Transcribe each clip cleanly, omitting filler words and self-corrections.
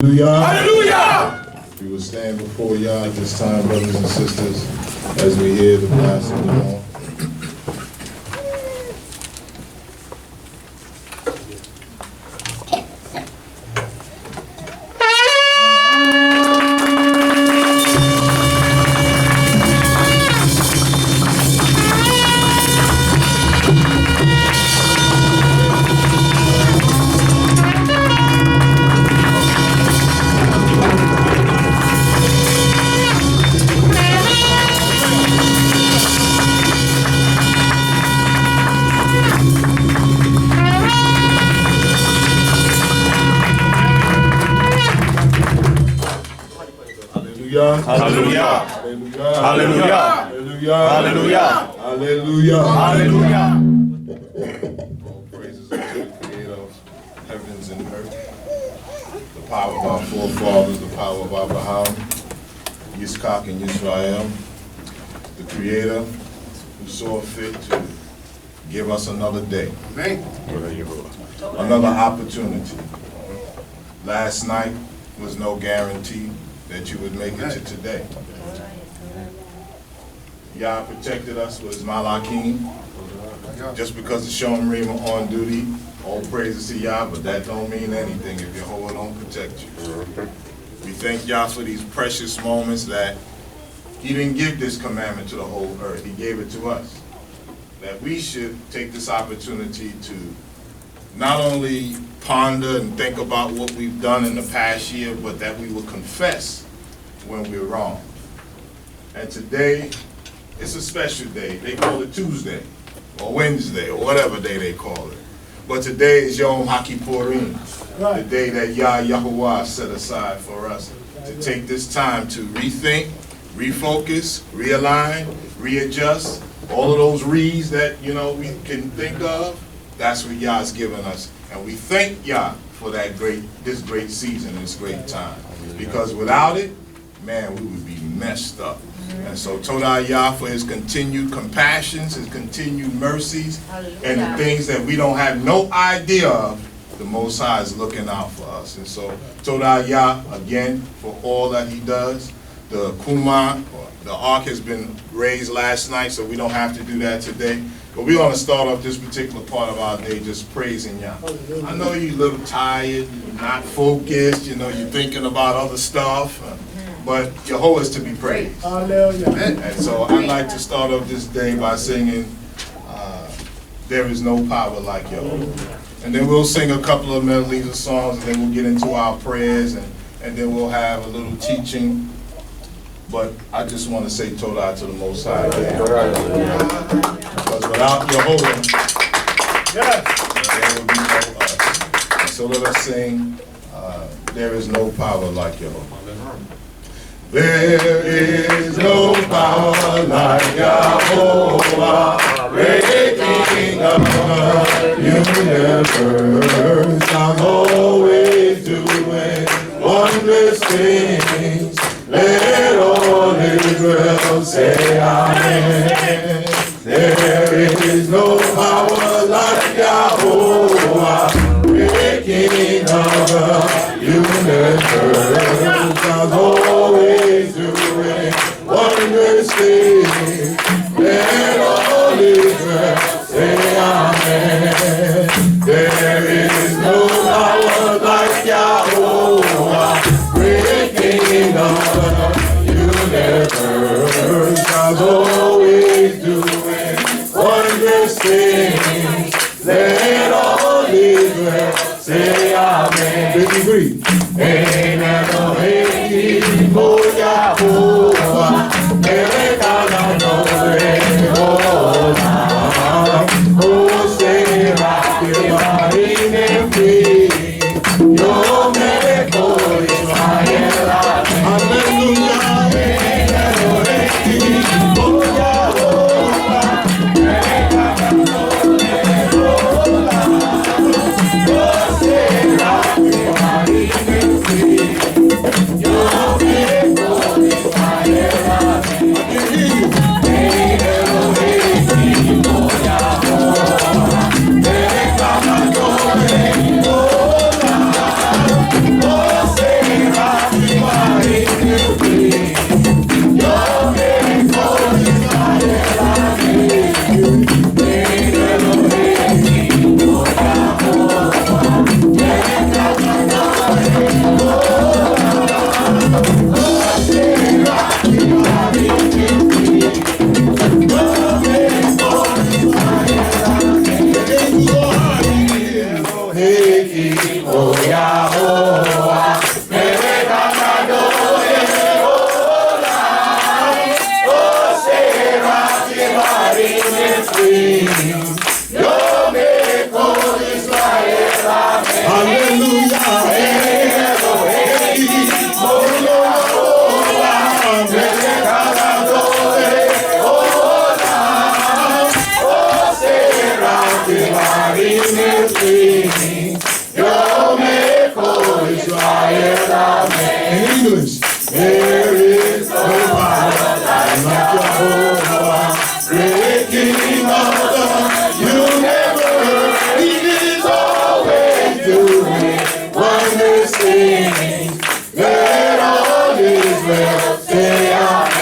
Hallelujah. Hallelujah. We will stand before y'all at this time, brothers and sisters, as we hear the blast of the horn. Hallelujah. Hallelujah. Hallelujah. Hallelujah. Hallelujah. Hallelujah. All praises unto the Creator of heavens and earth, the power of our forefathers, the power of Abraham, Yitzchak, and Yisrael, the Creator who saw fit to give us another day, another opportunity. Last night was no guarantee that you would make it to today. Yah protected us with his Malakim. Just because the Shomerim are on duty, all praises to Yah, but that don't mean anything if Yehovah don't protect you. We thank Yah for these precious moments that he didn't give this commandment to the whole earth, he gave it to us. That we should take this opportunity to not only ponder and think about what we've done in the past year, but that we will confess when we're wrong. And today, it's a special day. They call it Tuesday, or Wednesday, or whatever day they call it. But today is Yom Kippur Morning, the day that Yahuwah set aside for us to take this time to rethink, refocus, realign, readjust, all of those re's that, we can think of. That's what Yah's given us. And we thank Yah for this great season, this great time. Because without it, man, we would be messed up. And so Todah Yah for his continued compassions, his continued mercies, and the things that we don't have no idea of, the Most High is looking out for us. And so Todah Yah, again, for all that he does. The Kuma, the Ark has been raised last night, so we don't have to do that today. But we're going to start off this particular part of our day just praising Yah. I know you're a little tired, you're not focused, you're thinking about other stuff, but Yehovah is to be praised. And so I'd like to start off this day by singing, There Is No Power Like Yehovah. And then we'll sing a couple of melodies of songs, and then we'll get into our prayers, and then we'll have a little teaching. But I just want to say Todah to the Most High again. Because without Yehovah, there will be no us. And so let us sing, There Is No Power Like Yehovah. There is no power like Yehovah, great King of the universe. I'm always doing wondrous things. Let all Israel say Amen. There is no power like Yehovah, great King of the universe. I'm always doing wondrous things. Let all Israel say Amen. There is no power like Yehovah, great King of the universe. I'm always doing wondrous things. Let all Israel say Amen. Let me breathe. Ein Elohim Yahuwah, Erekana Olam, Hosei Rakim Efri, Yom Kippur Israel. Hallelujah. Ein Elohim Yahuwah, Erekana Olam, Hosei Rakim Efri. In English, there is no power like Jehovah, great King of the universe. He is always doing wondrous things. Let all Israel say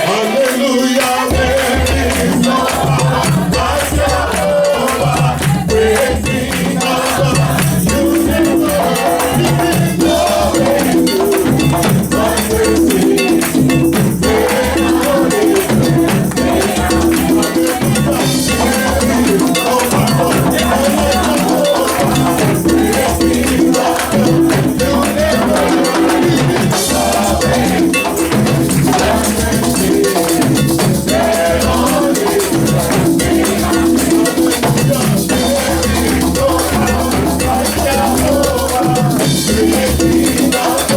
hallelujah. There is no power like Jehovah, great King of the universe. He is always doing wondrous things. Let all Israel say hallelujah. There is no power like Jehovah, great King of the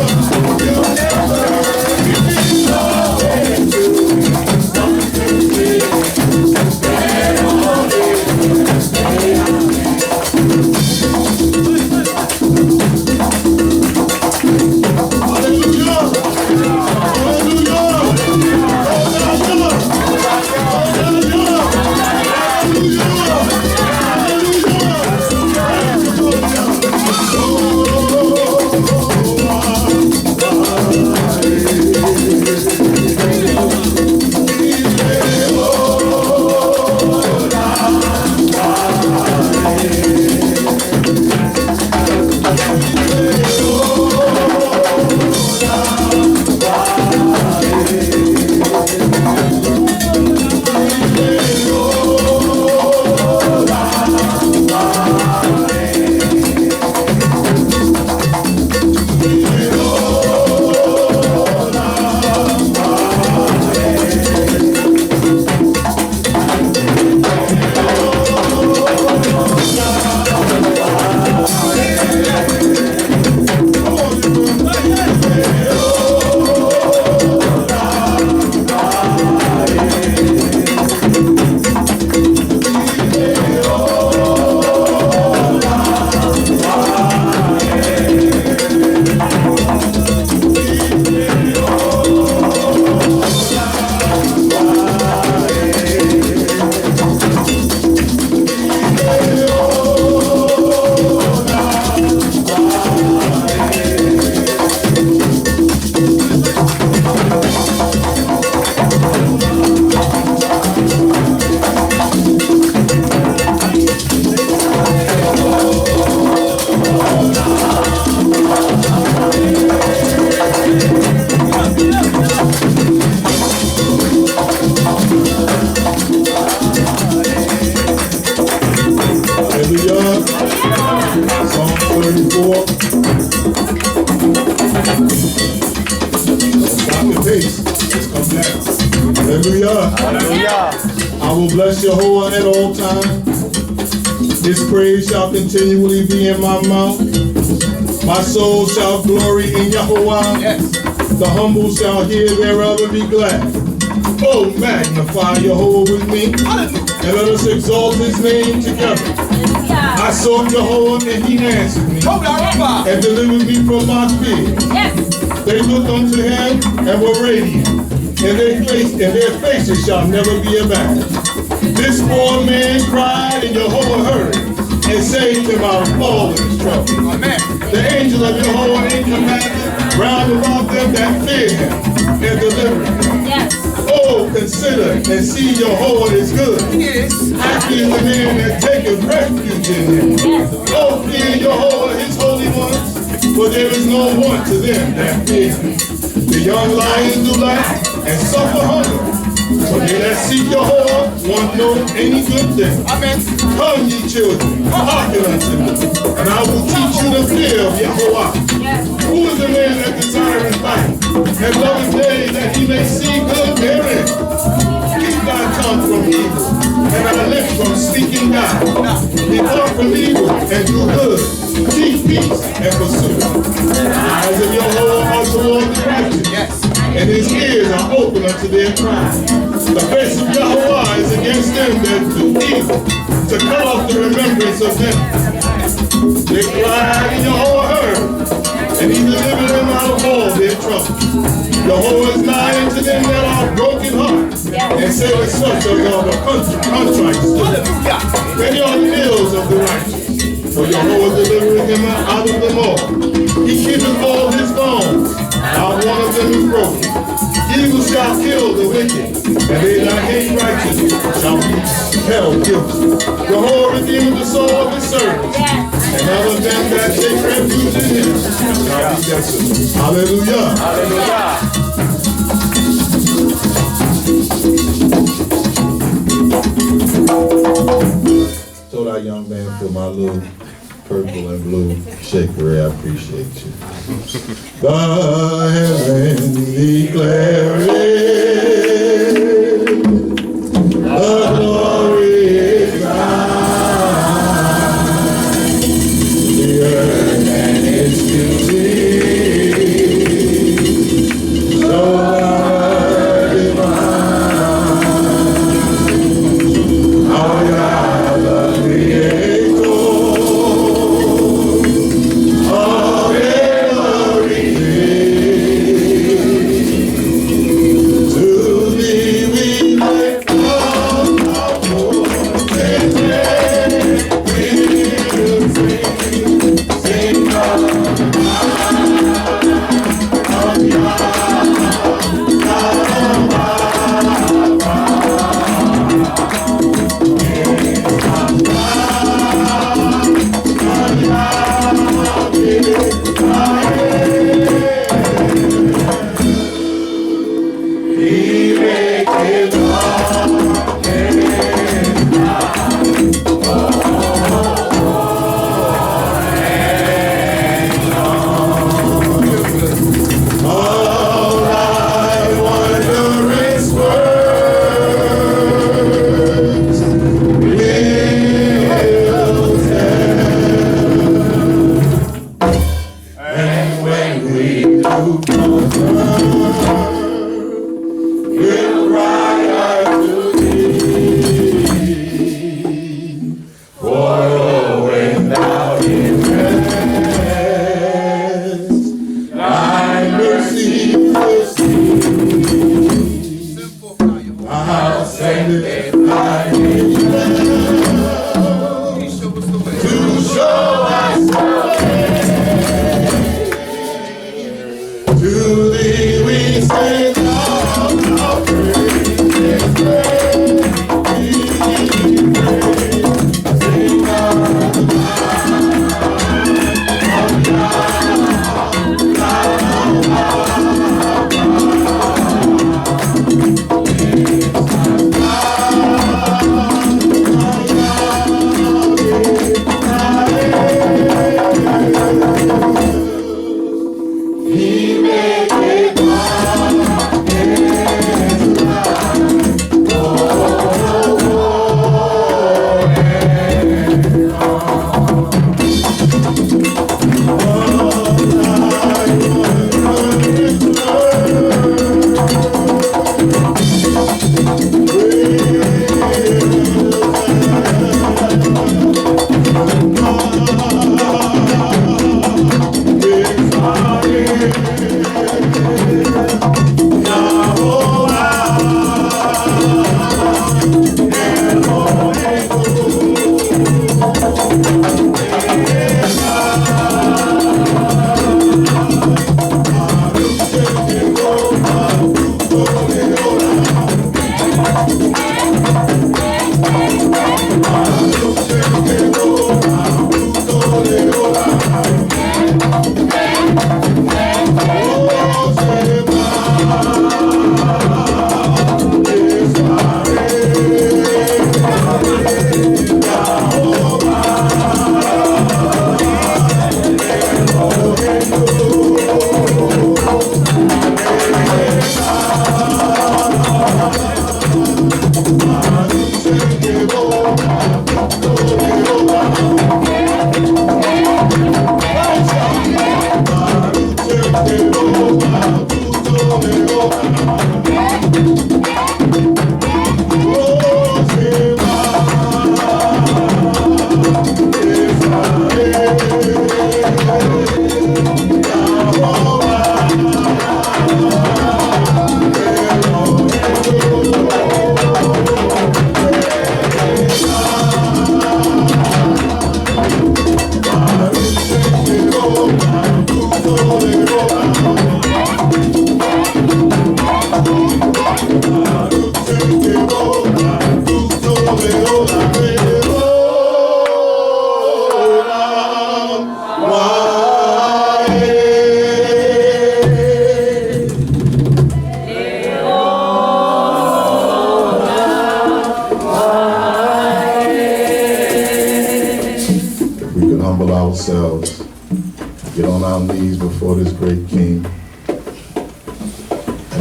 I will bless Jehovah at all times. His praise shall continually be in my mouth. My soul shall glory in Jehovah. Yes. The humble shall hear thereof and be glad. Oh, magnify Jehovah with me, and let us exalt his name together. I sought Jehovah, and he answered me, and delivered me from my fear. They looked unto him and were radiant, and their faces shall never be abashed. This poor man cried, and Jehovah heard, and saved him out of all his trouble. The angel of Jehovah encamped round about them that fear him, and delivered them. Oh, consider and see Jehovah is good. Happy is the man that taketh refuge in him. Oh, fear Jehovah, his holy ones, for there is no want to them that fear him. The young lions do lack and suffer hunger, so they that seek Jehovah want no any good thing. Come, ye children, hearken unto me, and I will teach you the fear of Jehovah. Who is the man that desireth life, and loveth days that he may see good therein? Keep thy tongue from evil, and thy lips from speaking guile. Depart from evil and do good. Seek peace and pursue it. The eyes of Jehovah are toward the righteous, and his ears are open unto their cry. The face of Jehovah is against them that do evil, to cut off the remembrance of them. They cried, and Jehovah heard, and he delivered them out of all their troubles. Jehovah is nigh unto them that are broken hearts, and saveth such as are the contrite spirit. Many are the ills of the righteous, for Jehovah delivereth him out of them all. He keepeth all his bones, not one of them is broken. Evil shall kill the wicked, and they that hate righteousness shall be held guilty. Jehovah redeemeth the soul of his servants, and all of them that take refuge in him shall be desolate. Hallelujah. Hallelujah. Told our young man for my little purple and blue shaker, I appreciate you. The heaven declare it, the glory is thine, the earth and its beauty, so divine. Our God, the Creator, of everything. To thee we lift up our voices, we will sing of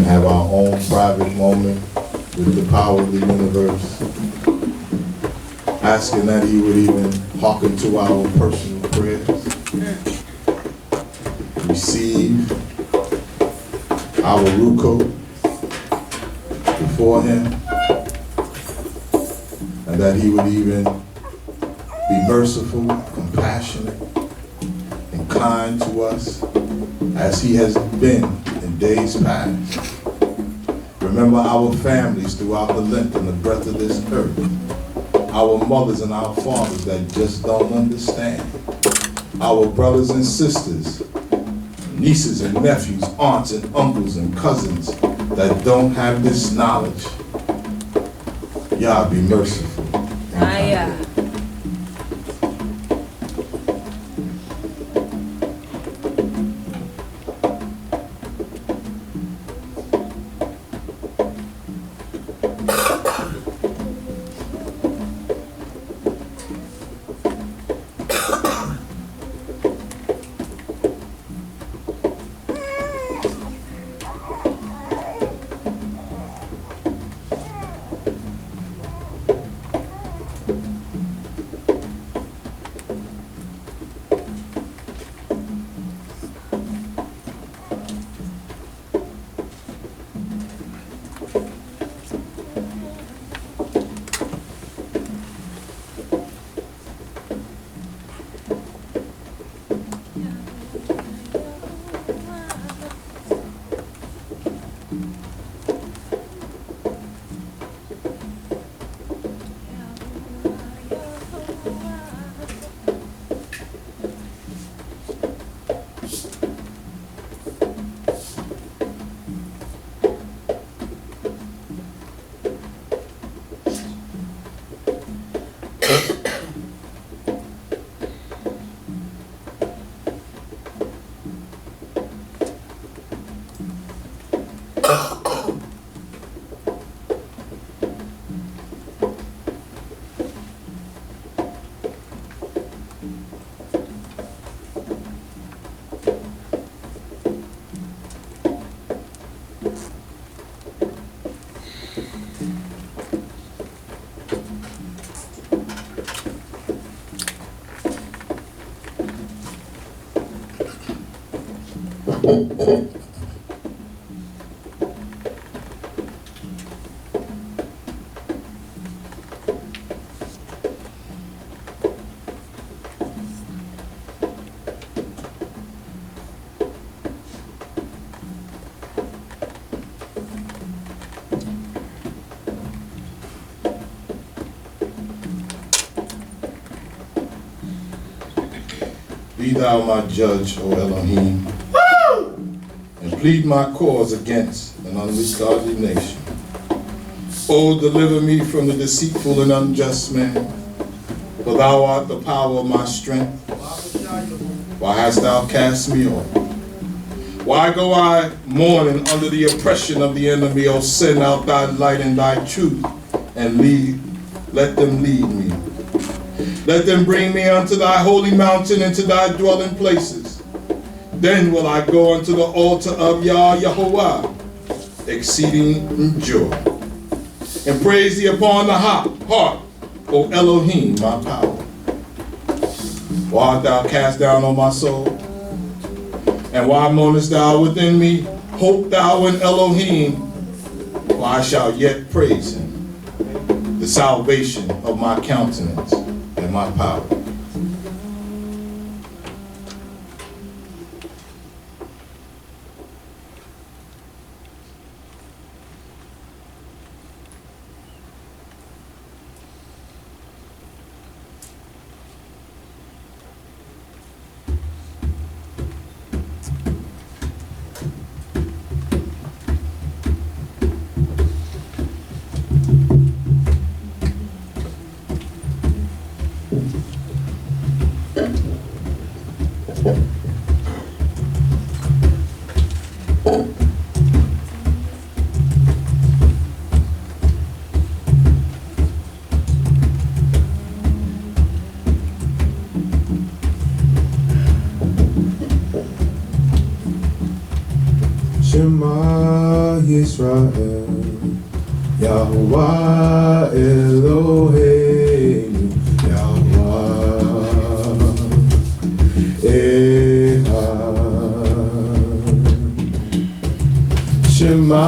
have our own private moment with the power of the universe, asking that he would even hearken to our personal prayers, receive our ruko before him, and that he would even be merciful, compassionate, and kind to us as he has been in days past. Remember our families throughout the length and the breadth of this earth, our mothers and our fathers that just don't understand, our brothers and sisters, nieces and nephews, aunts and uncles and cousins that don't have this knowledge. Yah, be merciful. Be thou my judge, O Elohim, and plead my cause against an ungodly nation. O deliver me from the deceitful and unjust man, for thou art the power of my strength. Why hast thou cast me off? Why go I mourning under the oppression of the enemy? O send out thy light and thy truth, and let them lead me. Let them bring me unto thy holy mountain and to thy dwelling places. Then will I go unto the altar of Yah Yahovah, exceeding in joy, and praise thee upon the harp, O Elohim, my power. Why art thou cast down, O my soul? And why mournest thou within me? Hope thou in Elohim, for I shall yet praise him, the salvation of my countenance and my power. Shema Yisrael, Yahuwah Eloheinu, Yahuwah Echad. Shema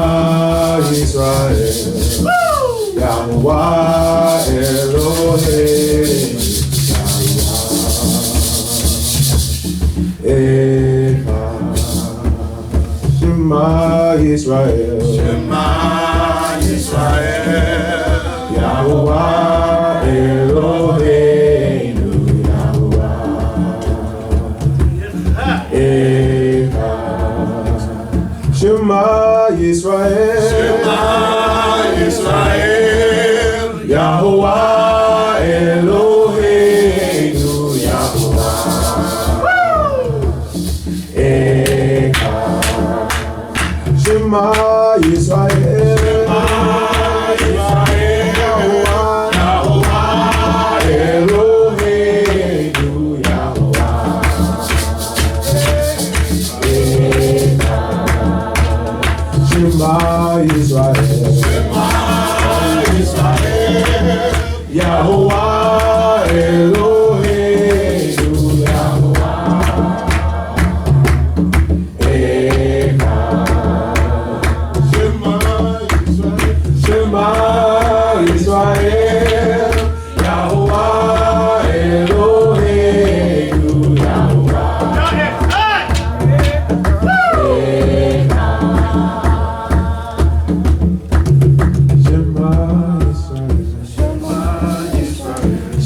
Yisrael, Yahuwah Eloheinu, Yahuwah Echad. Shema Yisrael, Shema Yisrael, Yahuwah Eloheinu, Yahuwah Echad. Shema Yisrael, Shema Yisrael, Yahuwah Eloheinu, Yahuwah Echad. Shema Yisrael, Yahuwah Eloheinu, Yahuwah Echad. Shema Yisrael, Yahuwah Eloheinu, Yahuwah Echad. Shema Yisrael, Yahuwah Eloheinu, Yahuwah Echad. Shema Yisrael,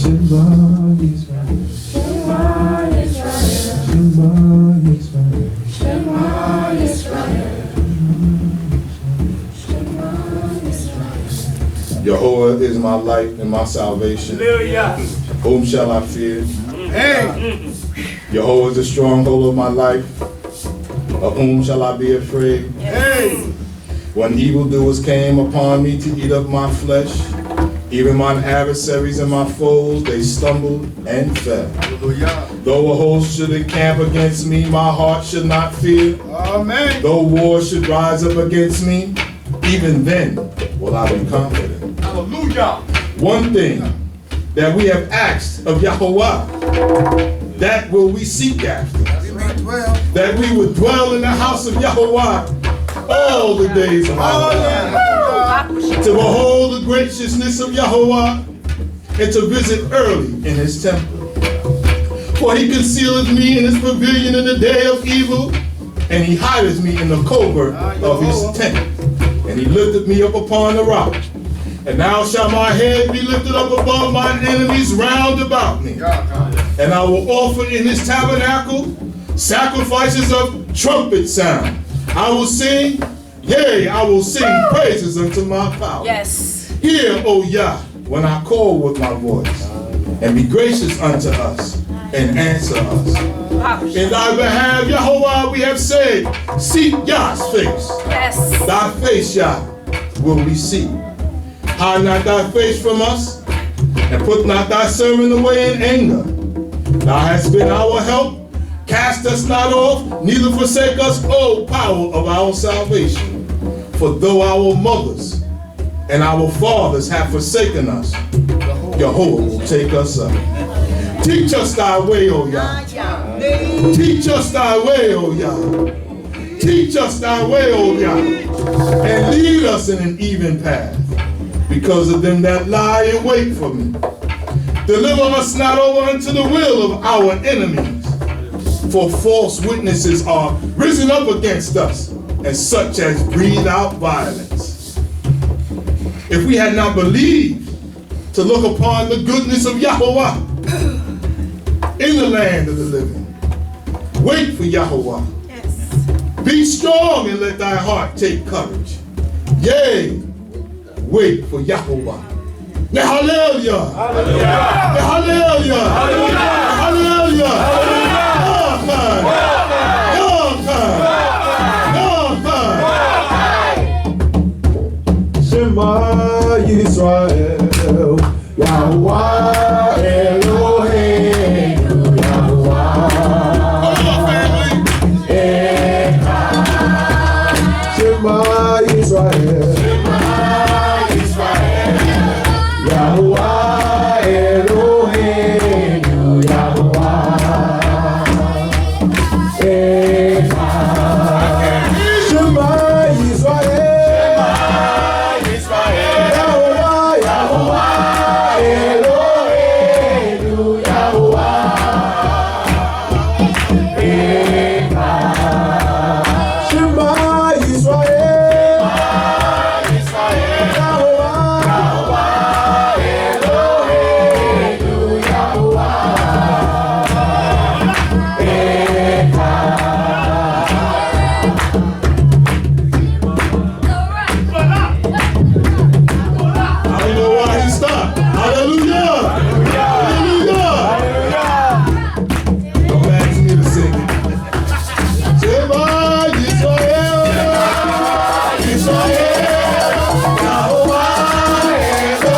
Shema Yisrael, Shema Yisrael, Shema Yisrael. Jehovah is my light and my salvation. Whom shall I fear? Jehovah is the stronghold of my life. Of whom shall I be afraid? When evildoers came upon me to eat up my flesh, even mine adversaries and my foes, they stumbled and fell. Though a host should encamp against me, my heart should not fear. Amen. Though war should rise up against me, even then will I be confident. Hallelujah. One thing that we have asked of Yahuwah, that will we seek after, that we would dwell in the house of Yahuwah all the days of our lives, to behold the graciousness of Yahuwah and to visit early in his temple. For he concealeth me in his pavilion in the day of evil, and he hideth me in the covert of his tent, and he lifteth me up upon the rock. And now shall my head be lifted up above mine enemies round about me. And I will offer in his tabernacle sacrifices of trumpet sound. I will sing, yea, I will sing praises unto my power. Yes. Hear, O Yah, when I call with my voice, and be gracious unto us, and answer us. In thy behalf, Yahuwah, we have said, seek Yah's face. Yes. Thy face, Yah, will we seek. Hide not thy face from us, and put not thy servant away in anger. Thou hast been our help. Cast us not off, neither forsake us, O power of our salvation. For though our mothers and our fathers have forsaken us, Jehovah will take us up. Teach us thy way, O Yah. Teach us thy way, O Yah. Teach us thy way, O Yah. And lead us in an even path, because of them that lie in wait for me. Deliver us not over unto the will of our enemies, for false witnesses are risen up against us, and such as breathe out violence. If we had not believed to look upon the goodness of Yahuwah in the land of the living, wait for Yahuwah. Yes. Be strong and let thy heart take courage. Yea, wait for Yahuwah. Hallelujah! Hallelujah! Hallelujah! Hallelujah! Shema Yisrael, Yahuwah Eloheinu, Yahuwah Echad. Yisrael. Yahuwah Eloheinu, Yahuwah Echad. Shema Yisrael. Yahuwah, Yahuwah Eloheinu, Yahuwah Echad. Shema Yisrael. I don't know why he stopped. Hallelujah. Hallelujah. Don't ask me to sing it. Shema Yisrael. Yisrael. Yahuwah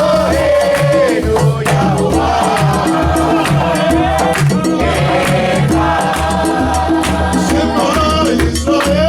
Eloheinu, Yahuwah. Shema Yisrael.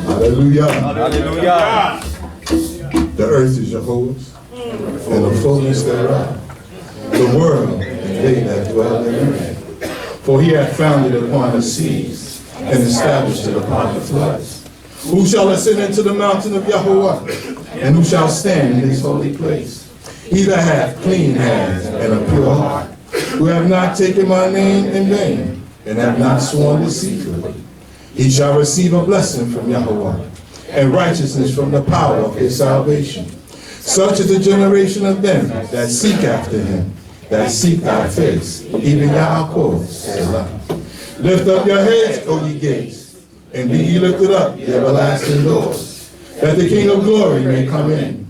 Hallelujah. Hallelujah. The earth is Jehovah's, and the fullness thereof, the world and they that dwell therein. For he hath founded it upon the seas, and established it upon the floods. Who shall ascend into the mountain of Yahweh, and who shall stand in his holy place? He that hath clean hands and a pure heart, who have not taken my name in vain, and have not sworn deceitfully. He shall receive a blessing from Yahweh, and righteousness from the power of his salvation. Such is the generation of them that seek after him, that seek thy face, even Yaakov, Selah. Lift up your heads, O ye gates, and be ye lifted up, ye everlasting doors, that the King of glory may come in.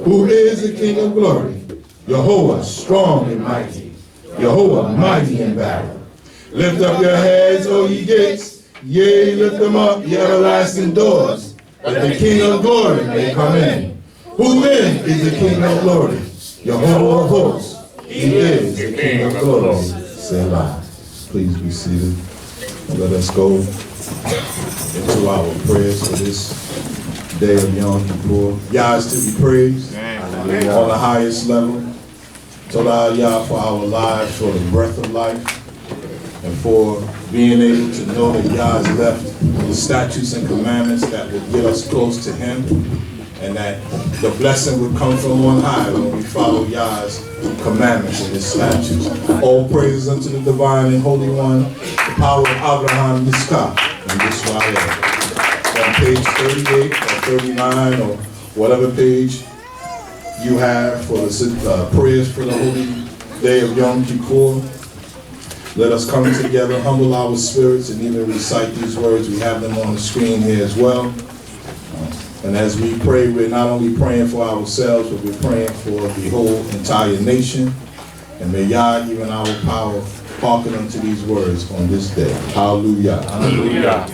Who is the King of glory? Jehovah, strong and mighty, Jehovah, mighty in battle. Lift up your heads, O ye gates, yea, lift them up, ye everlasting doors, that the King of glory may come in. Who then is the King of glory? Jehovah of hosts. He is the King of glory. Selah. Please be seated. Let us go into our prayers for this day of Yom Kippur. Yah is to be praised on the highest level. Todah Yah for our lives, for the breath of life, and for being able to know that Yah has left the statutes and commandments that would get us close to him, and that the blessing would come from on high when we follow Yah's commandments and his statutes. All praises unto the divine and holy one, the power of Abraham, Yitzchak, and Yisrael. On page 38 or 39 or whatever page you have for the prayers for the holy day of Yom Kippur, let us come together, humble our spirits, and even recite these words. We have them on the screen here as well. And as we pray, we're not only praying for ourselves, but we're praying for the whole entire nation. And may Yah, even our power, hearken unto these words on this day. Hallelujah. Hallelujah.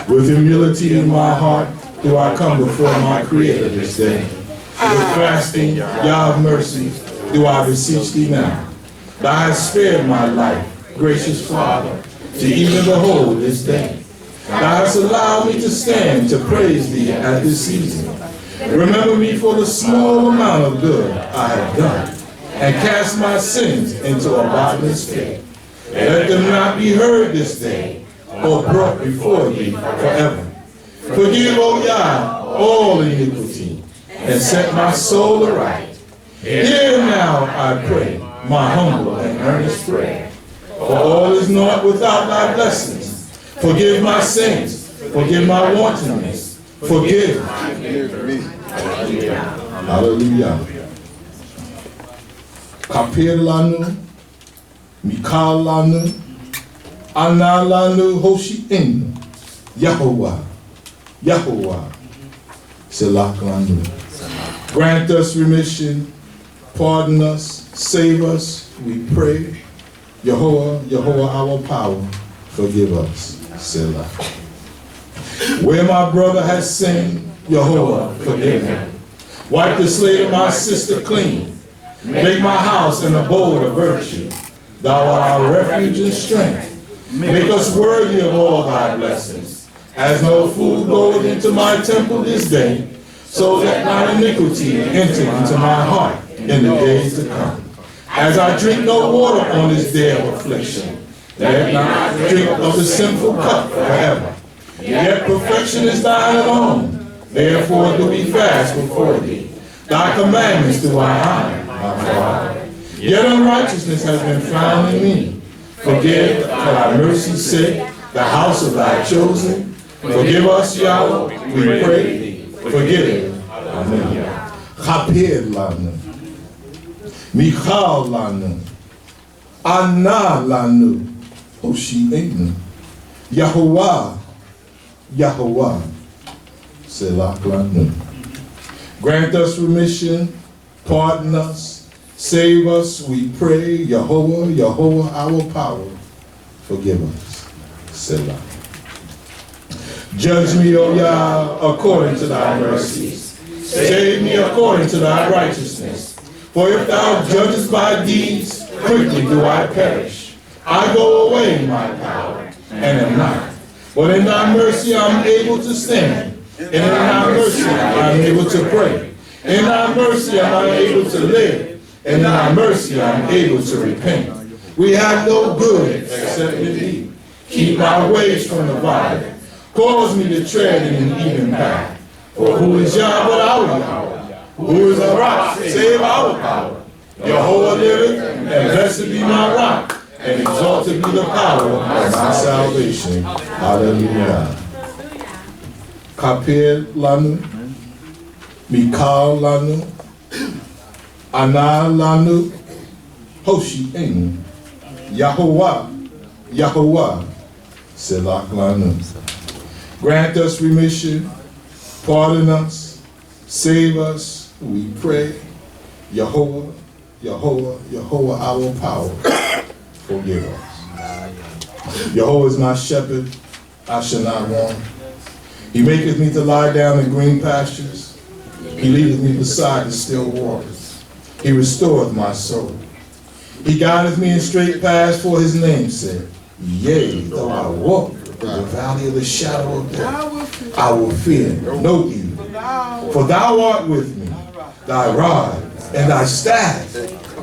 With humility in my heart, do I come before my Creator this day. With fasting, Yah of mercy, do I beseech thee now. Thou hast spared my life, gracious Father, to even behold this day. Thou hast allowed me to stand to praise thee at this season. Remember me for the small amount of good I have done, and cast my sins into a bottomless pit. Let them not be heard this day, or brought before thee forever. Forgive, O Yah, all iniquity, and set my soul aright. Hear now, I pray, my humble and earnest prayer. For all is naught without thy blessings. Forgive my sins, forgive my wantonness, forgive. Hallelujah. Kapir lanu, Mikal lanu, Ana lanu Hoshi'enu, Yahuwah, Yahuwah, Selak lanu. Grant us remission, pardon us, save us, we pray. Yehovah, Yehovah, our power, forgive us. Selah. Where my brother has sinned, Yehovah, forgive him. Wipe the slate of my sister clean. Make my house an abode of virtue. Thou art our refuge and strength. Make us worthy of all thy blessings. As no food goeth into my temple this day, so let not iniquity enter into my heart in the days to come. As I drink no water on this day of affliction, let not drink of the sinful cup forever. Yet perfection is thine alone. Therefore do we fast before thee. Thy commandments do I honor, my Father. Yet unrighteousness has been found in me. Forgive, for thy mercy's sake, the house of thy chosen. Forgive us, Yahweh, we pray thee. Forgive. Amen. Chapir lanu. Michal lanu, Ana lanu, Hoshi'enu, Yahuwah, Yahuwah, Selak lanu. Grant us remission, pardon us, save us, we pray. Yehovah, Yehovah, our power, forgive us. Selah. Judge me, O Yah, according to thy mercies. Save me according to thy righteousness. For if thou judgest by deeds, quickly do I perish. I go away in my power, and am not. But in thy mercy I am able to stand. And in thy mercy I am able to pray. In thy mercy I am able to live. And in thy mercy I am able to repent. We have no good except in thee. Keep my ways from the violent. Cause me to tread in an even path. For who is Yah but our Yahweh? Who is a rock, save our power. Jehovah liveth, and blessed be my rock, and exalted be the power of my salvation. Hallelujah. Kapir lanu, Mikal lanu, Ana lanu, Hoshi'enu, Yahuwah, Yahuwah, Selak lanu. Grant us remission, pardon us, save us, we pray. Yehovah, Yehovah, Yehovah, our power, forgive us. Yehovah is my shepherd, I shall not want. He maketh me to lie down in green pastures. He leadeth me beside the still waters. He restoreth my soul. He guideth me in straight paths for his name's sake. Yea, though I walk through the valley of the shadow of death, I will fear no evil. For thou art with me. Thy rod and thy staff,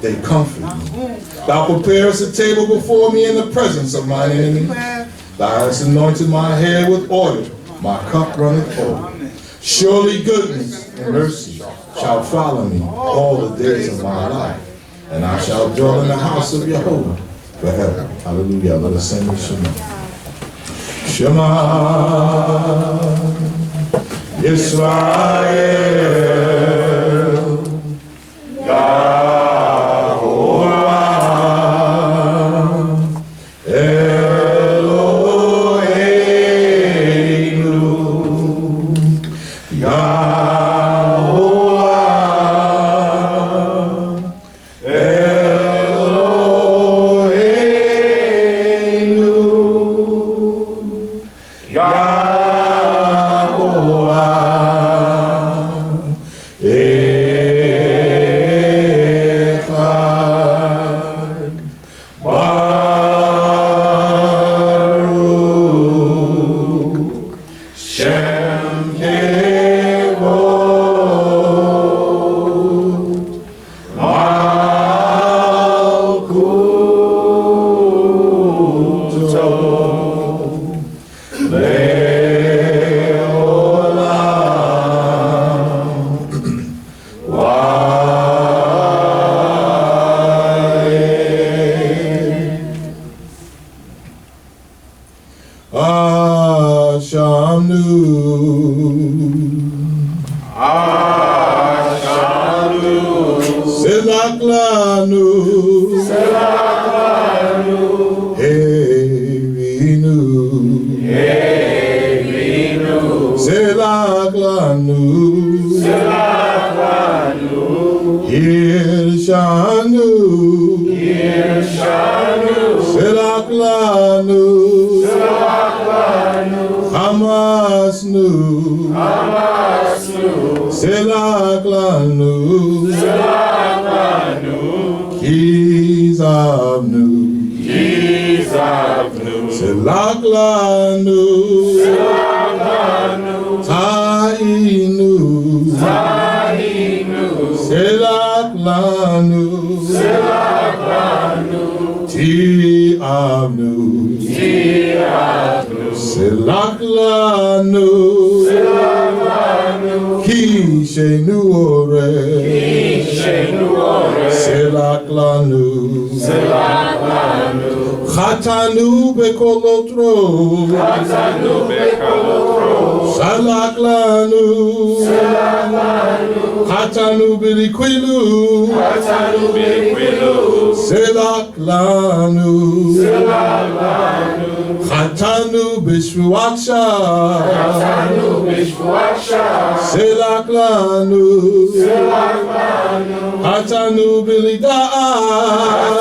they comfort me. Thou preparest a table before me in the presence of mine enemies. Thou hast anointed my head with oil, my cup runneth over. Surely goodness and mercy shall follow me all the days of my life, and I shall dwell in the house of Jehovah forever. Hallelujah. Let us sing the Shema. Shema Yisrael, Yahovah, Eloheinu, Yahovah, Eloheinu, Yahovah, Ashamnu. Ashanu. Selaklanu. Selaklanu. Hevinu. Hevinu. Selaklanu. Selaklanu. Irshanu. Irshanu. Selaklanu. Selaklanu. Hamasnu. Hamasnu. Selaklanu. Selaklanu. Kizavnu. Kizavnu. Selaklanu. Selaklanu. Tainu. Tainu. Selaklanu. Selaklanu. Tiavnu. Tiavnu. Selaklanu. Selaklanu. Kishenu ore. Kishenu ore. Selaklanu. Selaklanu. Chatanu bekolotro. Chatanu bekolotro. Selaklanu. Selaklanu. Chatanu bilikwilu. Chatanu bequilu. Selaklanu. Selaklanu. Chatanu bishwaksha. Chatanu bishwaksha. Selaklanu. Selaklanu. Chatanu bilidaa.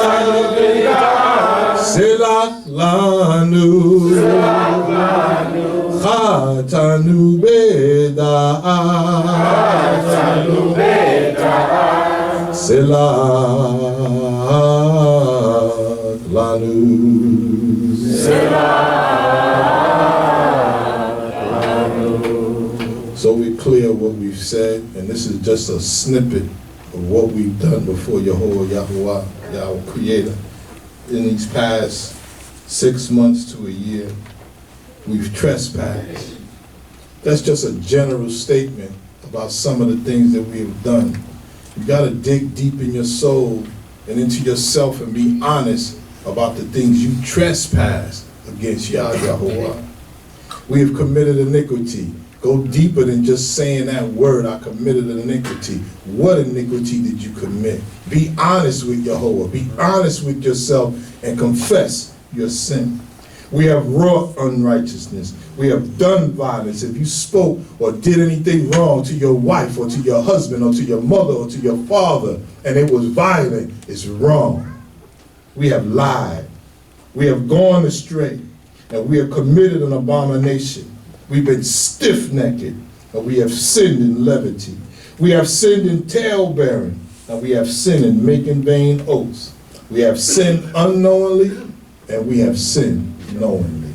Chatanu bilidaa. Selaklanu. Selaklanu. Chatanu bedaa. Chatanu bedaa. Selaklanu. So we're clear what we've said, and this is just a snippet of what we've done before Yahweh, our Creator. In these past 6 months to a year, we've trespassed. That's just a general statement about some of the things that we have done. You gotta dig deep in your soul and into yourself and be honest about the things you trespassed against Yahweh. We have committed iniquity. Go deeper than just saying that word, I committed an iniquity. What iniquity did you commit? Be honest with Yahweh. Be honest with yourself and confess your sin. We have wrought unrighteousness. We have done violence. If you spoke or did anything wrong to your wife or to your husband or to your mother or to your father and it was violent, it's wrong. We have lied. We have gone astray. And we have committed an abomination. We've been stiff-necked, and we have sinned in levity. We have sinned in tale-bearing, and we have sinned in making vain oaths. We have sinned unknowingly, and we have sinned knowingly.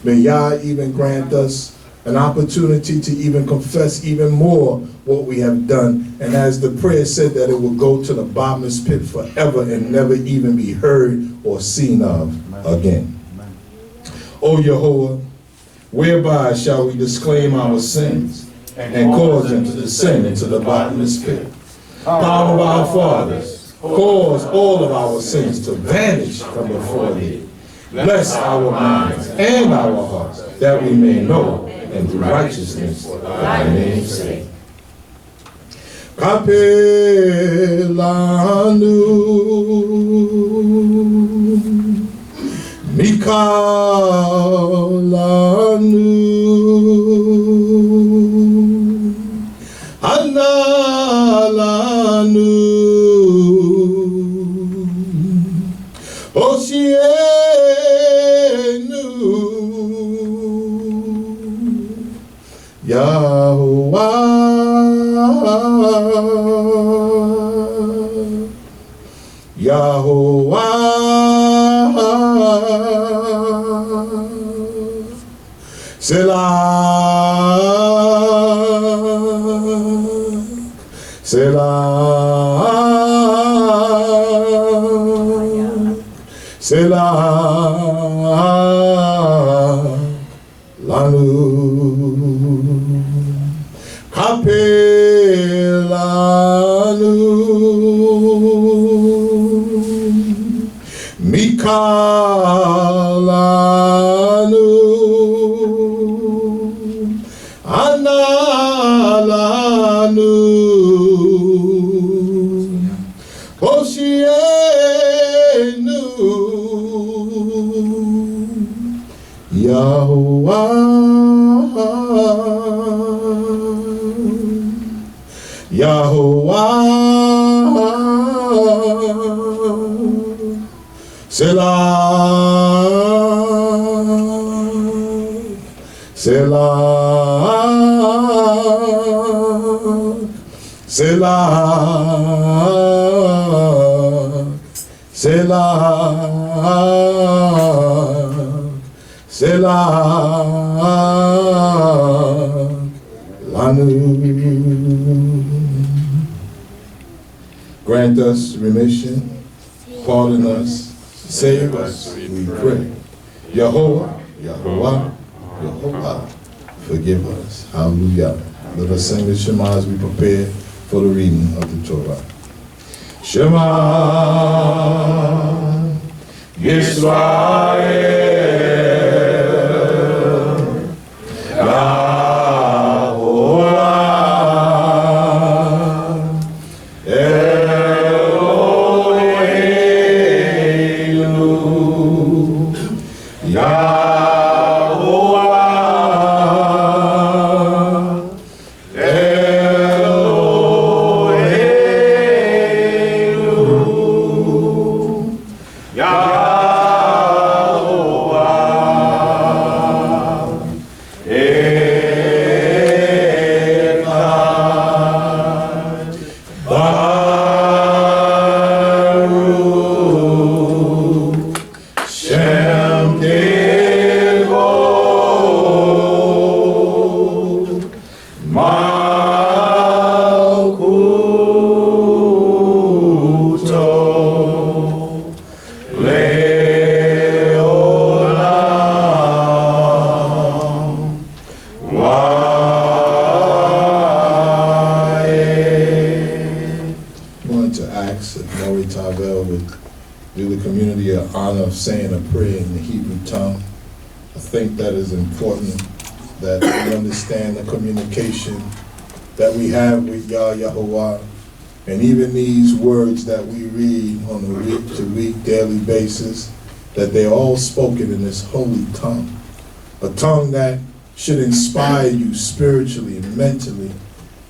May Yah even grant us an opportunity to even confess even more what we have done. And as the prayer said, that it will go to the bottomless pit forever and never even be heard or seen of again. O Yehovah, whereby shall we disclaim our sins and cause them to descend into the bottomless pit? Power of our fathers, cause all of our sins to vanish from before thee. Bless our minds and our hearts, that we may know and do righteousness for thy name's sake. Kapelanu Mikalanu Analanu Oshienu Yahweh Selah Lanu Kapelanu Mikalanu Yahuwah, Yahuwah, Selah, Selah, Selah, Selah, Selah, Lanu. Grant us remission, pardon us, save us, we pray. Yahuwah, Yahuwah, Yahuwah, forgive us. Hallelujah. Let us sing the Shema as we prepare for the reading of the Torah. Shema Yisrael, Yahuwah, Eloheinu, Yahuwah, Eloheinu, Yahuwah, Echad, Baruch, Shem Kevod, Malkuto, Leolam, Waed. I wanted to ask if Maury Tavel would do the community an honor of saying a prayer in the Hebrew tongue. I think that is important, that we understand the communication that we have with Yah Yahuwah, and even these words that we read on a week-to-week daily basis, that they're all spoken in this holy tongue, a tongue that should inspire you spiritually and mentally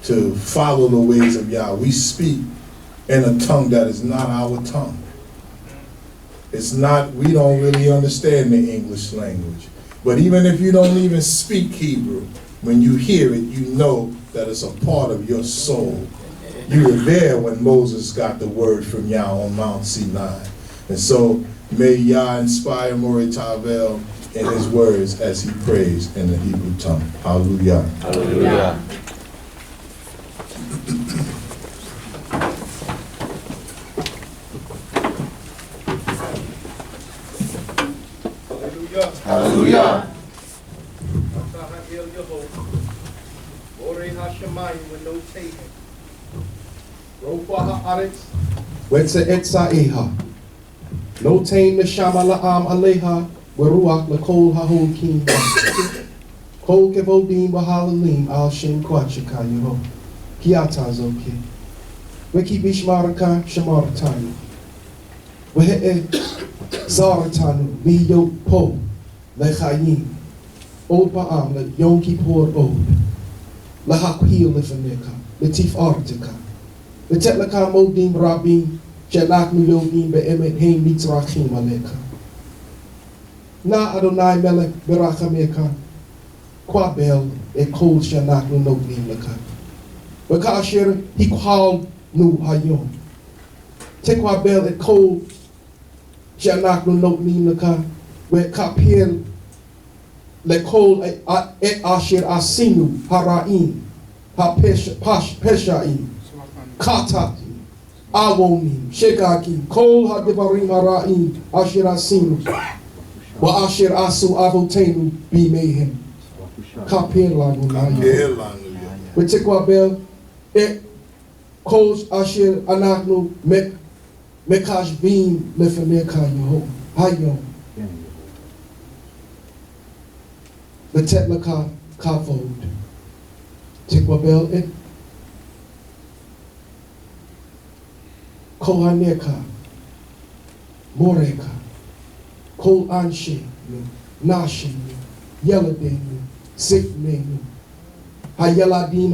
to follow the ways of Yah. We speak in a tongue that is not our tongue. It's not, we don't really understand the English language. But even if you don't even speak Hebrew, when you hear it, you know that it's a part of your soul. You were there when Moses got the word from Yah on Mount Sinai. And so may Yah inspire Maury Tavel in his words as he prays in the Hebrew tongue. Hallelujah. Hallelujah. Hallelujah. Wetsa etsa eha. No tain neshama la'am aleha. Weruach lekol hahol kim. Kol kevodim bahalalim al shem kwachika yeho. Kiata zoke. Weki bishmaraka shamaratanu. Wehe zaratanu miyo po. Lechayim. Od ba'am le Yom Kippur od. Lahakil lefaneka. Letif artika. Letetlaka modim rabim. Shenaknu yodim be'emet hein mitzrachim aleka. Na Adonai melech berachameka. Kwabel et kol shenaknu nodim leka. Bekasher hikwal nu hayom. Tekwabel et kol shenaknu nodim leka. Kapil lekol et asher asinu haraim peshaim katati awonim shekakim kol hadivarim haraim asher asinu wa asher asu avotenu bimehem kapil lanu V'tikwabel et kol asher anachnu mekashvim lefaneka Yehovah hayom V'tetlaka kavod. Tikwabel et Kohaneka Moreka Kol anshe Nashim Yeladenu, Sikmenu, Hayeladim,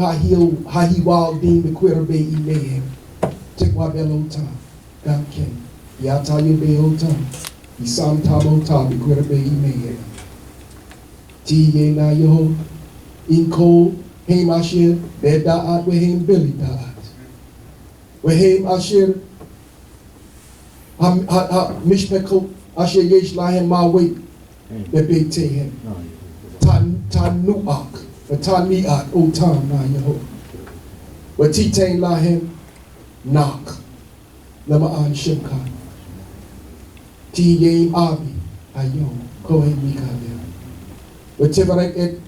Hahiwaldim, the Quirbe Imehem, Tekwabelota, Gamken, Yatayu Beota, Isam Tabota, the Quirbe Imehem, Tiye na Yoho, Inko, Haim Ashir, Bedaat, Wehim Billy Daat, Wehim Ashir, Mishpeko, Ashir Yesh Lahem Mawik, the big Tehem, Tanuak, Taniat, O Tam na Yoho, Titain Lahem, Nak, Lama'an Shimkan, Tiyem Abi, Ayo, Cohane Mikabel, Tivarek et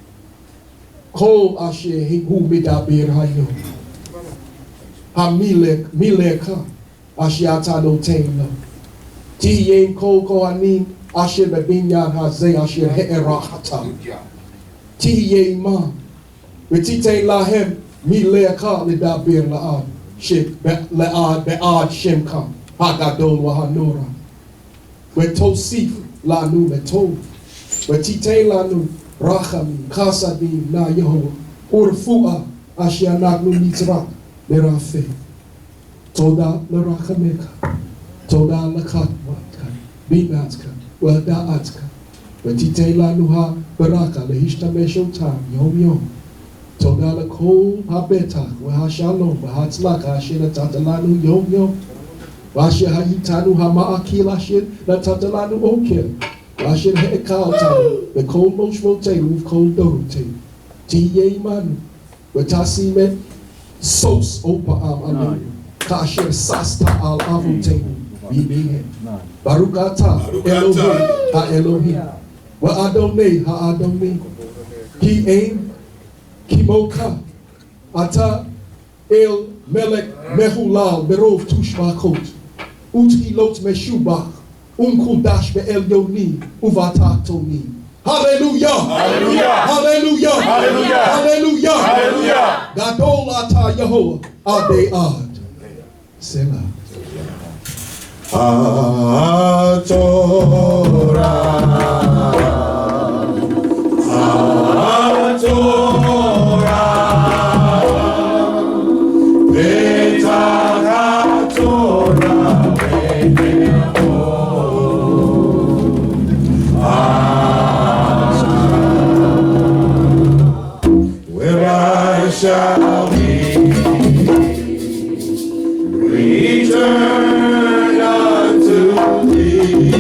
Kol Asher Hu Midabir Hayo, Mileka, Ashiata no Taino, Tiyem Kol Kohanim, Asher Babinyan Haze, Asher He'erahata, Tiyem Ma, Tite Lahem, Mileka Lidabir La'ad, Ship Le'ad Shemka, Hagadol Wahanora, Tosif Lanu Meto, Tite Lanu, Rachamim, Chasadim, Na Yehovah, Urfua, Ashianagnu Mitzrah, Lerafe, Toda Lerachameka, Toda Lakatwatka, Binatka, Wadaatka, Tite Lanuha, Baraka, Lehishtameshotam, Yom Yom, Toda Lakol, Habetak, Wahashalom, Wahatzlaka, Ashina Tatalanu, Yom Yom, Washir Hayitanu, Hama'akil, Ashir, Tatalanu, Okil. Ashir He'ekal Tanu, the cold Moshmote, move cold Dorote, Tiye Manu, Watasimet, Sos Opa Anu, Kashir Sasta Al Avute, Bibihe, Barukata, Elohim, Ha Elohim, Wa Adonai, Ha Adonai, Ki Aim, Kimoka, Ata, El Melech, Mehulal, Berov Tushmakot, Uthilot Meshubach, Unkudash be'el yoni uvatatoni. Hallelujah! Hallelujah! Hallelujah! Hallelujah! Hallelujah! Hallelujah! Gadol ata Yehovah Ad. Selah. Shall we return unto thee?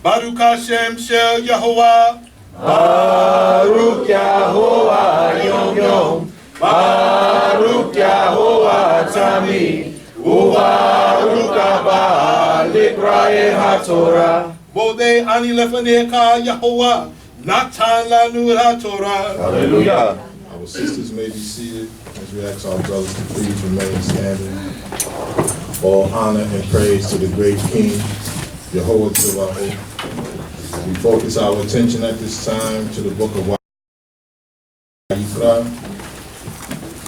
Baruch Hashem Shel Yahuwah. Baruch Yahuwah Yom Yom. Baruch Yahuwah Tamid. Ubaruch Haba Likrae HaTorah. Bodei Ani Lefanecha Yahuwah. Natan Lanu HaTorah. Hallelujah. Our sisters may be seated as we ask our brothers to please remain standing. All honor and praise to the great King, Jehovah Tzadoq. We focus our attention at this time to the book of Vayikra,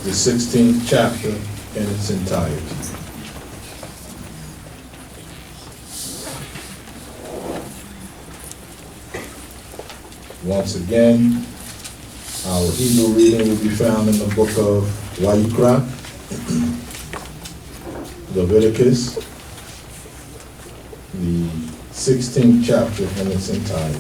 the 16th chapter in its entirety. Once again, our Hebrew reading will be found in the book of Vayikra, Leviticus, the 16th chapter in its entirety.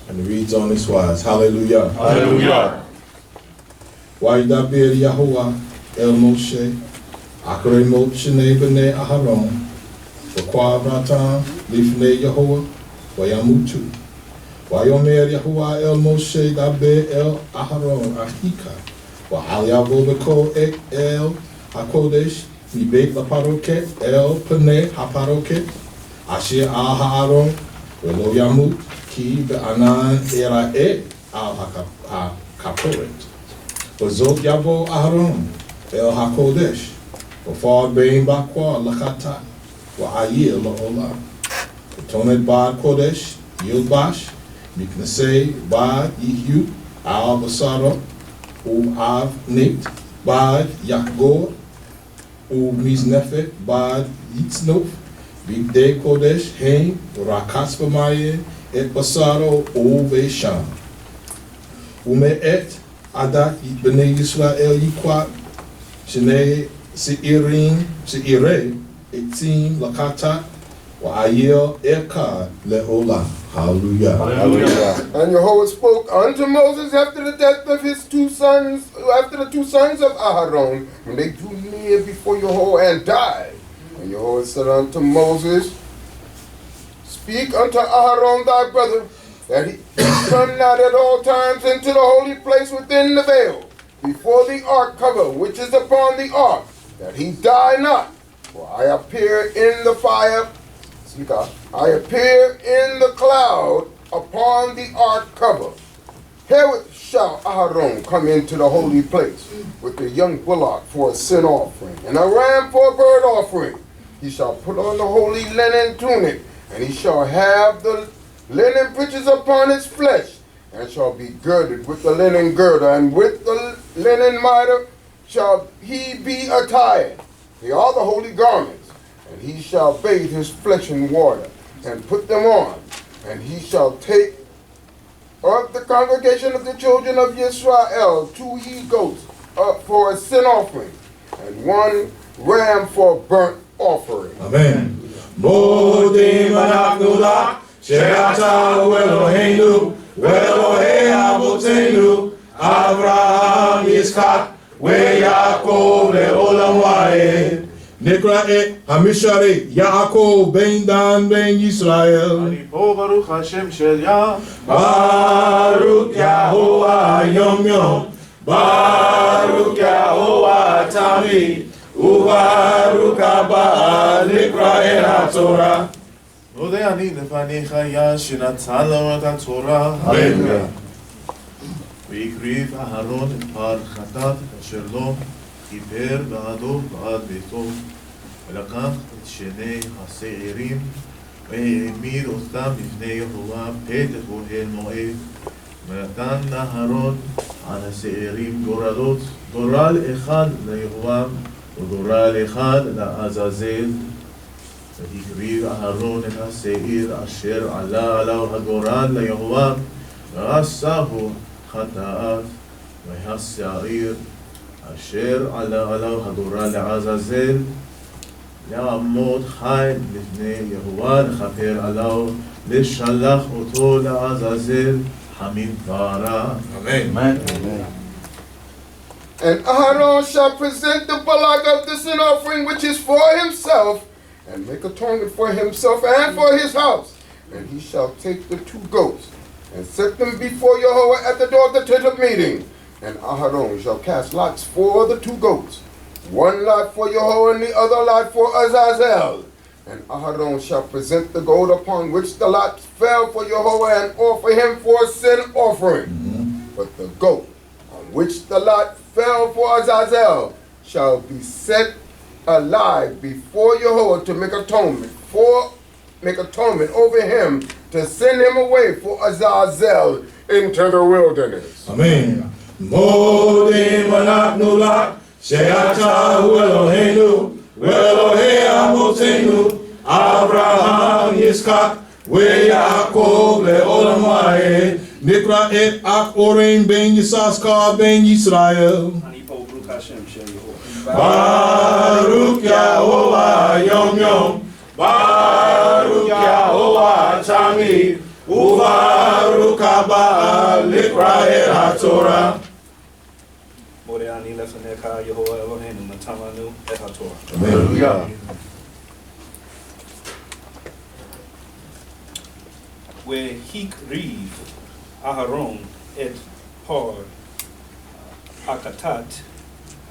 And it reads on this wise, Hallelujah. Hallelujah. Vayidabir Yahuwah el Moshe, Akre Moshe b'nei Aharon, v'kwa Avraham lifnei Yahuwah, vayamutu. Vayomer Yahuwah el Moshe daber el Aharon ahika, v'al yavo b'kol el hakodesh mibeit laparoket el pnei haparoket, asher al ha'aron v'lo yamut ki be'anan era'eh al hakaporet. V'zot yavo Aharon el hakodesh, v'far bein bakwa l'chata, v'ayir la'olam. V'tonet ba'ad kodesh yilbash, Miknasei ba'ad yihyu al basara u'av nit ba'ad yakgor u'miznefet ba'ad yitznof b'idei kodesh hein rakas b'mayeh et basaro u've'sham u'me'et adat b'nei Yisrael yikwat shnei se'irei etzim lakatat wa'ayir ekad le'olam. Hallelujah. Hallelujah. And Jehovah spoke unto Moses after the death of his two sons, after the two sons of Aharon, when they drew near before Jehovah and died. And Jehovah said unto Moses, Speak unto Aharon thy brother, that he come not at all times into the holy place within the veil, before the ark cover which is upon the ark, that he die not. For I appear in the fire, I appear in the cloud upon the ark cover. Herewith shall Aharon come into the holy place with the young bullock for a sin offering, and a ram for a burnt offering. He shall put on the holy linen tunic, and he shall have the linen breeches upon his flesh, and shall be girded with the linen girdle, and with the linen mitre shall he be attired. They are the holy garments. And he shall bathe his flesh in water, and put them on. And he shall take of the congregation of the children of Israel 2 he-goats for a sin offering, and 1 ram for a burnt offering. Amen. Modim anachnu lach, she'ata hu Eloheinu, ve'Elohei avotenu, Avraham, Yitzchak, ve'Yakov le'olam va'ed. Nikra et Hamishare Yaakov ben Dan ben Yisrael. אני פה ברוך השם של יה. Baruch Yahuwah Yom Yom. Baruch Yahuwah Tamid. Ubaruch Haba Likrae HaTorah. מודה אני לפניך יה שנתן לנו את התורה. Hallelujah. והקריב אהרון את פר חטאת אשר לו כיפר בעדו ועד ביתו, ולקח את שני השעירים והעמיד אותם לפני יהוה פתח אוהל מועד, ונתן אהרון על השעירים גורל אחד ליהוה וגורל אחד לעזאזל. והקריב אהרון את השעיר אשר עלה עליו הגורל ליהוה, ועשהו חטאת, והשעיר אשר עלה עליו הגורל לעזאזל יעמוד חי לפני יהוה לכפר עליו, לשלח אותו לעזאזל חמים טהרה. Amen. Amen. And Aaron shall present the bullock of the sin offering which is for himself, and make atonement for himself and for his house. And he shall take the 2 goats, and set them before Yahweh at the door of the tent of meeting. And Aaron shall cast lots for the 2 goats, 1 lot for Yahweh and the other lot for Azazel. And Aaron shall present the goat upon which the lot fell for Yahweh and offer him for a sin offering. But the goat on which the lot fell for Azazel shall be set alive before Yahweh to make atonement over him, to send him away for Azazel into the wilderness. Amen. Modim anaknulak she'ata hu Eloheinu ve'Elohei Avotenu Abraham Yitzchak ve'Yaakov le'olam va'ed Nikra et Akh Orein ben Yisaskar ben Yisrael. Baruch Yahovah Yom Yom Baruch Yahovah Tamid Ubaruch Haba Likra et HaTorah. Moreani lefaneka Yehovah Eloheinu matamanu et haTorah. Hallelujah. Vehikriv Aharon et par hakatat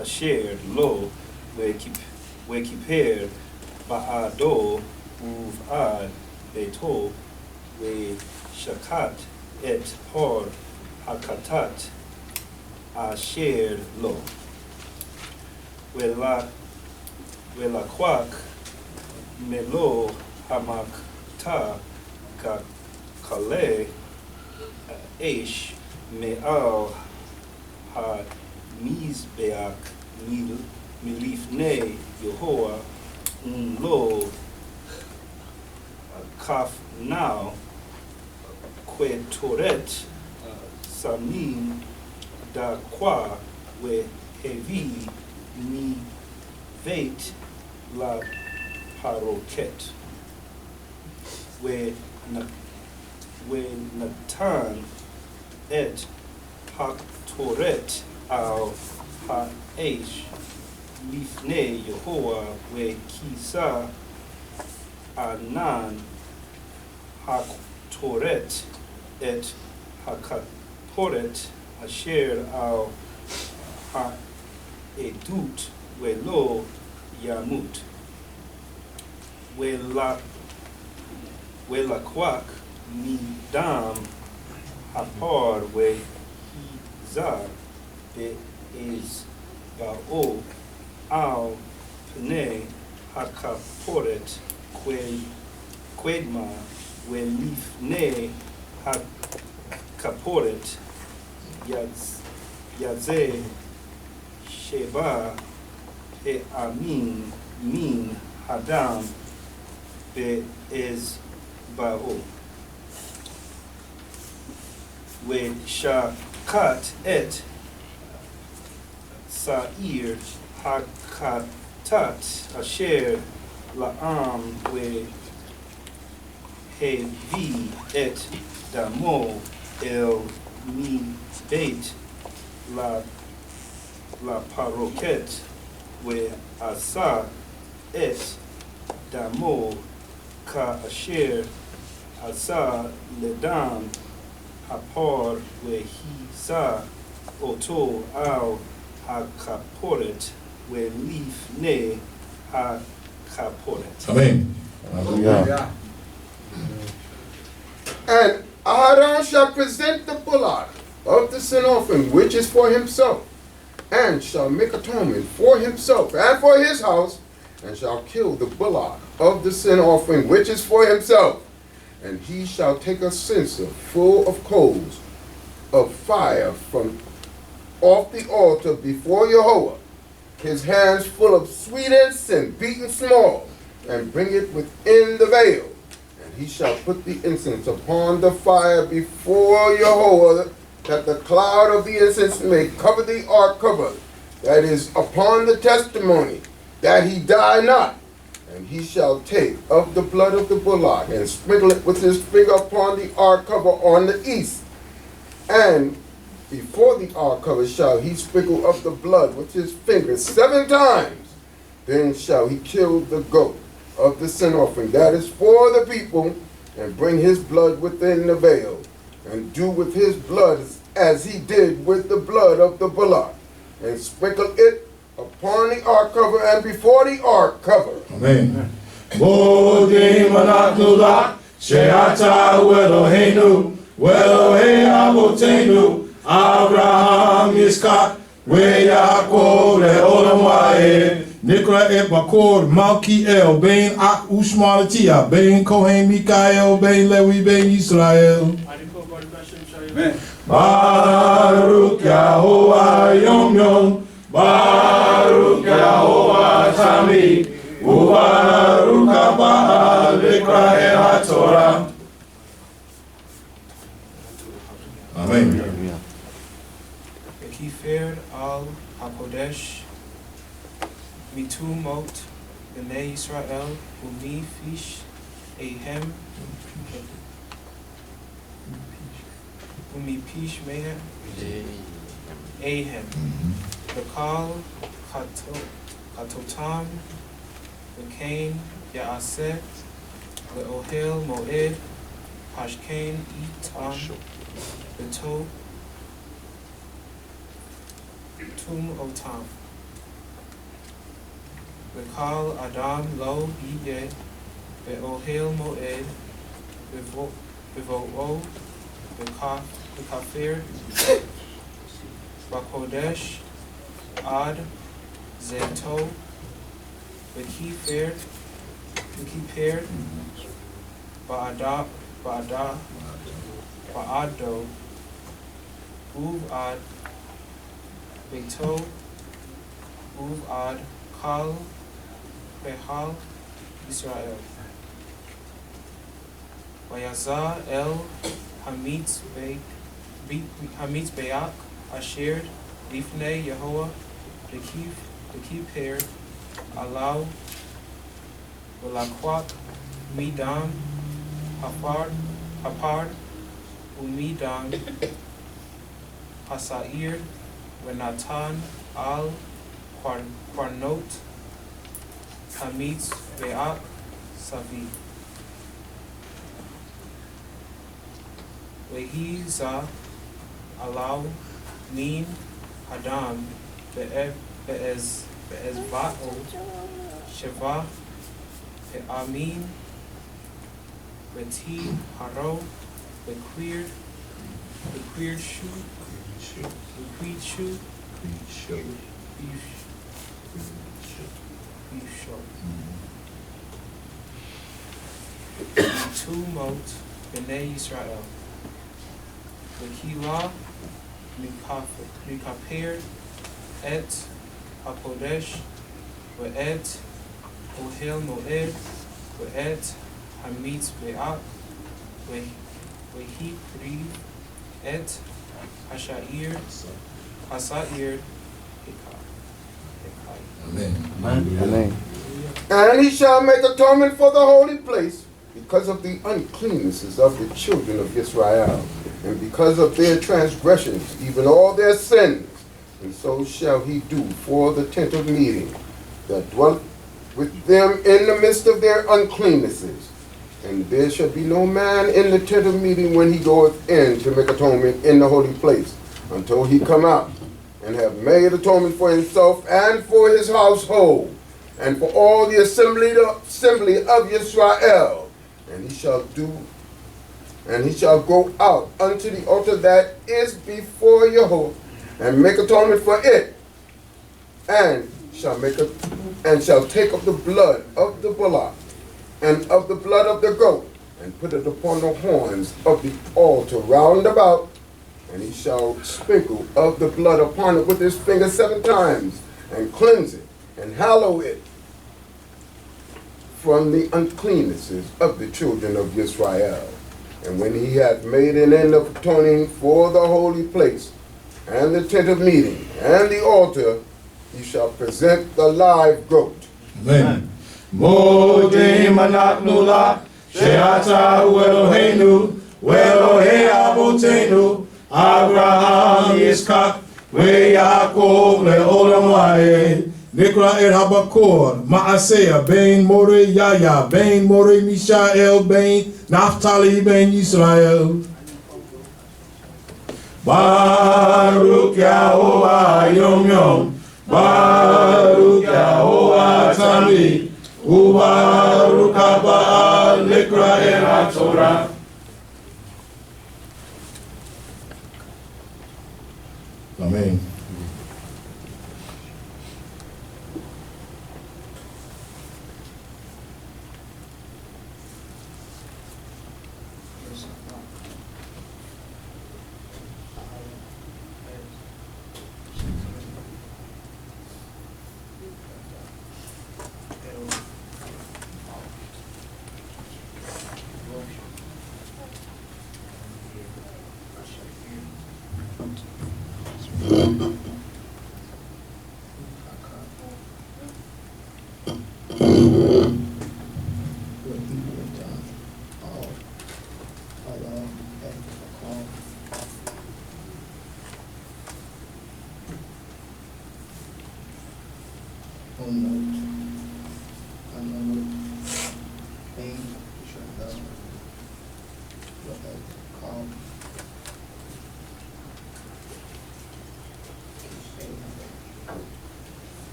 asher lo vekiper ba'ado uv'ad beto veshakat et par hakatat asher lo velakwak melo hamakta kakale Eish me'al ha-mizbeach milifnei Yehoah lo kaf now kwetoret samin da kwa we hevi mi veit la paroket we natan et haktoret al ha'esh lifnei Yehoah we kisa anan haktoret et hakatoret asher al ha'edut we lo yamut we la kwak midam hapar we hizar be'ez ba'o al pnei hakaporet kwedma we lifnei hakaporet yazeh sheba pe'amin min hadam be'ez ba'o we shakat et sa'ir hakatat asher la'am we hevi et damo el mi beit la paroket we asa et damo ka asher asa ledam hapor we hisa oto al hakaporet we lifnei hakaporet. Amen. Hallelujah. And Aaron shall present the bullock of the sin offering, which is for himself, and shall make atonement for himself and for his house, and shall kill the bullock of the sin offering, which is for himself. And he shall take a censer full of coals of fire from off the altar before Yahweh, his hands full of sweet incense, beaten small, and bring it within the veil. And he shall put the incense upon the fire before Yahweh, that the cloud of the incense may cover the ark cover, that is upon the testimony, that he die not. And he shall take of the blood of the bullock, and sprinkle it with his finger upon the ark cover on the east, and before the ark cover shall he sprinkle of the blood with his fingers 7 times. Then shall he kill the goat of the sin offering, that is for the people, and bring his blood within the veil, and do with his blood as he did with the blood of the bullock, and sprinkle it upon the ark cover and before the ark cover. Amen. Modim anaknula, she'ata Eloheinu, Elohei Avotenu, Abraham, Yitzchak, Yaakov le'olam va'ed. Nikra et Bakor, Malkiel, Ben Akh Amatziyah, Ben Cohane Mikael, Ben Lewi, Ben Israel. Baruch Yahovah Yom Yom, Baruch Yahovah Tamid, Ubaruch Haba Nikra et HaTorah. Amen. Kifir al HaKodesh Mitumot B'nei Yisrael Umi Fish Ehem Umi Pish Mehem Ehem Bekal Katotam Bekain Yaaseh Le'ohel Moed Hashkain Itam Beto Tum Otam Bekal Adam Lo Yeh Be'ohel Moed Bevo'o Bekafir Bakodesh Ad Zeto Bekifir Ba'ado Uv Ad Beto Uv Ad Kal Behal Israel Vayaza El Hamitz Be'ak Asher Lifnei Yehoah Dekipir Alau Velakwak Midam Hapard Umidam Hasair Venatan Al Qarnot Hamitz Be'ak Savi Vehi Za Alau Min Adam Be'ezva'o Sheva Be'amin Beti Haro Bequir Shu Tumot B'nei Yisrael V'kila Mikaper Et HaKodesh Ve'et Ohel Moed Ve'et Hamitz Be'ak Ve'hi Priv Et Hasair Amen. And he shall make atonement for the holy place because of the uncleannesses of the children of Israel, and because of their transgressions, even all their sins. And so shall he do for the tent of meeting, that dwell with them in the midst of their uncleannesses. And there shall be no man in the tent of meeting when he goeth in to make atonement in the holy place, until he come out and have made atonement for himself and for his household, and for all the assembly of Israel. And he shall go out unto the altar that is before Yahweh, and make atonement for it, and shall take of the blood of the bullock and of the blood of the goat, and put it upon the horns of the altar round about, and he shall sprinkle of the blood upon it with his finger 7 times, and cleanse it, and hallow it from the uncleannesses of the children of Israel. And when he hath made an end of atoning for the holy place, and the tent of meeting, and the altar, he shall present the live goat. Amen. Modim anaknula, she'ata Eloheinu, Elohei Avotenu, Abraham, Yitzchak, Yaakov, Le'olam Vayed. Nikra et Habakor, Maaseiah, Ben More Yaya, Ben More Mishael, Ben Naphtali, Ben Yisrael. Baruch Yahovah Yom Yom, Baruch Yahovah Tamid, Ubaruch Haba Nikra et HaTorah. Amen.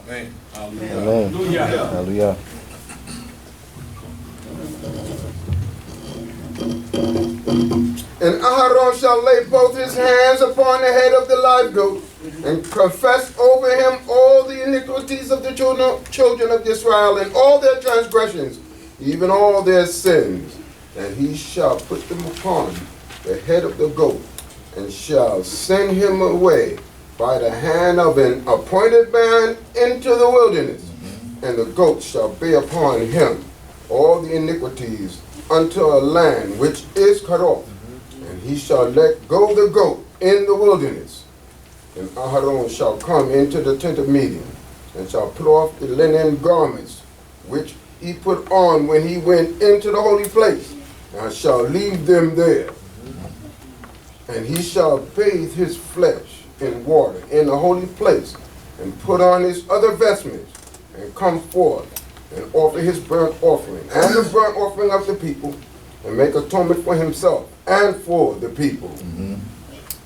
Amen. Amen. Hallelujah. And Aharon shall lay both his hands upon the head of the live goat, and confess over him all the iniquities of the children of Israel, and all their transgressions, even all their sins. And he shall put them upon the head of the goat, and shall send him away by the hand of an appointed man into the wilderness. And the goat shall bear upon him all the iniquities unto a land which is cut off. And he shall let go the goat in the wilderness. And Aharon shall come into the tent of meeting, and shall put off the linen garments which he put on when he went into the holy place, and shall leave them there. And he shall bathe his flesh in water in the holy place, and put on his other vestments, and come forth, and offer his burnt offering, and the burnt offering of the people, and make atonement for himself and for the people.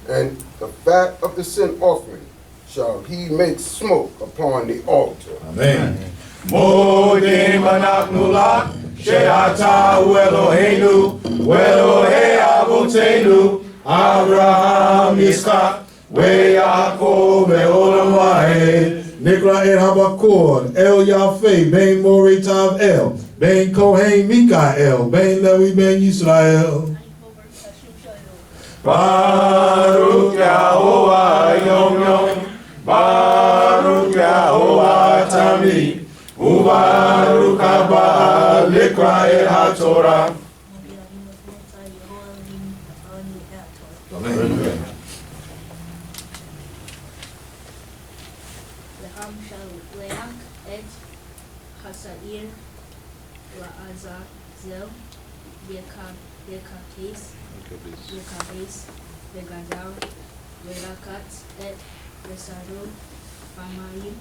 And the fat of the sin offering shall he make smoke upon the altar. Amen. Modim anaknula, she'ata hu Eloheinu, Elohei avotenu, Abraham, Yitzchak, veYaakov, ve'olam va'ed. Nikra et Habakor, El Yafeh, Ben Moritav El, Ben Cohane Mikael, Ben Levi Ben Yisrael. Baruch Yahovah Yom Yom, Baruch Yahovah Tamid, Ubaruch Haba Likra et HaTorah. Amen. L'ham shall leach et hasair la'azazel yekabes vegadal verakat et vesaro pamayim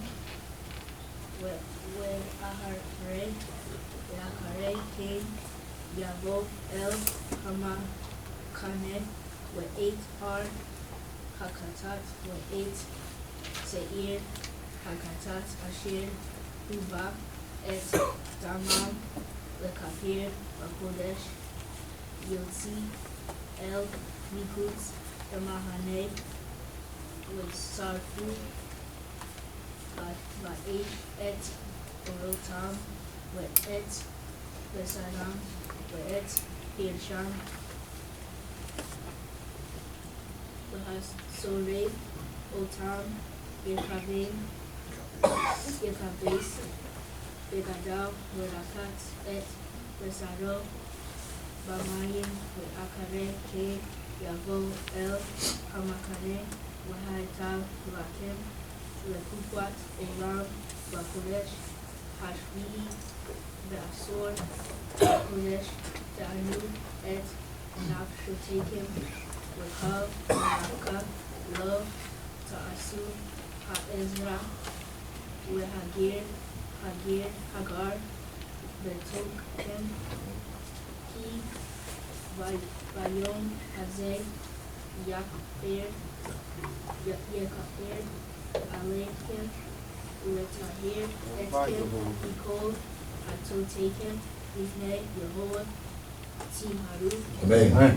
ve'aharei ken yavo el hamakane ve'et har hakatat ve'et seir hakatat asher huba et damam lekapir bakodesh yotzi el mikutz damahane v'sarfu va'et et orotam ve'et besaram ve'et hirsham v'hasorei otam Yekabes, Begadal, Verakat, et Besaro, Bamayim, Ve'akare, Ke, Yavo, El, Hamakane, V'haitav, Vakem, Lekufat, Oram, Vakodesh, Hashvi'i, Ve'asor, Vakodesh, Danu, et Nafshotekim, Ve'kav, Ve'aka, Lo, Ta'asu, Ha'ezra, Hagar, Betokem, Ki, Vayom, Hazeh, Yekaper, Alekem, Letahir, Etkem, Nikol, Hatotekem, Livnei, Yehovah, Tiharu. Amen.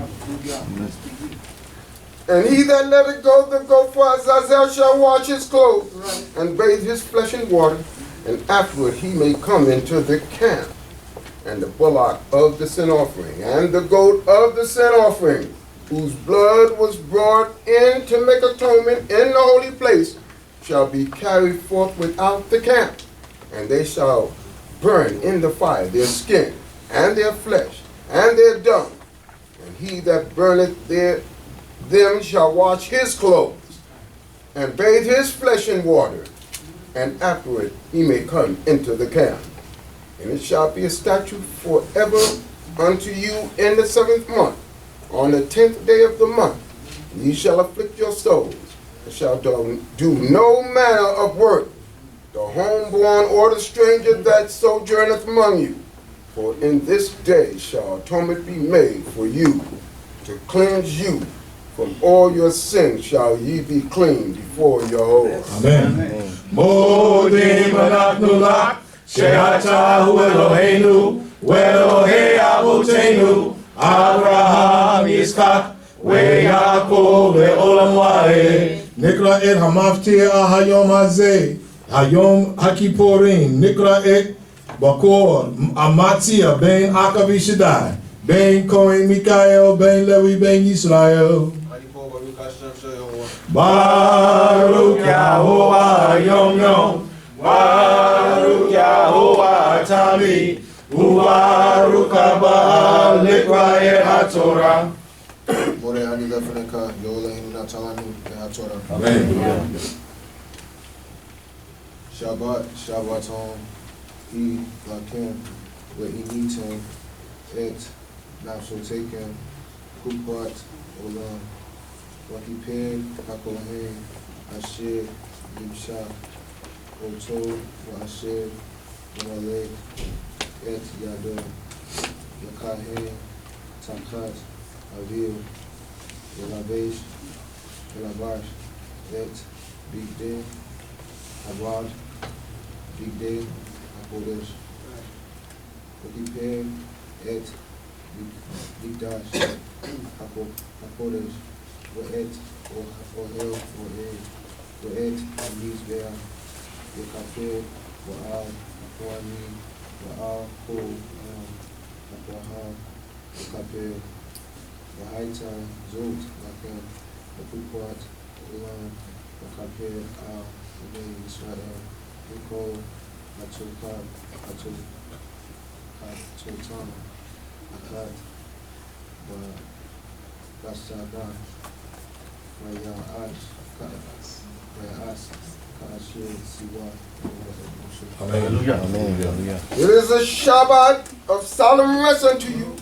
And he that let it go the goat for Azazel shall wash his clothes, and bathe his flesh in water, and afterward he may come into the camp. And the bullock of the sin offering, and the goat of the sin offering, whose blood was brought in to make atonement in the holy place, shall be carried forth without the camp. And they shall burn in the fire their skin, and their flesh, and their dung. And he that burneth them shall wash his clothes, and bathe his flesh in water, and afterward he may come into the camp. And it shall be a statute forever unto you in the 7th month, on the 10th day of the month. Ye shall afflict your souls, and shall do no manner of work, the homeborn or the stranger that sojourneth among you. For in this day shall atonement be made for you, to cleanse you From all your sins shall ye be clean before Yehovah. Amen. Modim anachnu lach, she'ata hu Eloheinu, ve'Elohei avotenu, Abraham, Yitzchak, ve'Yaakov, ve'olam va'ed. Nikra et hamaftir hayom hazeh, hayom hakipurim, nikra et bakor, Amatziyah, ben Akh Amatziyah, ben Cohane Mikael, ben Levi, ben Yisrael. Baruch Yahovah Yom Yom, Baruch Yahovah Tamid, Ubaruch Haba Lekra'e HaTorah. Amen. Shabbaton, Lakim, Ve'initem, Et, Nafshotekem, Kupat, Olam, Wakiped, Hakohen, Asher, Yimshach, Oto, Asher, Malek, Et Yado, Yakahen, Takat, Avil, Yelabesh, Yelabash, Et, Big Day, Abad, Big Day, Hakodesh, Wakiped, Et, Big Dash, Hakodesh, Ve'et, Ohel, Ve'et, Mizbeah, Yekafir, Wa'al, Akwani, Wa'al, Ko, Akwaham, Yekafir, Wahaita, Zot, Lakem, Wakukwat, Ulam, Wakafir, Al, Obey, Israel, Yuko, Atokat, Atotan, Akat, Basada, It is a Shabbat of solemn rest unto you,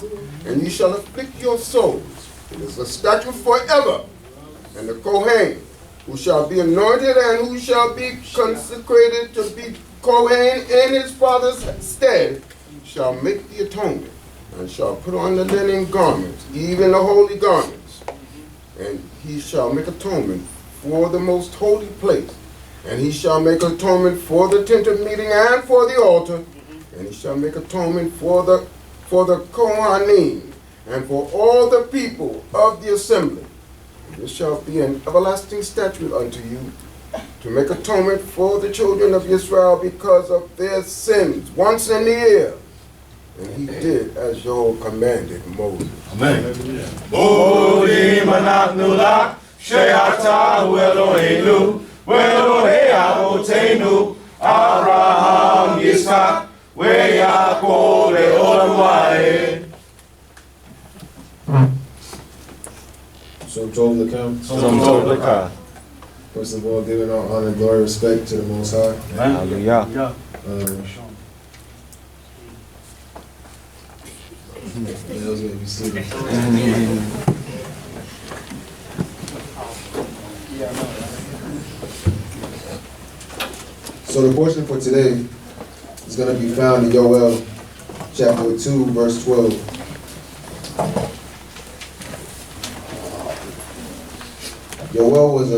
and ye shall afflict your souls. It is a statute forever. And the Cohane, who shall be anointed and who shall be consecrated to be Cohane in his father's stead, shall make the atonement, and shall put on the linen garments, even the holy garments. And he shall make atonement for the most holy place. And he shall make atonement for the tent of meeting and for the altar. And he shall make atonement for the Cohane and for all the people of the assembly. This shall be an everlasting statute unto you, to make atonement for the children of Israel because of their sins once in a year. And he did as Jehovah commanded Moses. Amen. Modim anachnu lach, she'ata hu Eloheinu, ve'Elohei avotenu, Abraham, Yitzchak, ve'Yaakov, ve'olam va'ed. So Tov Lakem. First of all, giving all honor, glory, respect to the Most High. Hallelujah. Those may be seated. So the portion for today is going to be found in Yoel chapter 2, verse 12. Yoel was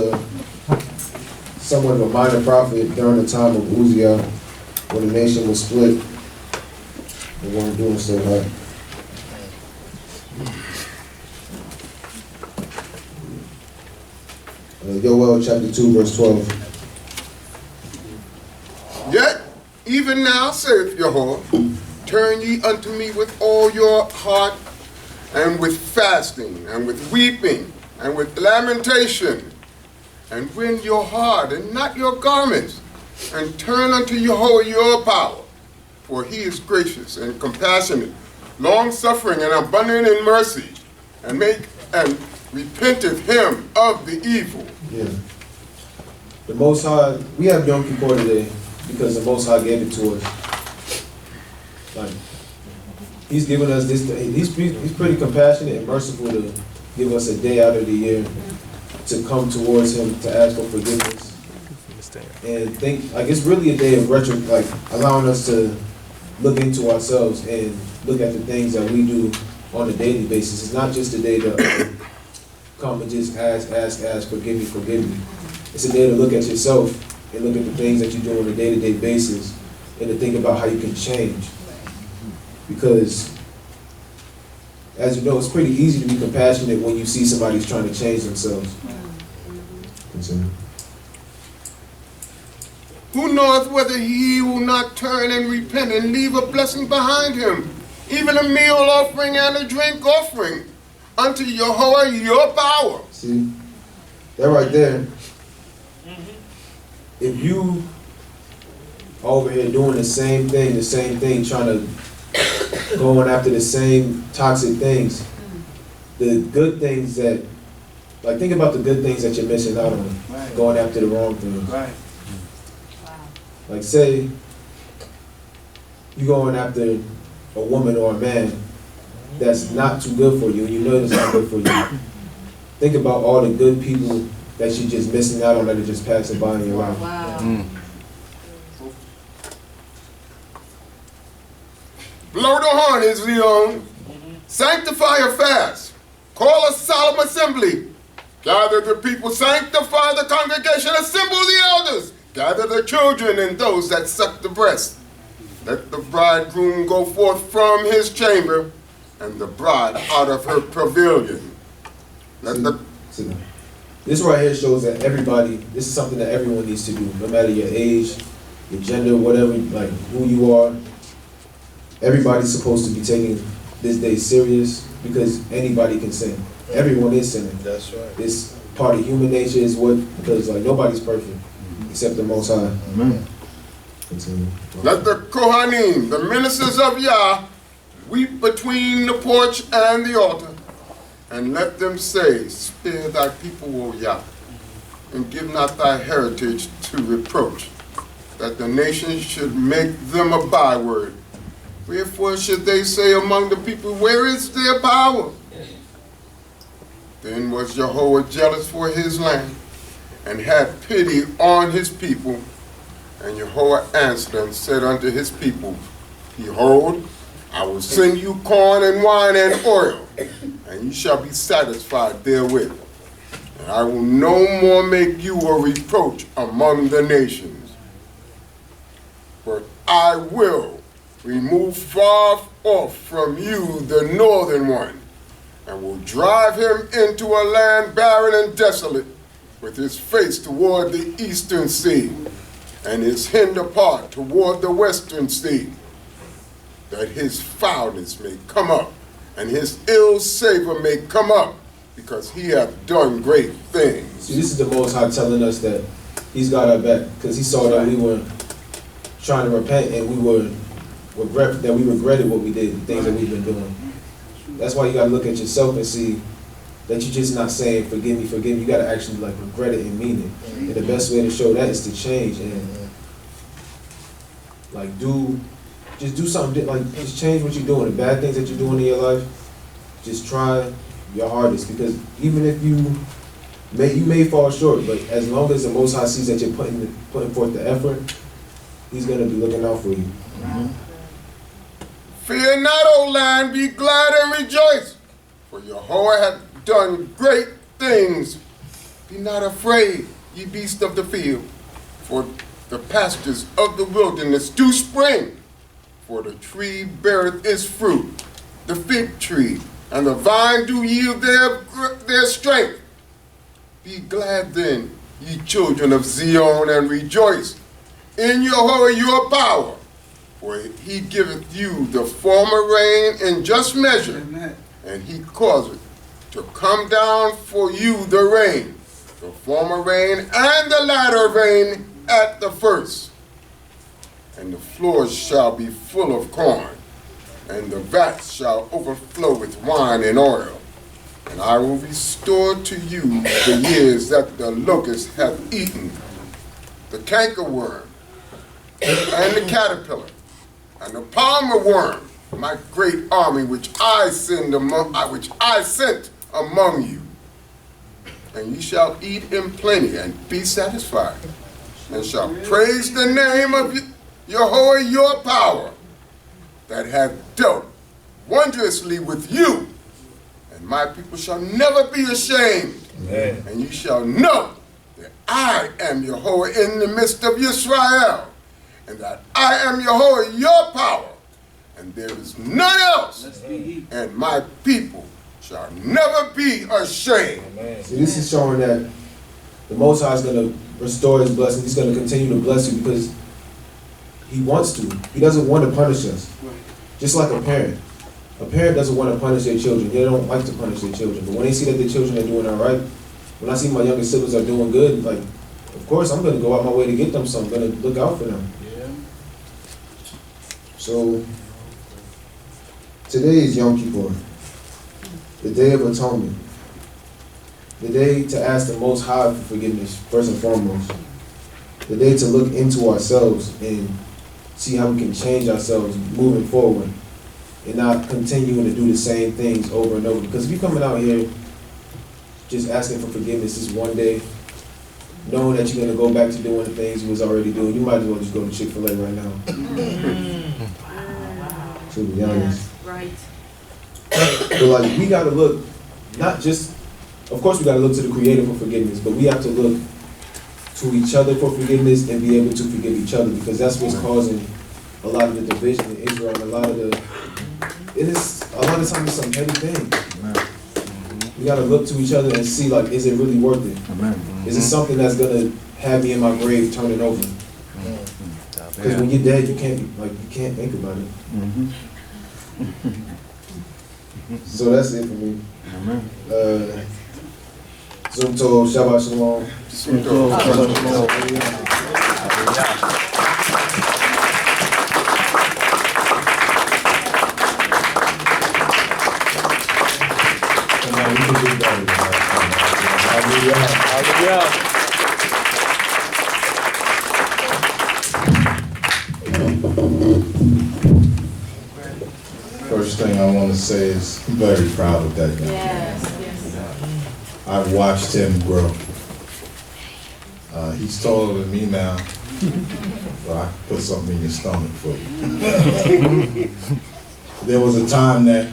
somewhat of a minor prophet during the time of Uzziah, when the nation was split. They weren't doing so hot. Yoel chapter 2, verse 12. Yet, even now, saith Jehovah, turn ye unto me with all your heart, and with fasting, and with weeping, and with lamentation, and rend your heart, and not your garments, and turn unto Jehovah your power. For he is gracious and compassionate, long-suffering and abundant in mercy, and repenteth him of the evil. Yeah. The Most High, we have Yom Kippur today because the Most High gave it to us. Like, he's given us this day. He's pretty compassionate and merciful to give us a day out of the year to come towards him to ask for forgiveness. And think, like, it's really a day of allowing us to look into ourselves and look at the things that we do on a daily basis. It's not just a day to come and just ask, forgive me. It's a day to look at yourself and look at the things that you do on a day-to-day basis and to think about how you can change. Because, as you know, it's pretty easy to be compassionate when you see somebody's trying to change themselves. Continue. Who knoweth whether he will not turn and repent and leave a blessing behind him, even a meal offering and a drink offering unto Yahweh your power. See, that right there, if you over here doing the same thing, trying to going after the same toxic things, the good things that, like, think about the good things that you're missing out on, going after the wrong things. Like, say you going after a woman or a man that's not too good for you, and you know it's not good for you. Think about all the good people that you're just missing out on that are just passing by in your life. Blow the horn, Zion. Sanctify a fast. Call a solemn assembly. Gather the people, sanctify the congregation, assemble the elders. Gather the children and those that suck the breast. Let the bridegroom go forth from his chamber, and the bride out of her pavilion. This right here shows that everybody, this is something that everyone needs to do, no matter your age, your gender, whatever, like who you are. Everybody's supposed to be taking this day serious because anybody can sin. Everyone is sinning. That's right. It's part of human nature is what, because like nobody's perfect except the Most High. Amen. Continue. Let the Cohane, the ministers of Yah, weep between the porch and the altar, and let them say, spare thy people, O Yah, and give not thy heritage to reproach, that the nations should make them a byword. Wherefore should they say among the people, where is their power? Then was Jehovah jealous for his land, and had pity on his people. And Jehovah answered and said unto his people, behold, I will send you corn and wine and oil, and you shall be satisfied therewith. And I will no more make you a reproach among the nations. But I will remove far off from you the northern one, and will drive him into a land barren and desolate, with his face toward the eastern sea, and his hinder part toward the western sea, that his foulness may come up, and his ill savor may come up, because he hath done great things. See, this is the Most High telling us that he's got our back, because he saw that we were trying to repent and we regretted what we did, the things that we've been doing. That's why you gotta look at yourself and see that you're just not saying forgive me. You gotta actually like regret it and mean it. And the best way to show that is to change and like just do something, like just change what you're doing. The bad things that you're doing in your life, just try your hardest, because even if you may fall short, but as long as the Most High sees that you're putting forth the effort, he's gonna be looking out for you. Fear not, O land, be glad and rejoice, for Jehovah hath done great things. Be not afraid, ye beasts of the field, for the pastures of the wilderness do spring, for the tree beareth its fruit, the fig tree and the vine do yield their strength. Be glad then, ye children of Zion, and rejoice in Jehovah your power. For he giveth you the former rain in just measure, and he causeth to come down for you the rain, the former rain and the latter rain at the first. And the floors shall be full of corn, and the vats shall overflow with wine and oil. And I will restore to you the years that the locust hath eaten, the cankerworm, and the caterpillar, and the palmer worm, my great army which I sent among you. And ye shall eat in plenty and be satisfied, and shall praise the name of Jehovah your power, that hath dealt wondrously with you, and my people shall never be ashamed. Amen. And you shall know that I am Yahweh in the midst of Israel, and that I am Yahweh, your power, and there is none else. And my people shall never be ashamed. Amen. See, this is showing that the Most High is going to restore his blessing. He's going to continue to bless you because he wants to. He doesn't want to punish us. Just like a parent. A parent doesn't want to punish their children. They don't like to punish their children. But when they see that their children are doing all right, when I see my younger siblings are doing good, like, of course I'm going to go out my way to get them some. I'm going to look out for them. Yeah. So, today is Yom Kippur, the Day of Atonement. The day to ask the Most High for forgiveness, first and foremost. The day to look into ourselves and see how we can change ourselves moving forward and not continuing to do the same things over and over. Because if you're coming out here just asking for forgiveness this one day, knowing that you're going to go back to doing the things you was already doing, you might as well just go to Chick-fil-A right now. To be honest. Right. But like, we got to look, not just, of course we got to look to the Creator for forgiveness, but we have to look to each other for forgiveness and be able to forgive each other, because that's what's causing a lot of the division in Israel and a lot of times it's some petty things. We got to look to each other and see, like, is it really worth it? Is it something that's going to have me in my grave turning over? Because when you're dead, you can't think about it. So that's it for me. Zum Tov, Shabbat Shalom. First thing I want to say is I'm very proud of that young man. I've watched him grow. He's taller than me now, but I can put something in your stomach for you. There was a time that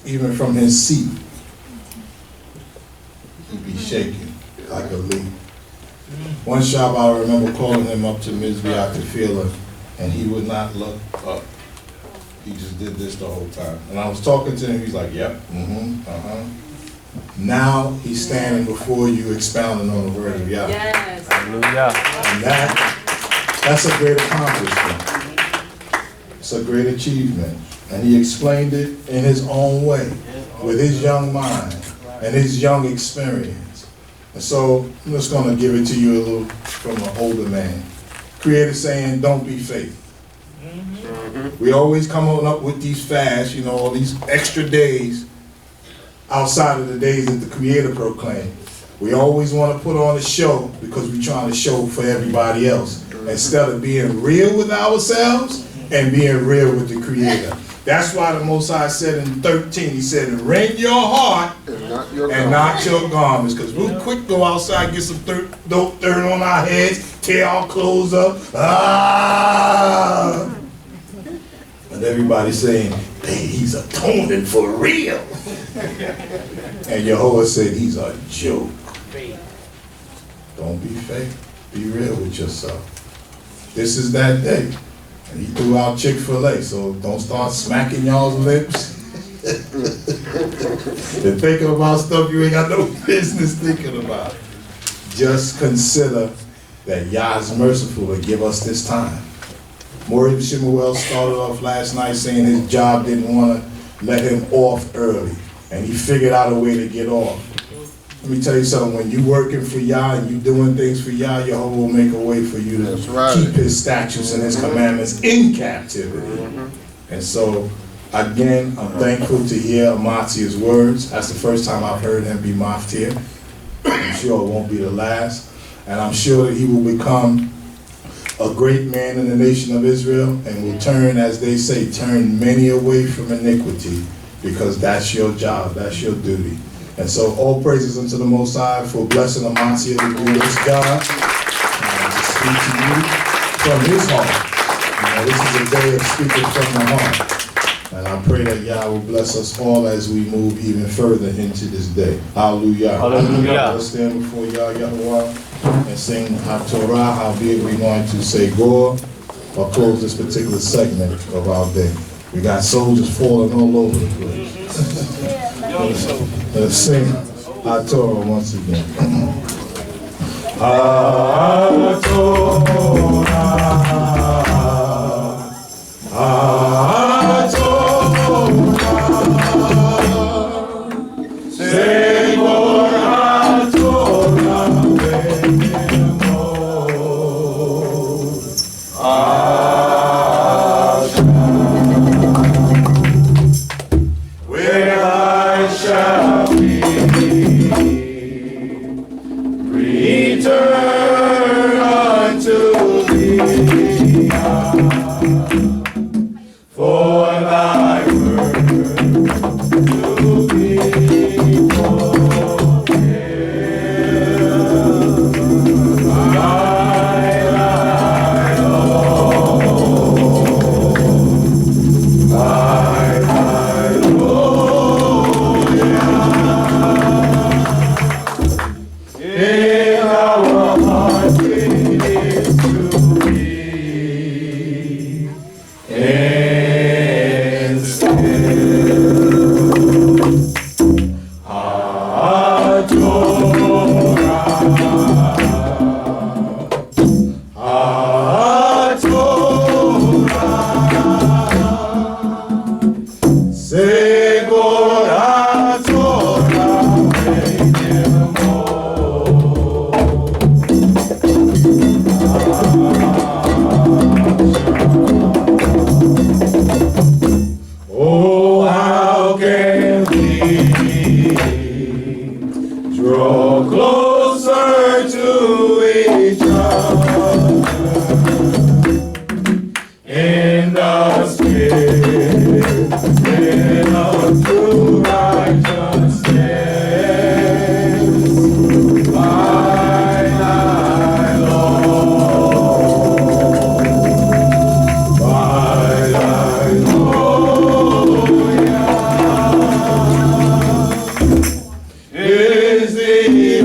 even from his seat, he'd be shaking like a leaf. One shop I remember calling him up to Mizri, I could feel him, and he would not look up. He just did this the whole time. And I was talking to him, he's like, yep, Now he's standing before you expounding on the word of Yah. Yes. Hallelujah. And that's a great accomplishment. It's a great achievement. And he explained it in his own way, with his young mind and his young experience. And so I'm just going to give it to you a little from an older man. Creator saying, don't be fake. We always come on up with these fasts, all these extra days outside of the days that the Creator proclaimed. We always want to put on a show because we're trying to show for everybody else, instead of being real with ourselves and being real with the Creator. That's why the Most High said in 13, he said, rend your heart and not your garments. Because we'll quick go outside, get some dope dirt on our heads, tear our clothes up. And everybody's saying, hey, he's atoning for real. And Yehovah said, he's a joke. Don't be fake. Be real with yourself. This is that day. And he threw out Chick-fil-A, so don't start smacking y'all's lips. You're thinking about stuff you ain't got no business thinking about. Just consider that Yah is merciful to give us this time. Morib Shemuel started off last night saying his job didn't want to let him off early, and he figured out a way to get off. Let me tell you something, when you're working for Yah and you're doing things for Yah, Yehovah will make a way for you to keep his statutes and his commandments in captivity. And so, again, I'm thankful to hear Amatziyah's words. That's the first time I've heard him be Maftir. I'm sure it won't be the last. And I'm sure that he will become a great man in the nation of Israel and will turn, as they say, turn many away from iniquity, because that's your job, that's your duty. And so all praises unto the Most High for blessing Amatziyah to do this job, and to speak to you from his heart. This is a day of speaking from the heart. And I pray that Yah will bless us all as we move even further into this day. Hallelujah. Hallelujah. Let's stand before Yah Yahuwah and sing our Torah, howbeit we're going to say Gore or close this particular segment of our day. We got soldiers falling all over the place. Let's sing our Torah once again. Our Torah, our Torah, say Gore our Torah, where I shall be, return unto thee, for thy word to be fulfilled. In our hearts it is to be and still. Our Torah, our Torah, say Gore our Torah, oh, how can we draw closer to each other in the spirit of true righteousness by thy Lord, by thy Lord, is the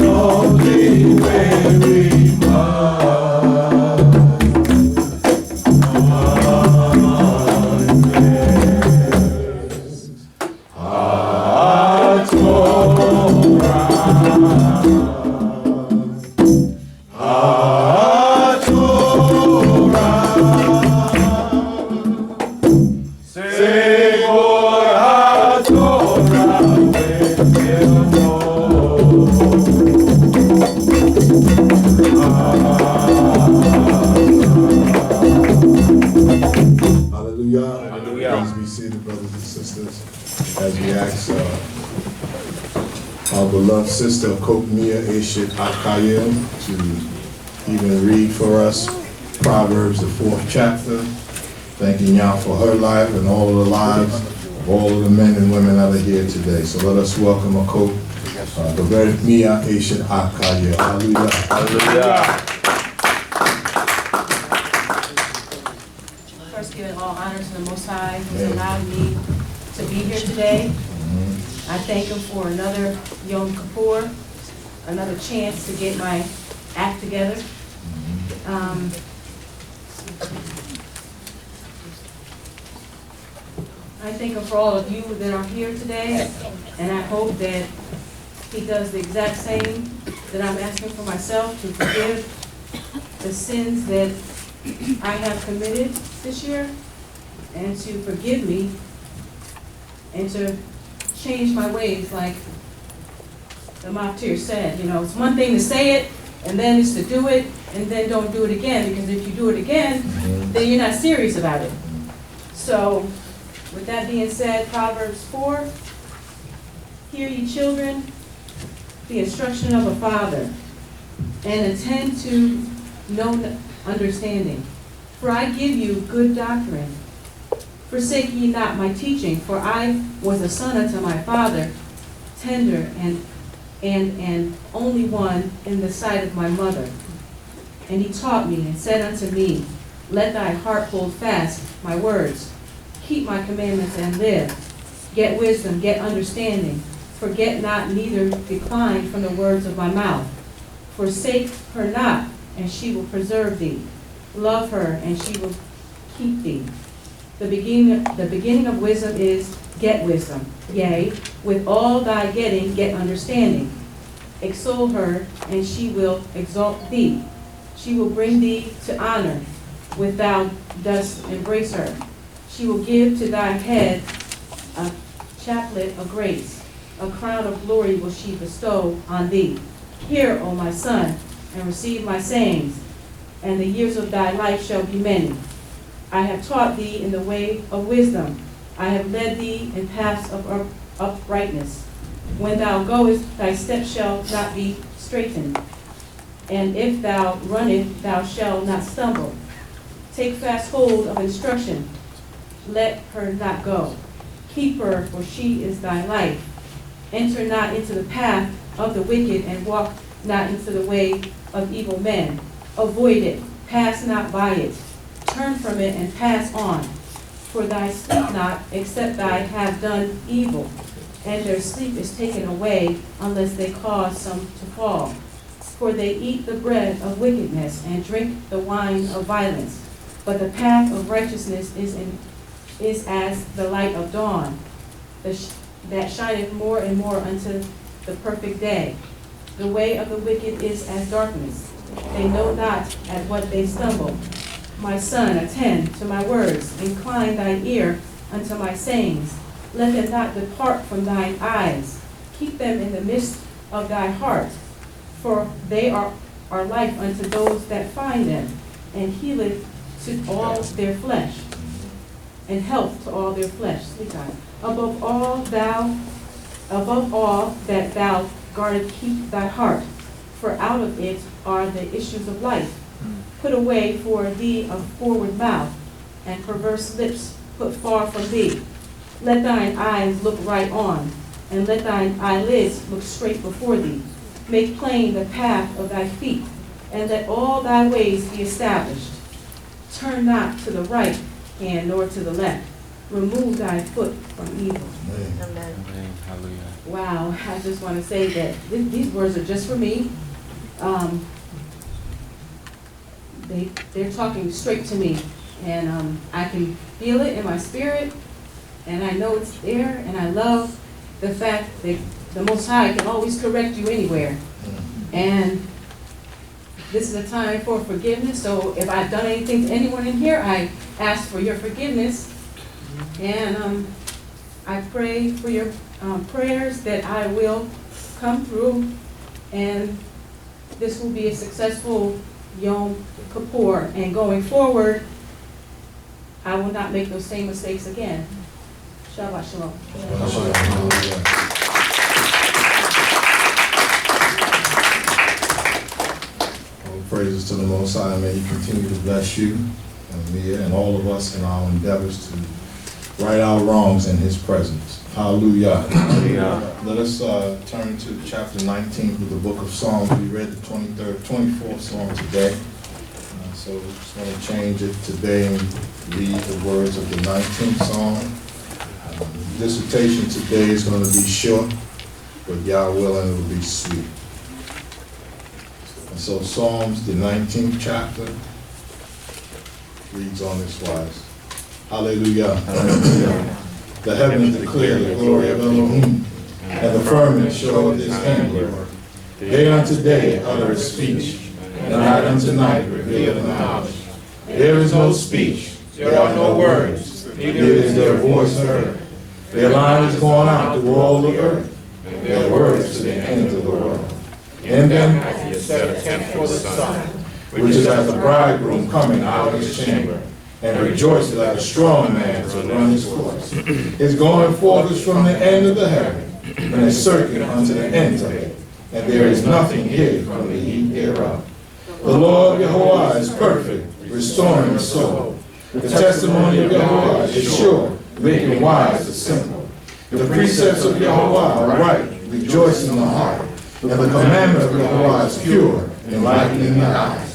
only way we must. Our Torah, our Torah, say for our Torah will know. Hallelujah. Hallelujah. Please be seated, brothers and sisters, as we ask our beloved sister Cohane Akh Amatziyah to even read for us Proverbs, the 4th chapter, thanking Yah for her life and all of the lives of all of the men and women that are here today. So let us welcome a Cohane Akh Amatziyah. Hallelujah. Hallelujah. First, giving all honor to the Most High, who's allowed me to be here today. I thank him for another Yom Kippur, another chance to get my act together. I thank him for all of you that are here today, and I hope that he does the exact same that I'm asking for myself, to forgive the sins that I have committed this year, and to forgive me, and to change my ways, like the Maftir said. You know, it's one thing to say it, and then it's to do it, and then don't do it again, because if you do it again, then you're not serious about it. So, with that being said, Proverbs 4, hear ye children, the instruction of a father, and attend to no understanding. For I give you good doctrine. Forsake ye not my teaching, for I was a son unto my father, tender and only one in the sight of my mother. And he taught me and said unto me, let thy heart hold fast my words. keep my commandments and live. Get wisdom, get understanding. Forget not, neither decline from the words of my mouth. Forsake her not, and she will preserve thee. Love her, and she will keep thee. The beginning of wisdom is get wisdom. Yea, with all thy getting, get understanding. Extol her, and she will exalt thee. She will bring thee to honor, when thou dost embrace her. She will give to thy head a chaplet of grace. A crown of glory will she bestow on thee. Hear, O my son, and receive my sayings, and the years of thy life shall be many. I have taught thee in the way of wisdom. I have led thee in paths of uprightness. When thou goest, thy steps shall not be straitened. And if thou runnest, thou shalt not stumble. Take fast hold of instruction. Let her not go. Keep her, for she is thy life. Enter not into the path of the wicked, and walk not into the way of evil men. Avoid it. Pass not by it. Turn from it and pass on. For thy sleep not, except thy have done evil, and their sleep is taken away, unless they cause some to fall. For they eat the bread of wickedness, and drink the wine of violence. But the path of righteousness is as the light of dawn, that shineth more and more unto the perfect day. The way of the wicked is as darkness. They know not at what they stumble. My son, attend to my words. Incline thine ear unto my sayings. Let them not depart from thine eyes. Keep them in the midst of thy heart. For they are life unto those that find them, and healeth to all their flesh, and health to all their flesh. Sleep time. Above all that thou guardest, keep thy heart, for out of it are the issues of life. Put away for thee a forward mouth, and perverse lips put far from thee. Let thine eyes look right on, and let thine eyelids look straight before thee. Make plain the path of thy feet, and let all thy ways be established. Turn not to the right hand nor to the left. Remove thy foot from evil. Amen. Wow, I just want to say that these words are just for me. They're talking straight to me, and I can feel it in my spirit, and I know it's there, and I love the fact that the Most High can always correct you anywhere. And this is a time for forgiveness, so if I've done anything to anyone in here, I ask for your forgiveness. And I pray for your prayers that I will come through, and this will be a successful Yom Kippur. And going forward, I will not make those same mistakes again. Shabbat Shalom. Praises to the Most High. May He continue to bless you and me and all of us in our endeavors to right our wrongs in His presence. Hallelujah. Let us turn to chapter 19 of the book of Psalms. We read the 24th Psalm today. So we just want to change it today and read the words of the 19th Psalm. Dissertation today is going to be short, but Yah willing, it will be sweet. And so Psalms, the 19th chapter, reads on this wise. Hallelujah. Hallelujah. The heavens declare the glory of Elohim, and the firmament showeth his handiwork. Day unto day uttereth speech, and night unto night revealeth knowledge. There is no speech, there are no words, neither is their voice heard. Their line is gone out through all the earth, and their words to the ends of the world. In them hath he set a tent for the sun, which is as the bridegroom coming out of his chamber, and rejoiceth like a strong man to run his course. His going forth is from the end of the heaven, and his circuit unto the ends of it, and there is nothing hid from the heat thereof. The Lord Yahweh is perfect, restoring the soul. The testimony of Yahweh is sure, making wise the simple. The precepts of Yahweh are right, rejoicing the heart. And the commandment of Yahweh is pure, enlightening the eyes.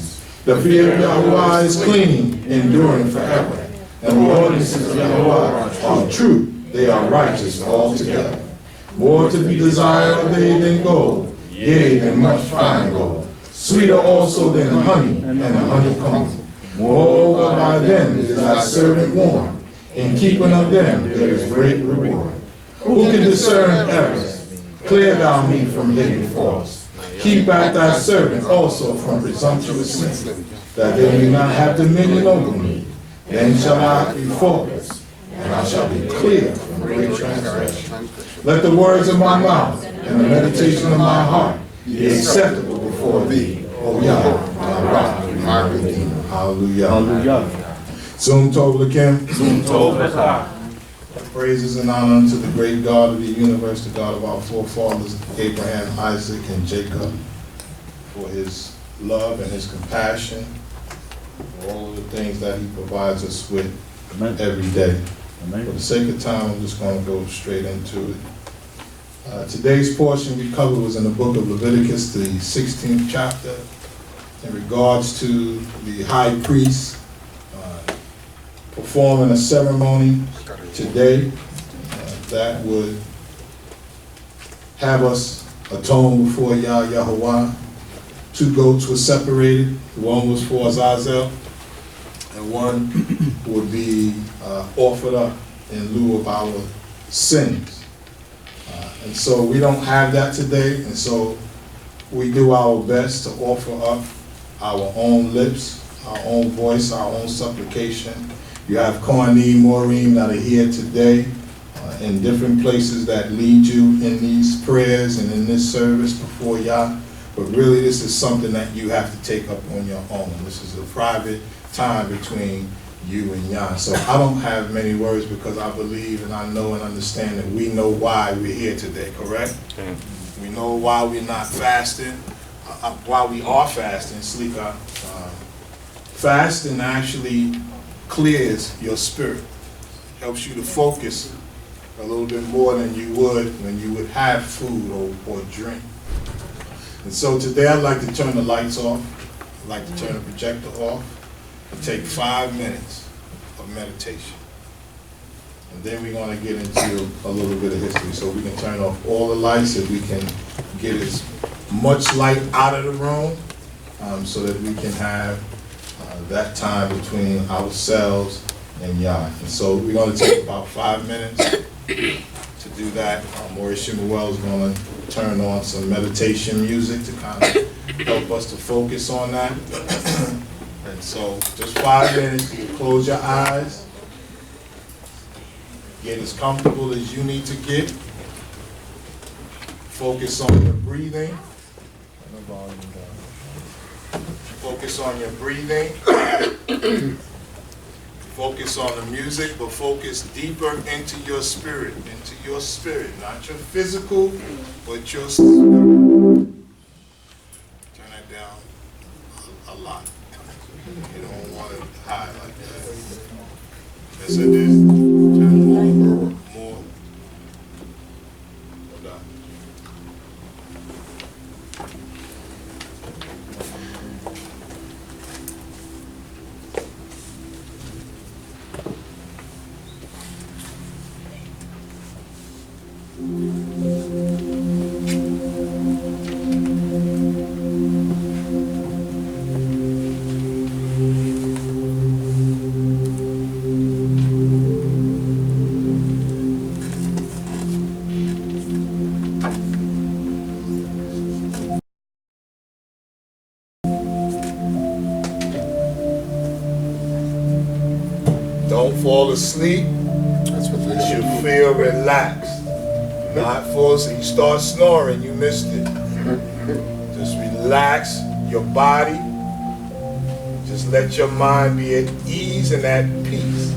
The fear of Yahweh is clean, enduring forever. and the ordinances of Yahweh are true, they are righteous altogether. More to be desired are they than gold, yea, than much fine gold, sweeter also than honey and the honeycomb. Moreover, by them is thy servant warned, in keeping of them there is great reward. Who can discern errors? Clear thou me from hidden faults. Keep back thy servant also from presumptuous sin, that they may not have dominion over me. Then shall I be faultless, and I shall be clear from great transgression. Let the words of my mouth and the meditation of my heart be acceptable before thee, O Yahweh, my rock and my redeemer. Hallelujah. Hallelujah. Zum Tov Lakim. Zum Tov Lecha. Praises and honor unto the great God of the universe, the God of our forefathers, Abraham, Isaac, and Jacob, for his love and his compassion, for all of the things that he provides us with every day. Amen. For the sake of time, I'm just going to go straight into it. Today's portion we covered was in the book of Leviticus, the 16th chapter, in regards to the high priest performing a ceremony today that would have us atone before Yahweh. 2 goats were separated. One was for Azazel, and one would be offered up in lieu of our sins. And so we don't have that today, and so we do our best to offer up our own lips, our own voice, our own supplication. You have Cohane, Morim that are here today in different places that lead you in these prayers and in this service before Yah. But really this is something that you have to take up on your own. This is a private time between you and Yah. So I don't have many words because I believe and I know and understand that we know why we're here today, correct? Okay. We know why we're not fasting, why we are fasting, Slika. Fasting actually clears your spirit, helps you to focus a little bit more than you would when you would have food or drink. And so today I'd like to turn the lights off, I'd like to turn the projector off, and take 5 minutes of meditation. And then we're going to get into a little bit of history. So we can turn off all the lights so we can get as much light out of the room so that we can have that time between ourselves and Yah. And so we're going to take about 5 minutes to do that. Maurice Shemuel is going to turn on some meditation music to kind of help us to focus on that. And so just 5 minutes, you close your eyes, get as comfortable as you need to get, focus on your breathing. Focus on your breathing. Focus on the music, but focus deeper into your spirit, not your physical, but your spirit. Turn that down a lot. You don't want it high like that. Yes, it is. Turn it more. Down. Don't fall asleep. You should feel relaxed. Not fall asleep. You start snoring, you missed it. Just relax your body. Just let your mind be at ease and at peace.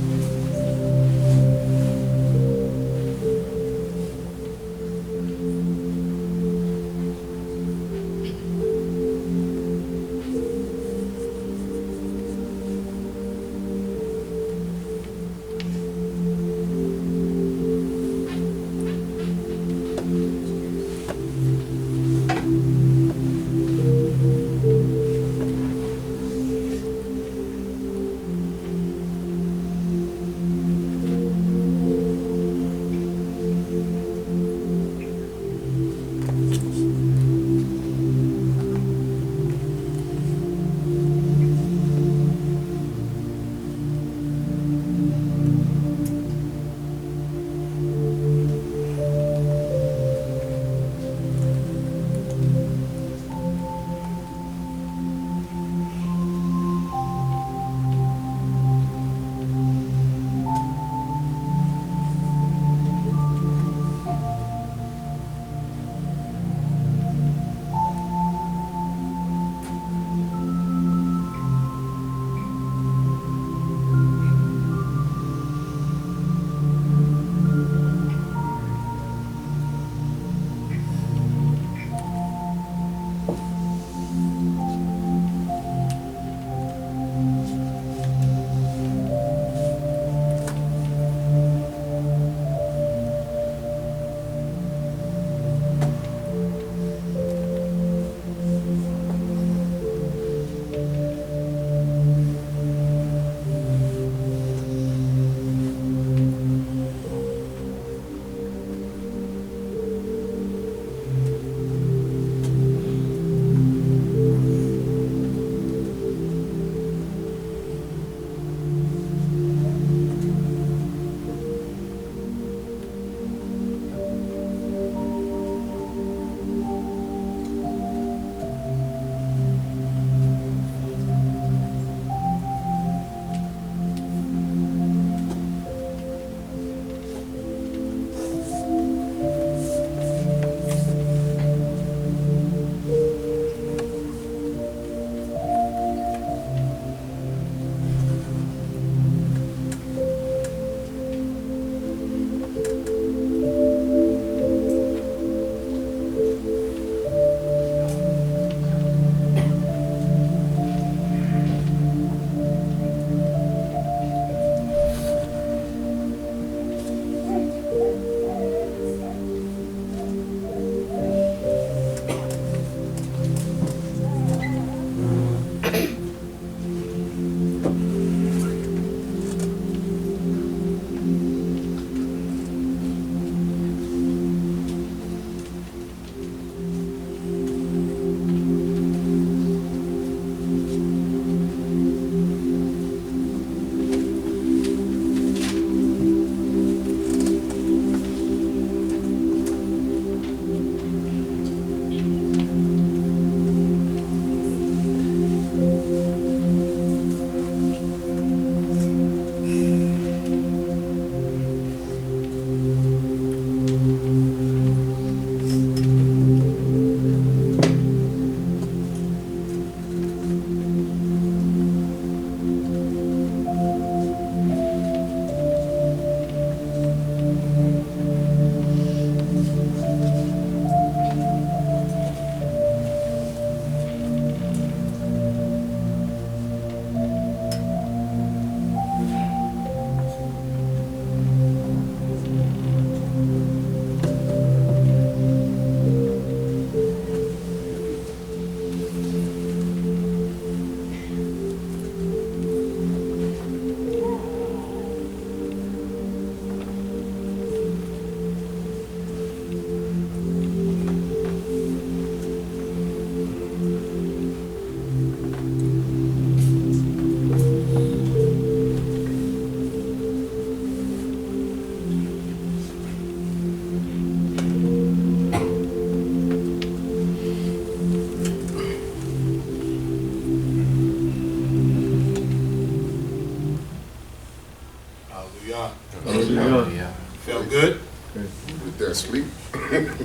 Hallelujah. Felt good? With that sleep. Should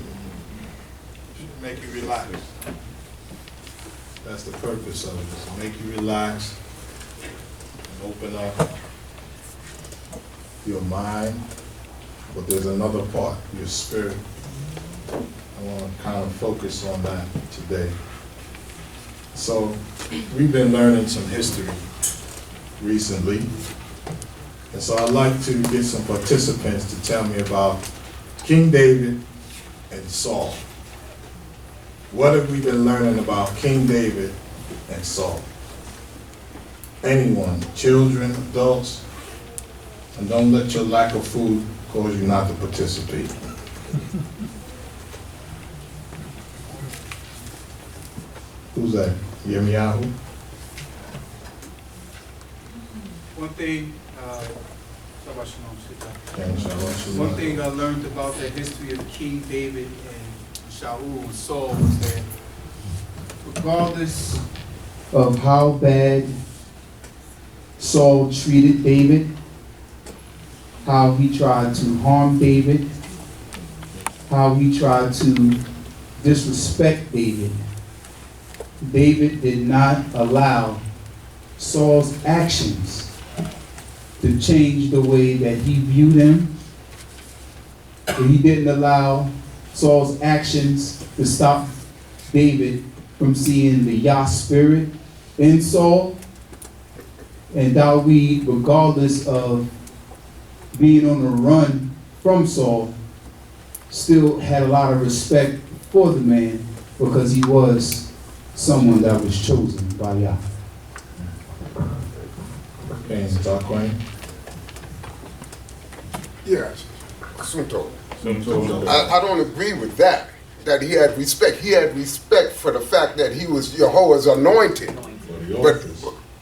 make you relax. That's the purpose of it, is to make you relax and open up your mind. But there's another part, your spirit. I want to kind of focus on that today. So we've been learning some history recently. And so I'd like to get some participants to tell me about King David and Saul. What have we been learning about King David and Saul? Anyone, children, adults, and don't let your lack of food cause you not to participate. Who's that? Yirmiyahu? One thing, Shabbat Shalom, Sidrah. And Shabbat Shalom. One thing I learned about the history of King David and Shaul and Saul was that regardless of how bad Saul treated David, how he tried to harm David, how he tried to disrespect David, David did not allow Saul's actions to change the way that he viewed him. He didn't allow Saul's actions to stop David from seeing the Yah spirit in Saul. And Dawid, regardless of being on the run from Saul, still had a lot of respect for the man because he was someone that was chosen by Yah. Yes, Sunto. I don't agree with that. That he had respect. He had respect for the fact that he was Jehovah's anointed. But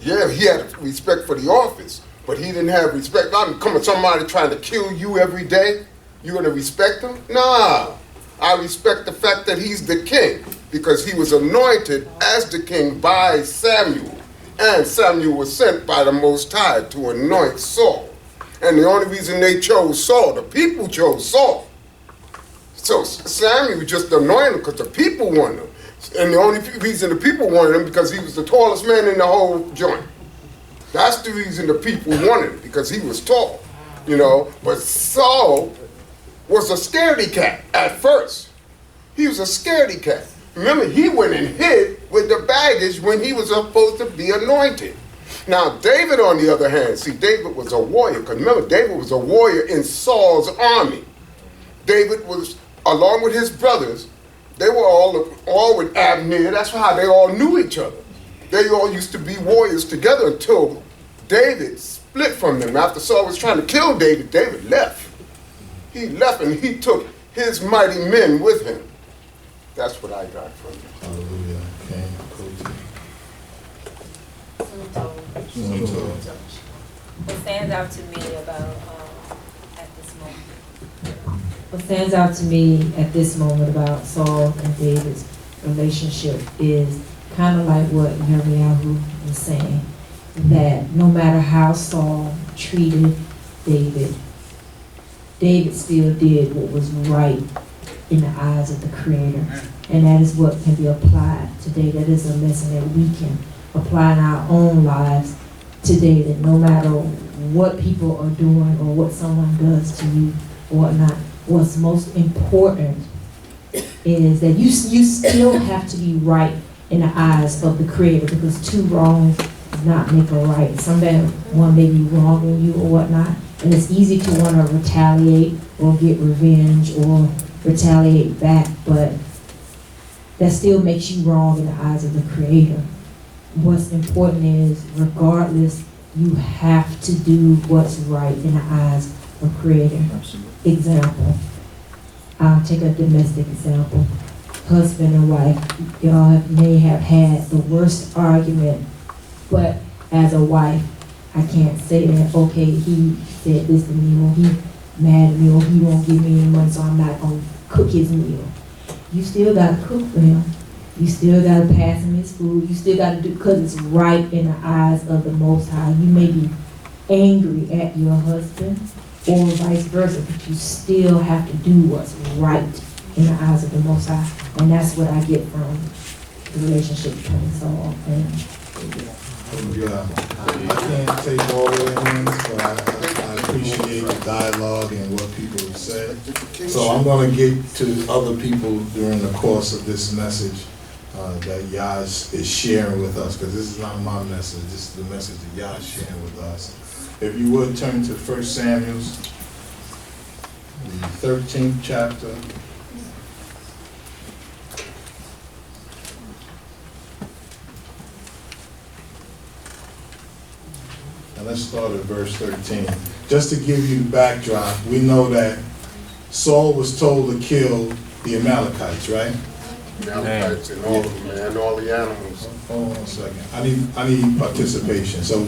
yeah, he had respect for the office, but he didn't have respect. I'm coming, somebody trying to kill you every day. You gonna respect him? Nah. I respect the fact that he's the king because he was anointed as the king by Samuel. And Samuel was sent by the Most High to anoint Saul. And the only reason they chose Saul, the people chose Saul. So Samuel just anointed him because the people wanted him. And the only reason the people wanted him because he was the tallest man in the whole joint. That's the reason the people wanted him, because he was tall, you know. But Saul was a scaredy cat at first. He was a scaredy cat. Remember, he went and hid with the baggage when he was supposed to be anointed. Now, David, on the other hand, see, David was a warrior. Because remember, David was a warrior in Saul's army. David was, along with his brothers, they were all with Abner. That's how they all knew each other. They all used to be warriors together until David split from them. After Saul was trying to kill David, David left. He left and he took his mighty men with him. That's what I got from it. Hallelujah. Okay. What stands out to me about at this moment? What stands out to me at this moment about Saul and David's relationship is kind of like what Yirmiyahu was saying, that no matter how Saul treated David, David still did what was right in the eyes of the Creator. And that is what can be applied today. That is a lesson that we can apply in our own lives today, that no matter what people are doing or what someone does to you or whatnot, what's most important is that you still have to be right in the eyes of the Creator, because two wrongs do not make a right. Someone may be wronging you or whatnot, and it's easy to want to retaliate or get revenge or retaliate back, but that still makes you wrong in the eyes of the Creator. What's important is, regardless, you have to do what's right in the eyes of Creator. Absolutely. Example. I'll take a domestic example. Husband and wife, y'all may have had the worst argument, but as a wife, I can't say that, okay, he said this to me, or he mad at me, or he won't give me any money, so I'm not going to cook his meal. You still got to cook for him. You still got to pass him his food. You still got to do, because it's right in the eyes of the Most High. You may be angry at your husband or vice versa, but you still have to do what's right in the eyes of the Most High. And that's what I get from the relationship between Saul and David. Yeah. I can't take all the things, but I appreciate the dialogue and what people have said. So I'm going to get to other people during the course of this message that Yah is sharing with us, because this is not my message, this is the message that Yah is sharing with us. If you would turn to 1 Samuel, the 13th chapter. And let's start at verse 13. Just to give you the backdrop, we know that Saul was told to kill the Amalekites, right? Amalekites and all of them, and all the animals. Hold on a second. I need participation. So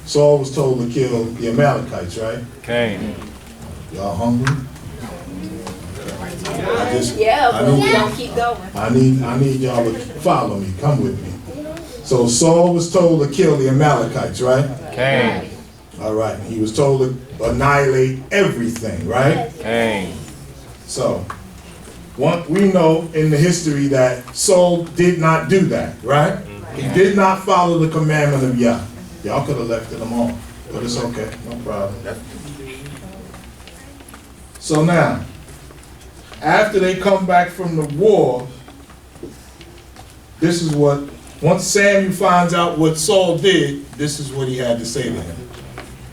Saul was told to kill the Amalekites, right? Cain. Y'all hungry? Don't keep going. I need y'all to follow me. Come with me. So Saul was told to kill the Amalekites, right? Cain. All right. He was told to annihilate everything, right? Cain. So we know in the history that Saul did not do that, right? He did not follow the commandment of Yah. Y'all could have left them all, but it's okay, no problem. So now, after they come back from the war, this is what, once Samuel finds out what Saul did, this is what he had to say to him.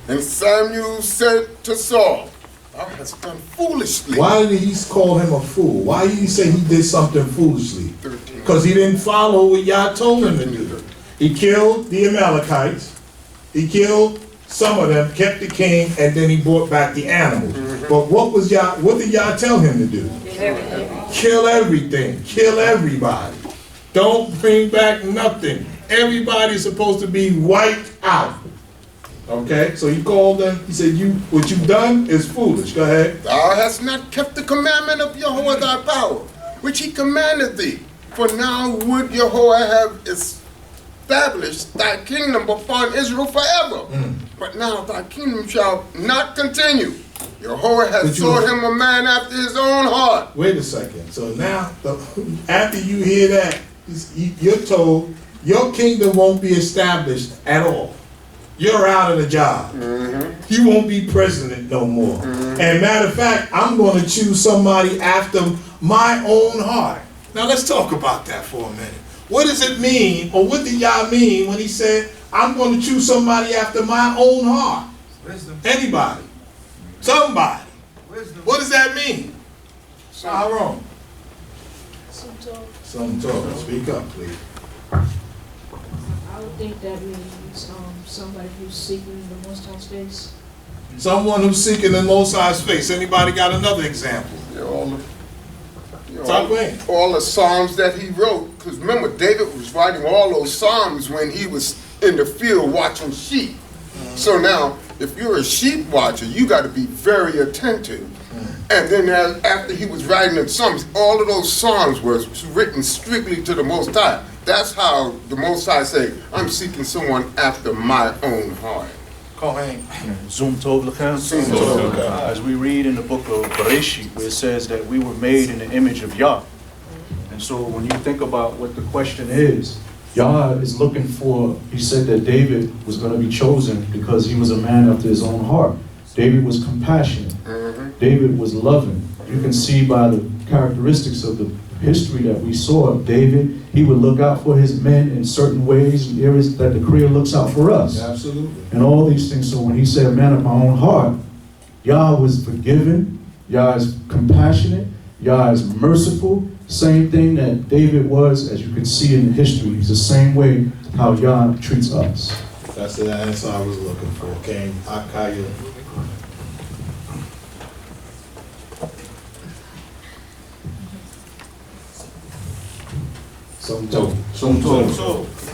And Samuel said to Saul, "Thou hast done foolishly." Why did he call him a fool? Why did he say he did something foolishly? Because he didn't follow what Yah told him to do. He killed the Amalekites. He killed some of them, kept the king, and then he brought back the animals. But what did Yah tell him to do? Kill everything. Kill everybody. Don't bring back nothing. Everybody's supposed to be wiped out. Okay? So he called them, he said, what you've done is foolish. Go ahead. Thou hast not kept the commandment of Yahweh thy power, which he commanded thee. For now would Yahweh have established thy kingdom upon Israel forever. But now thy kingdom shall not continue. Yahweh has sought him a man after his own heart. Wait a second. So now, after you hear that, you're told your kingdom won't be established at all. You're out of the job. You won't be president no more. And matter of fact, I'm going to choose somebody after my own heart. Now let's talk about that for a minute. What does it mean, or what did Yah mean when he said, I'm going to choose somebody after my own heart? Wisdom. Anybody. Somebody. Wisdom. What does that mean? How wrong? Some talk. Some talk. Speak up, please. I would think that means means somebody who's seeking the Most High's face. Someone who's seeking the Most High's face. Anybody got another example? All the Psalms that he wrote, because remember, David was writing all those Psalms when he was in the field watching sheep. So now, if you're a sheep watcher, you got to be very attentive. And then after he was writing the Psalms, all of those Psalms were written strictly to the Most High. That's how the Most High said, I'm seeking someone after my own heart. Cohane. Zum Tov Lechem. As we read in the book of Bereshit, where it says that we were made in the image of Yah. And so when you think about what the question is, Yah is looking for, he said that David was going to be chosen because he was a man after his own heart. David was compassionate. David was loving. You can see by the characteristics of the history that we saw of David, he would look out for his men in certain ways and areas that the Creator looks out for us. Absolutely. And all these things. So when he said, man of my own heart, Yah was forgiving, Yah is compassionate, Yah is merciful. Same thing that David was, as you can see in the history. He's the same way how Yah treats us. That's the answer I was looking for. Came Akaya. So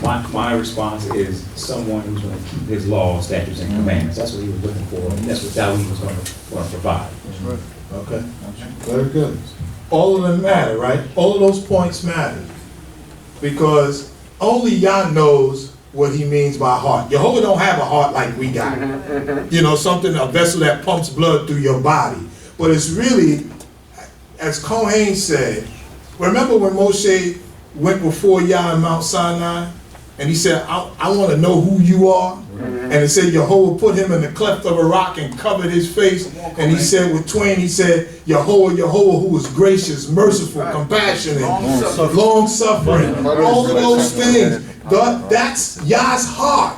my response is someone who's going to keep his laws, statutes, and commandments. That's what he was looking for, and that's what Dawid was going to provide. Okay. Very good. All of them matter, right? All of those points matter. Because only Yah knows what he means by heart. Jehovah don't have a heart like we got. You know, something, a vessel that pumps blood through your body. But it's really, as Cohane said, remember when Moshe went before Yah on Mount Sinai, and he said, I want to know who you are. And it said Jehovah put him in the cleft of a rock and covered his face. And he said with twain, he said, Jehovah, who is gracious, merciful, compassionate, long-suffering, all of those things. That's Yah's heart.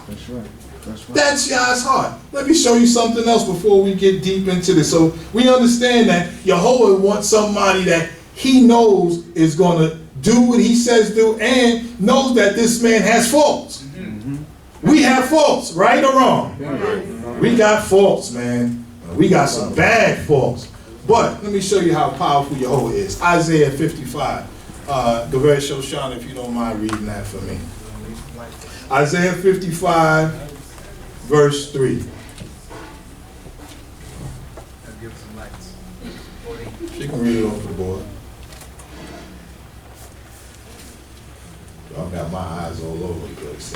That's Yah's heart. Let me show you something else before we get deep into this. So we understand that Jehovah wants somebody that he knows is going to do what he says do, and knows that this man has faults. We have faults, right or wrong? We got faults, man. We got some bad faults. But let me show you how powerful Jehovah is. Isaiah 55. Gaveri Shoshan, if you don't mind reading that for me. Isaiah 55, verse 3. She can read it off the board. Y'all got my eyes all over the place.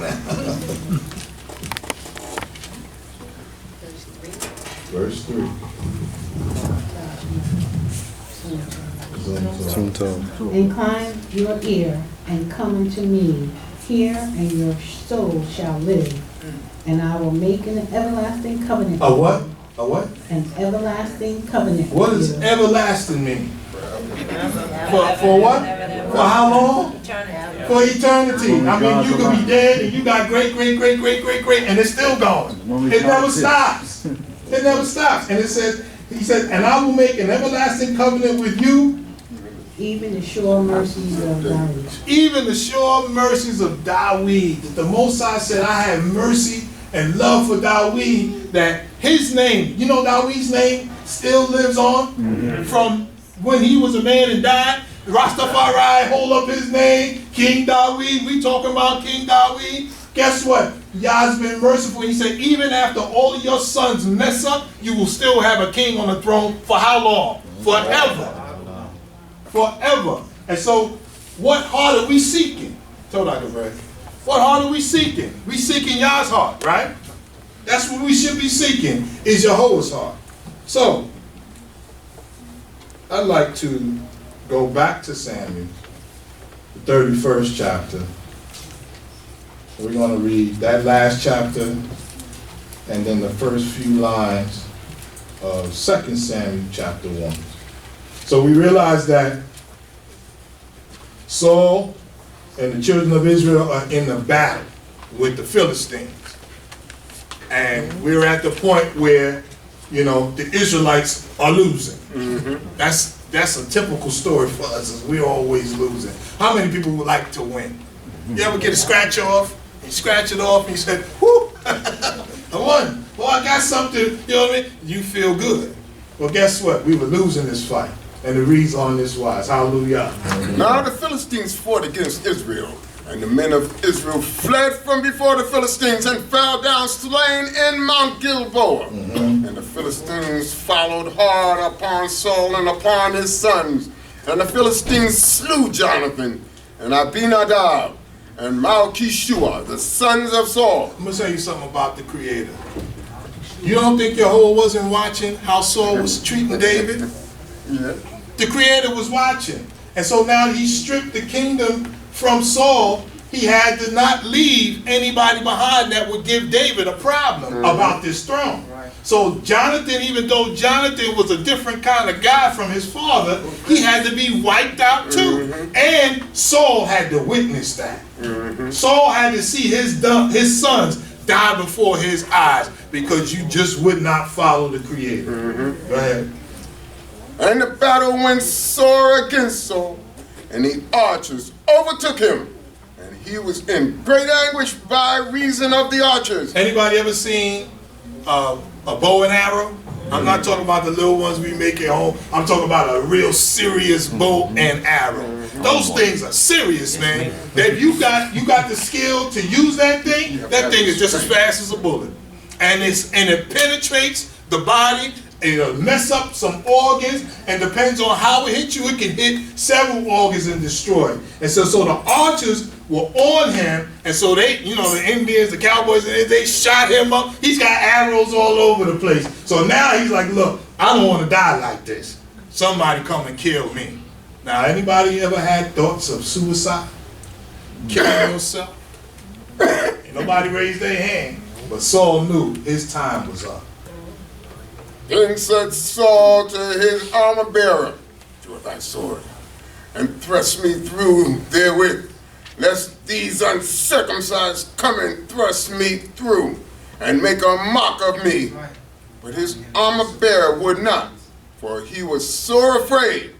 Verse 3. Incline your ear and come unto me. Hear, and your soul shall live. And I will make an everlasting covenant. A what? A what? An everlasting covenant. What does everlasting mean? For what? For how long? For eternity. I mean, you could be dead and you got great, and it's still going. It never stops. It never stops. And it says, he said, and I will make an everlasting covenant with you. Even the sure mercies of Dawid. Even the sure mercies of Dawid. That the Most High said, I have mercy and love for Dawid. That his name, you know Dawid's name still lives on from when he was a man and died. Rastafari hold up his name, King Dawid. We talking about King Dawid. Guess what? Yah's been merciful. He said, even after all of your sons mess up, you will still have a king on the throne for how long? Forever. Forever. And so, what heart are we seeking? What heart are we seeking? We seeking Yah's heart, right? That's what we should be seeking, is Jehovah's heart. So, I'd like to go back to Samuel, the 31st chapter. We're going to read that last chapter and then the first few lines of 2 Samuel chapter 1. So we realize that Saul and the children of Israel are in the battle with the Philistines. And we're at the point where, you know, the Israelites are losing. That's a typical story for us, is we're always losing. How many people would like to win? You ever get a scratch off? You scratch it off and you say, whoo, I won. Well, I got something, you know what I mean? You feel good. Well, guess what? We were losing this fight. And the reason on this wise. Hallelujah. Now the Philistines fought against Israel, and the men of Israel fled from before the Philistines and fell down slain in Mount Gilboa. And the Philistines followed hard upon Saul and upon his sons. And the Philistines slew Jonathan and Abinadab and Malchishua, the sons of Saul. I'm going to tell you something about the Creator. You don't think Yahweh wasn't watching how Saul was treating David? Yeah. The Creator was watching. And so now he stripped the kingdom from Saul. He had to not leave anybody behind that would give David a problem about this throne. So Jonathan, even though Jonathan was a different kind of guy from his father, he had to be wiped out too. And Saul had to witness that. Saul had to see his sons die before his eyes because you just would not follow the Creator. Go ahead. And the battle went sore against Saul, and the archers overtook him, and he was in great anguish by reason of the archers. Anybody ever seen a bow and arrow? I'm not talking about the little ones we make at home. I'm talking about a real serious bow and arrow. Those things are serious, man. That you got the skill to use that thing is just as fast as a bullet. And it penetrates the body. It'll mess up some organs, and depends on how it hits you, it can hit several organs and destroy. And so the archers were on him, and so they, you know, the Indians, the Cowboys, they shot him up. He's got arrows all over the place. So now he's like, look, I don't want to die like this. Somebody come and kill me. Now, anybody ever had thoughts of suicide? Killing yourself? Ain't nobody raised their hand, but Saul knew his time was up. Then said Saul to his armor bearer, draw thy sword, and thrust me through therewith, lest these uncircumcised come and thrust me through, and make a mock of me. But his armor bearer would not, for he was sore afraid.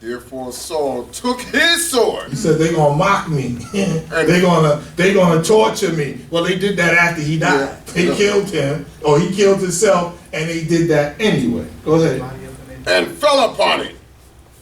Therefore Saul took his sword. He said, they're gonna mock me. they're gonna torture me. Well, they did that after he died. Yeah. They killed him, or he killed himself, and they did that anyway. Go ahead. And fell upon him.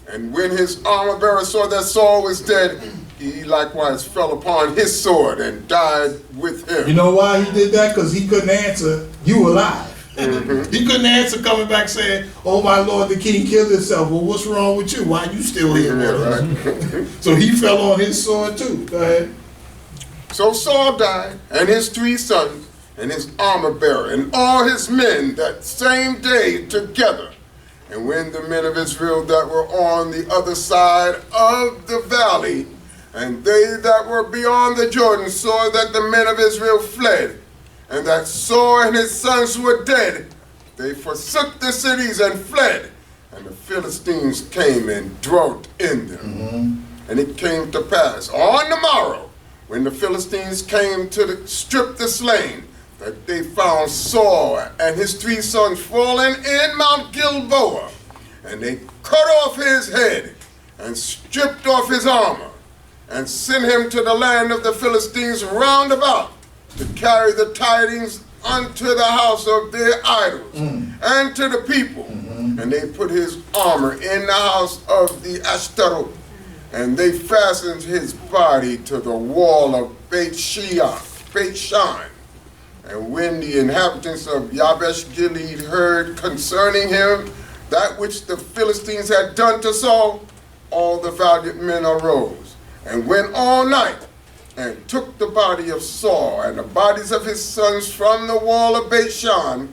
And when his armor bearer saw that Saul was dead, he likewise fell upon his sword and died with him. You know why he did that? Because he couldn't answer, you alive. He couldn't answer coming back saying, oh my Lord, the king killed himself. Well, what's wrong with you? Why are you still here with us? Right. So he fell on his sword too. Go ahead. So Saul died, and his 3 sons, and his armor bearer, and all his men that same day together. And when the men of Israel that were on the other side of the valley, and they that were beyond the Jordan, saw that the men of Israel fled, and that Saul and his sons were dead, they forsook the cities and fled. And the Philistines came and dwelt in them. And it came to pass on the morrow, when the Philistines came to strip the slain, that they found Saul and his 3 sons fallen in Mount Gilboa. And they cut off his head and stripped off his armor, and sent him to the land of the Philistines round about, to carry the tidings unto the house of their idols and to the people. And they put his armor in the house of the Ashtaroth, and they fastened his body to the wall of Beit Shan. And when the inhabitants of Yabesh Gilead heard concerning him that which the Philistines had done to Saul, all the valiant men arose and went all night, and took the body of Saul and the bodies of his sons from the wall of Beit Shan,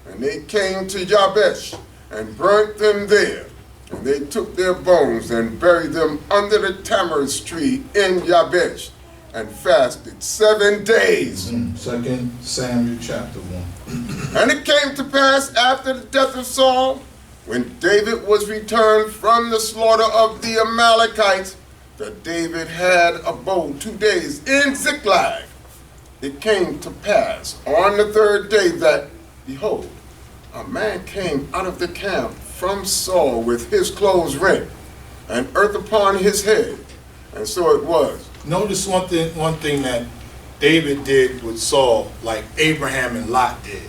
and they came to Jabesh and burnt them there. And they took their bones and buried them under the tamarisk tree in Jabesh, and fasted 7 days. 2 Samuel chapter 1. And it came to pass after the death of Saul, when David was returned from the slaughter of the Amalekites, that David had abode 2 days in Ziklag. It came to pass on the 3rd day that, behold, a man came out of the camp from Saul with his clothes rent, and earth upon his head. And so it was. Notice one thing that David did with Saul like Abraham and Lot did.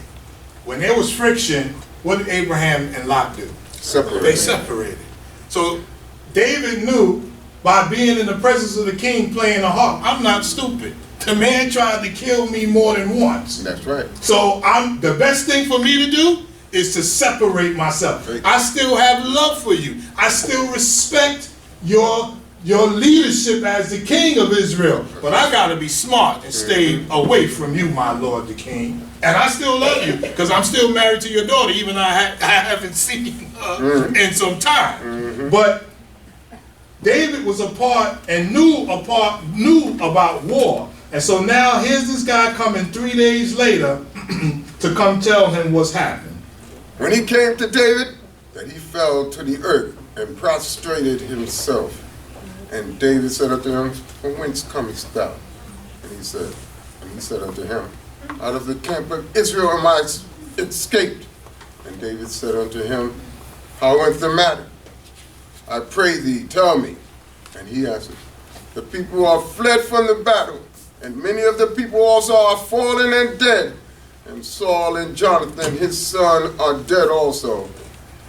When there was friction, what did Abraham and Lot do? Separated. They separated. So David knew by being in the presence of the king playing the harp, I'm not stupid. The man tried to kill me more than once. That's right. So the best thing for me to do is to separate myself. I still have love for you. I still respect your leadership as the king of Israel. But I got to be smart and stay away from you, my Lord the king. And I still love you because I'm still married to your daughter, even though I haven't seen her in some time. But David was a part and knew about war. And so now here's this guy coming 3 days later to come tell him what's happened. When he came to David, that he fell to the earth and prostrated himself. And David said unto him, from whence comest thou? And he said unto him, out of the camp of Israel am I escaped. And David said unto him, how went the matter? I pray thee, tell me. And he answered, the people are fled from the battle, and many of the people also are fallen and dead. And Saul and Jonathan his son are dead also.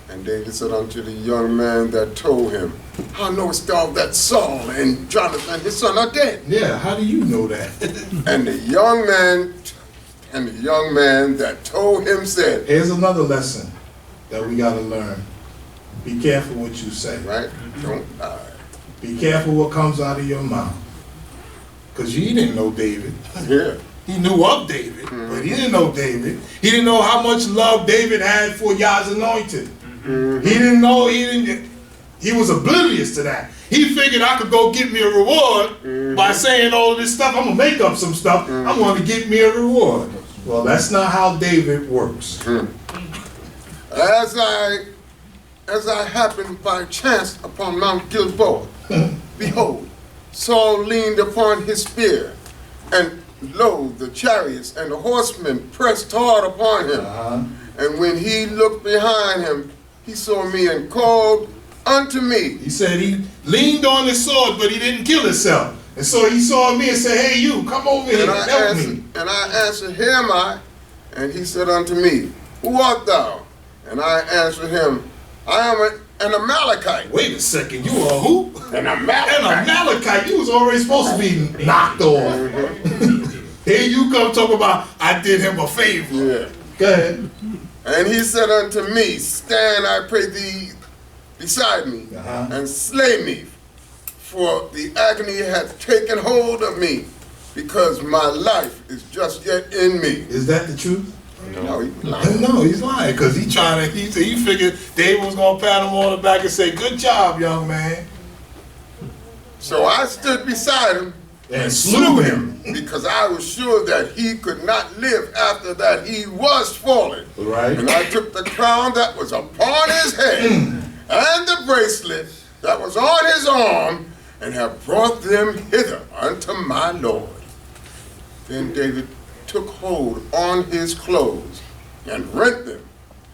And David said unto the young man that told him, how knowest thou that Saul and Jonathan his son are dead? Yeah, how do you know that? And the young man that told him said, here's another lesson that we got to learn. Be careful what you say. Right? Don't lie. Be careful what comes out of your mouth. Because he didn't know David. Yeah. He knew of David, but he didn't know David. He didn't know how much love David had for Yah's anointed. He didn't know, he was oblivious to that. He figured I could go get me a reward by saying all of this stuff. I'm going to make up some stuff. I'm going to get me a reward. Well, that's not how David works. As I happened by chance upon Mount Gilboa, behold, Saul leaned upon his spear, and lo, the chariots and the horsemen pressed hard upon him. And when he looked behind him, he saw me and called unto me. He said he leaned on his sword, but he didn't kill himself. And so he saw me and said, hey, you, come over here and help me. And I answered, here am I. And he said unto me, who art thou? And I answered him, I am an Amalekite. Wait a second, you are who? An Amalekite. An Amalekite. You was already supposed to be knocked off. Here you come talking about, I did him a favor. Yeah. Go ahead. And he said unto me, stand, I pray thee, beside me, and slay me, for the agony hath taken hold of me, because my life is just yet in me. Is that the truth? No, he's lying. No, he's lying, because he figured David was going to pat him on the back and say, good job, young man. So I stood beside him and slew him, because I was sure that he could not live after that he was fallen. Right. And I took the crown that was upon his head and the bracelet that was on his arm, and have brought them hither unto my Lord. Then David took hold on his clothes and rent them,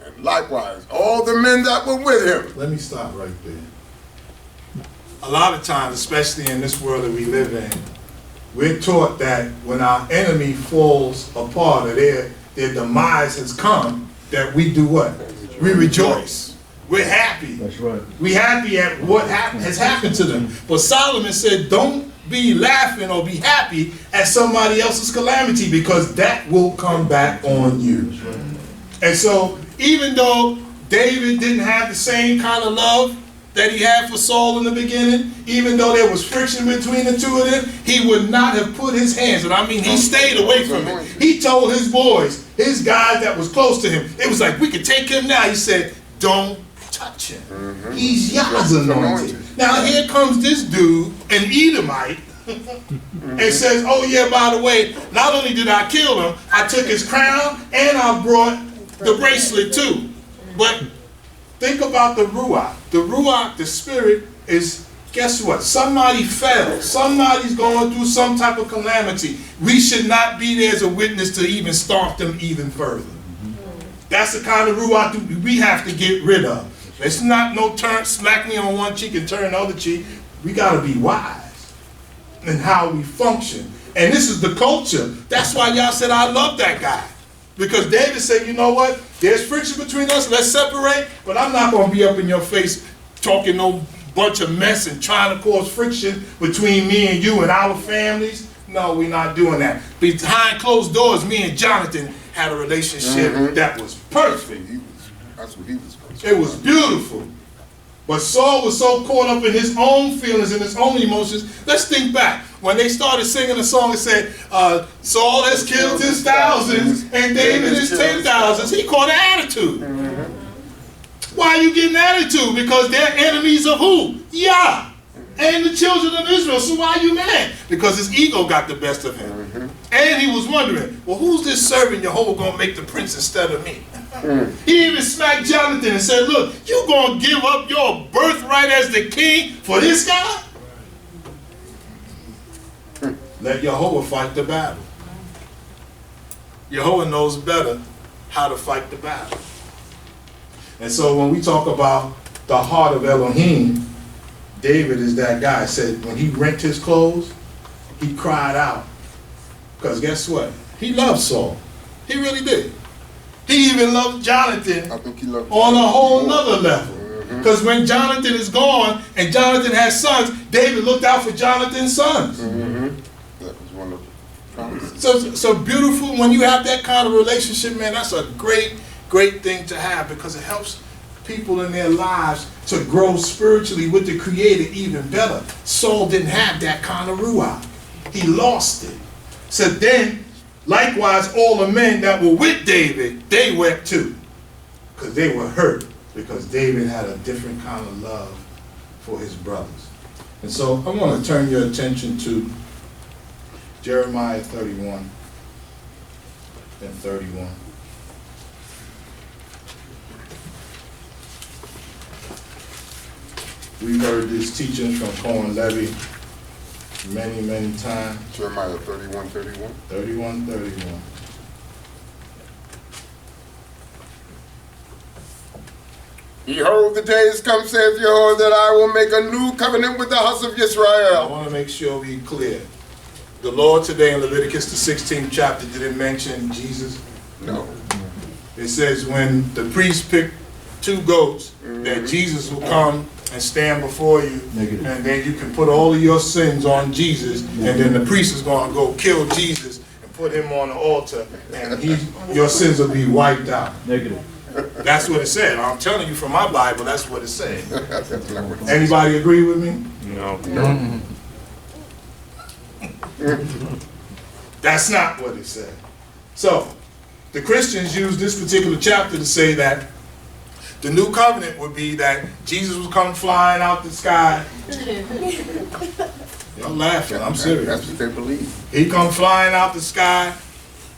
and likewise all the men that were with him. Let me stop right there. A lot of times, especially in this world that we live in, we're taught that when our enemy falls apart or their demise has come, that we do what? We rejoice. We're happy. That's right. We're happy at what has happened to them. But Solomon said, don't be laughing or be happy at somebody else's calamity, because that will come back on you. And so even though David didn't have the same kind of love that he had for Saul in the beginning, even though there was friction between the two of them, he would not have put his hands, and I mean he stayed away from it. He told his boys, his guys that was close to him, it was like, we could take him now. He said, don't touch him. He's Yah's anointed. Now here comes this dude, an Edomite, and says, oh yeah, by the way, not only did I kill him, I took his crown and I brought the bracelet too. But think about the Ruach. The Ruach, the spirit, is, guess what? Somebody fell. Somebody's going through some type of calamity. We should not be there as a witness to even stomp them even further. That's the kind of Ruach we have to get rid of. It's not no turn, smack me on one cheek and turn the other cheek. We got to be wise in how we function. And this is the culture. That's why y'all said I love that guy. Because David said, you know what? There's friction between us. Let's separate. But I'm not going to be up in your face talking no bunch of mess and trying to cause friction between me and you and our families. No, we're not doing that. Behind closed doors, me and Jonathan had a relationship that was perfect. That's what he was. It was beautiful. But Saul was so caught up in his own feelings and his own emotions. Let's think back. When they started singing the song, it said, Saul has killed his thousands and David his 10,000s. He caught an attitude. Why are you getting attitude? Because they're enemies of who? Yah. And the children of Israel. So why are you mad? Because his ego got the best of him. And he was wondering, well, who's this servant Jehovah going to make the prince instead of me? He even smacked Jonathan and said, look, you going to give up your birthright as the king for this guy? Let Jehovah fight the battle. Jehovah knows better how to fight the battle. And so when we talk about the heart of Elohim, David is that guy. Said when he rent his clothes, he cried out. Because guess what? He loved Saul. He really did. He even loved Jonathan on a whole nother level. Because when Jonathan is gone and Jonathan has sons, David looked out for Jonathan's sons. That was one of the promises. So beautiful when you have that kind of relationship, man. That's a great, great thing to have because it helps people in their lives to grow spiritually with the Creator even better. Saul didn't have that kind of ruach. He lost it. So then, likewise, all the men that were with David, they wept too. Because they were hurt. Because David had a different kind of love for his brothers. And so I want to turn your attention to Jeremiah 31 and 31. We've heard these teachings from Cohane Levy many, many times. Jeremiah 31, 31. 31, 31. Behold, the days come, saith Jehovah, that I will make a new covenant with the house of Israel. I want to make sure we're clear. The Lord today in Leviticus, the 16th chapter, did it mention Jesus? No. It says when the priest picked 2 goats, that Jesus will come and stand before you, and then you can put all of your sins on Jesus, and then the priest is going to go kill Jesus and put him on the altar, and your sins will be wiped out. Negative. That's what it said. I'm telling you from my Bible, that's what it said. Anybody agree with me? No. That's not what it said. So, the Christians use this particular chapter to say that the new covenant would be that Jesus would come flying out the sky. Y'all laughing, I'm serious. That's what they believe. He come flying out the sky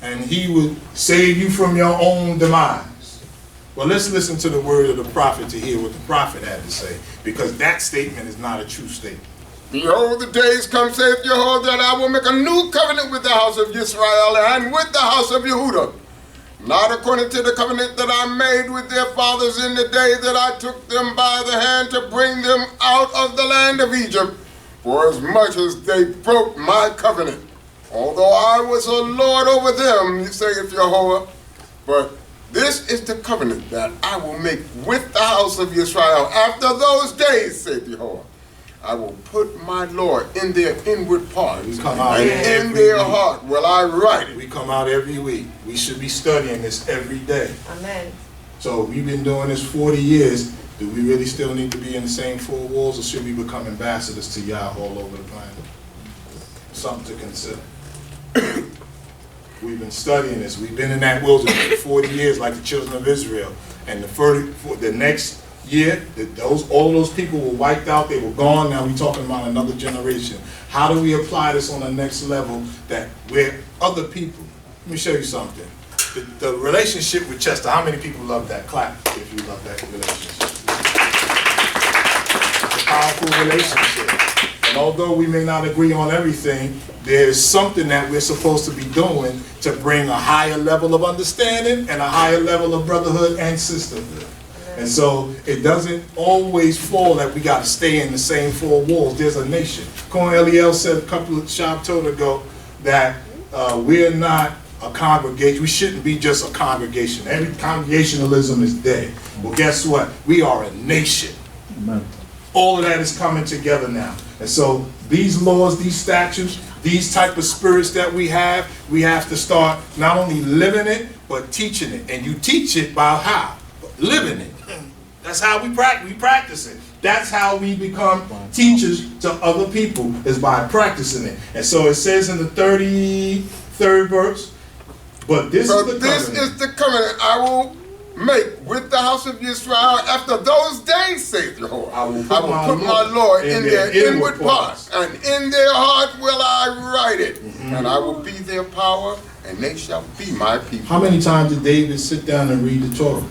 and he would save you from your own demise. Well, let's listen to the word of the prophet to hear what the prophet had to say, because that statement is not a true statement. Behold, the days come, saith Jehovah, that I will make a new covenant with the house of Israel and with the house of Yehudah. Not according to the covenant that I made with their fathers in the day that I took them by the hand to bring them out of the land of Egypt, for as much as they broke my covenant. Although I was a Lord over them, saith Jehovah, but this is the covenant that I will make with the house of Israel after those days, saith Jehovah. I will put my law in their inward parts, and in their heart will I write it. We come out every week. We should be studying this every day. Amen. So we've been doing this 40 years. Do we really still need to be in the same 4 walls, or should we become ambassadors to Yah all over the planet? Something to consider. We've been studying this. We've been in that wilderness for 40 years like the children of Israel. And the next year, all those people were wiped out. They were gone. Now we're talking about another generation. How do we apply this on the next level that we're other people? Let me show you something. The relationship with Chester. How many people love that? Clap if you love that relationship. It's a powerful relationship. And although we may not agree on everything, there's something that we're supposed to be doing to bring a higher level of understanding and a higher level of brotherhood and sisterhood. And so it doesn't always fall that we got to stay in the same 4 walls. There's a nation. Cohen Eliel said a couple of Shabbat ago that we're not a congregation. We shouldn't be just a congregation. Every congregationalism is dead. Well, guess what? We are a nation. Amen. All of that is coming together now. And so these laws, these statutes, these type of spirits that we have to start not only living it, but teaching it. And you teach it by how? Living it. That's how we practice it. That's how we become teachers to other people, is by practicing it. And so it says in the 33rd verse, but this is the covenant I will make with the house of Israel after those days, saith Jehovah. I will put my law in their inward parts, and in their heart will I write it. And I will be their power, and they shall be my people. How many times did David sit down and read the Torah?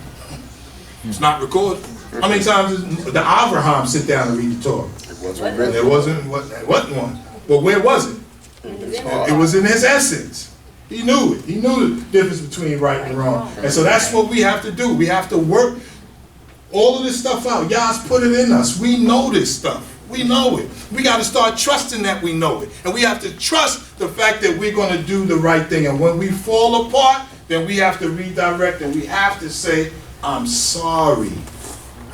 It's not recorded. How many times did the Abraham sit down and read the Torah? It wasn't written. It wasn't one. But where was it? It was in his essence. He knew it. He knew the difference between right and wrong. And so that's what we have to do. We have to work all of this stuff out. Yah's put it in us. We know this stuff. We know it. We got to start trusting that we know it. And we have to trust the fact that we're going to do the right thing. And when we fall apart, then we have to redirect and we have to say, I'm sorry.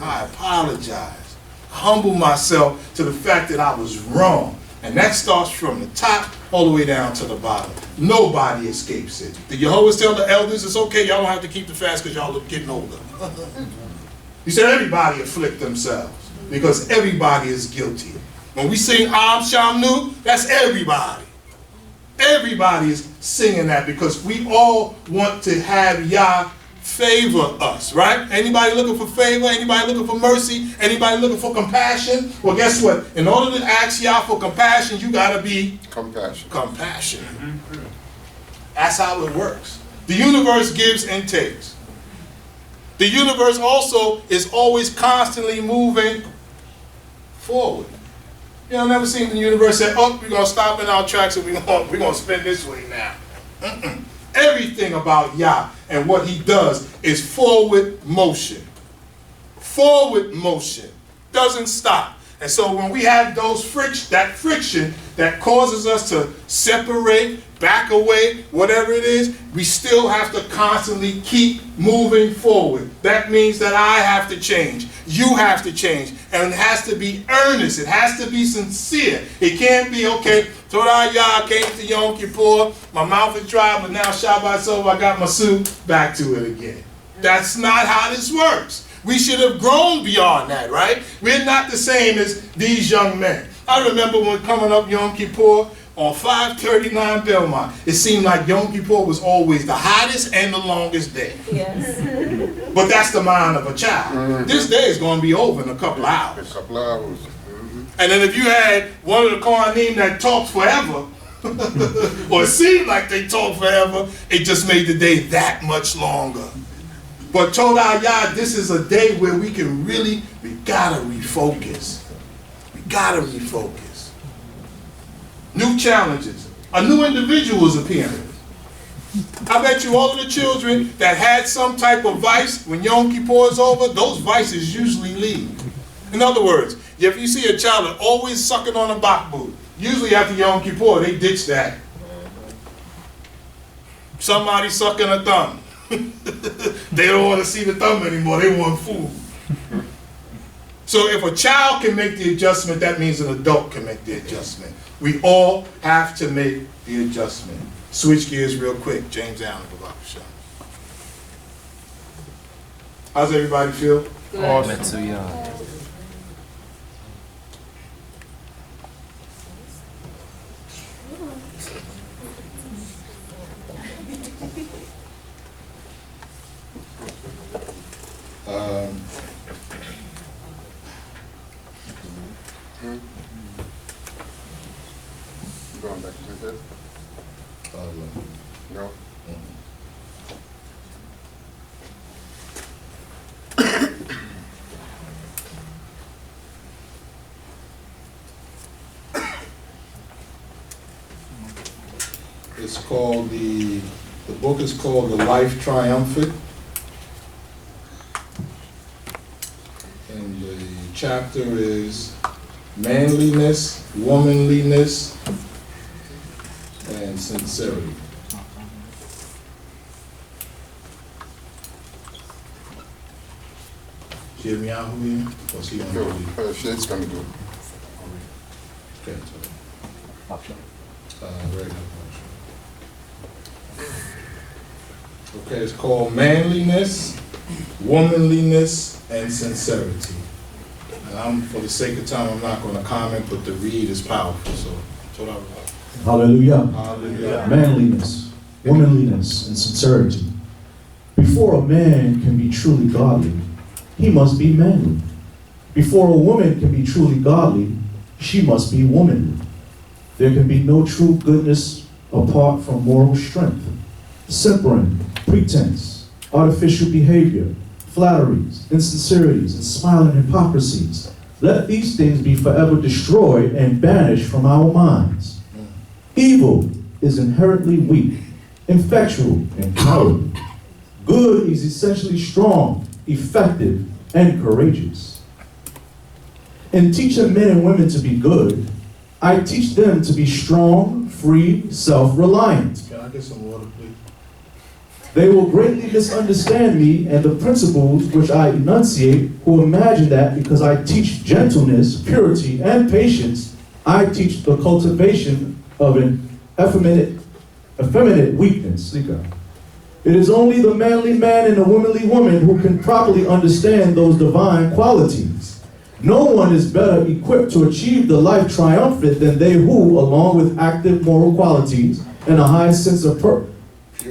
I apologize. Humble myself to the fact that I was wrong. And that starts from the top all the way down to the bottom. Nobody escapes it. The Jehovah's tell the elders, it's okay, y'all don't have to keep the fast because y'all are getting older. He said everybody afflict themselves because everybody is guilty. When we sing Am Shamnu, that's everybody. Everybody is singing that because we all want to have Yah favor us, right? Anybody looking for favor? Anybody looking for mercy? Anybody looking for compassion? Well, guess what? In order to ask Yah for compassion, you got to be compassionate. That's how it works. The universe gives and takes. The universe also is always constantly moving forward. You know, I've never seen the universe say, oh, we're going to stop in our tracks and we're going to spin this way now. Everything about Yah and what he does is forward motion. Forward motion. Doesn't stop. And so when we have those friction that causes us to separate, back away, whatever it is, we still have to constantly keep moving forward. That means that I have to change. You have to change. And it has to be earnest. It has to be sincere. It can't be, okay, Torah Yah, came to Yom Kippur, my mouth is dry, but now Shabbat over, I got my suit, back to it again. That's not how this works. We should have grown beyond that, right? We're not the same as these young men. I remember when coming up Yom Kippur on 539 Belmont, it seemed like Yom Kippur was always the hottest and the longest day. Yes. But that's the mind of a child. This day is going to be over in a couple of hours. A couple of hours. And then if you had one of the Cohane that talks forever, or it seemed like they talked forever, it just made the day that much longer. But Torah Yah, this is a day where we gotta refocus. We gotta refocus. New challenges. A new individual is appearing. I bet you all of the children that had some type of vice, when Yom Kippur is over, those vices usually leave. In other words, if you see a child that always sucking on a bakboo, usually after Yom Kippur, they ditch that. Somebody sucking a thumb. They don't want to see the thumb anymore. They want food. So if a child can make the adjustment, that means an adult can make the adjustment. We all have to make the adjustment. Switch gears real quick. James Allen, Bavakasha. How's everybody feel? Amatziyah. Going back to this? No. It's called the book is called The Life Triumphant. And the chapter is manliness, womanliness, and and sincerity. Yirmiyahu here? Or is he on the lead? Shit's coming through. Okay. Right. Okay, it's called manliness, womanliness, and sincerity. And for the sake of time, I'm not going to comment, but the read is powerful. So, that's what I would like. Hallelujah. Hallelujah. Manliness, womanliness, and sincerity. Before a man can be truly godly, he must be manly. Before a woman can be truly godly, she must be womanly. There can be no true goodness apart from moral strength. Simpering, pretense, artificial behavior, flatteries, insincerities, and smiling hypocrisies. Let these things be forever destroyed and banished from our minds. Evil is inherently weak, ineffectual, and cowardly. Good is essentially strong, effective, and courageous. In teaching men and women to be good, I teach them to be strong, free, self-reliant. Can I get some water, please? They will greatly misunderstand me and the principles which I enunciate, who imagine that because I teach gentleness, purity, and patience, I teach the cultivation of an effeminate weakness. It is only the manly man and the womanly woman who can properly understand those divine qualities. No one is better equipped to achieve the life triumphant than they who, along with active moral qualities and a high sense of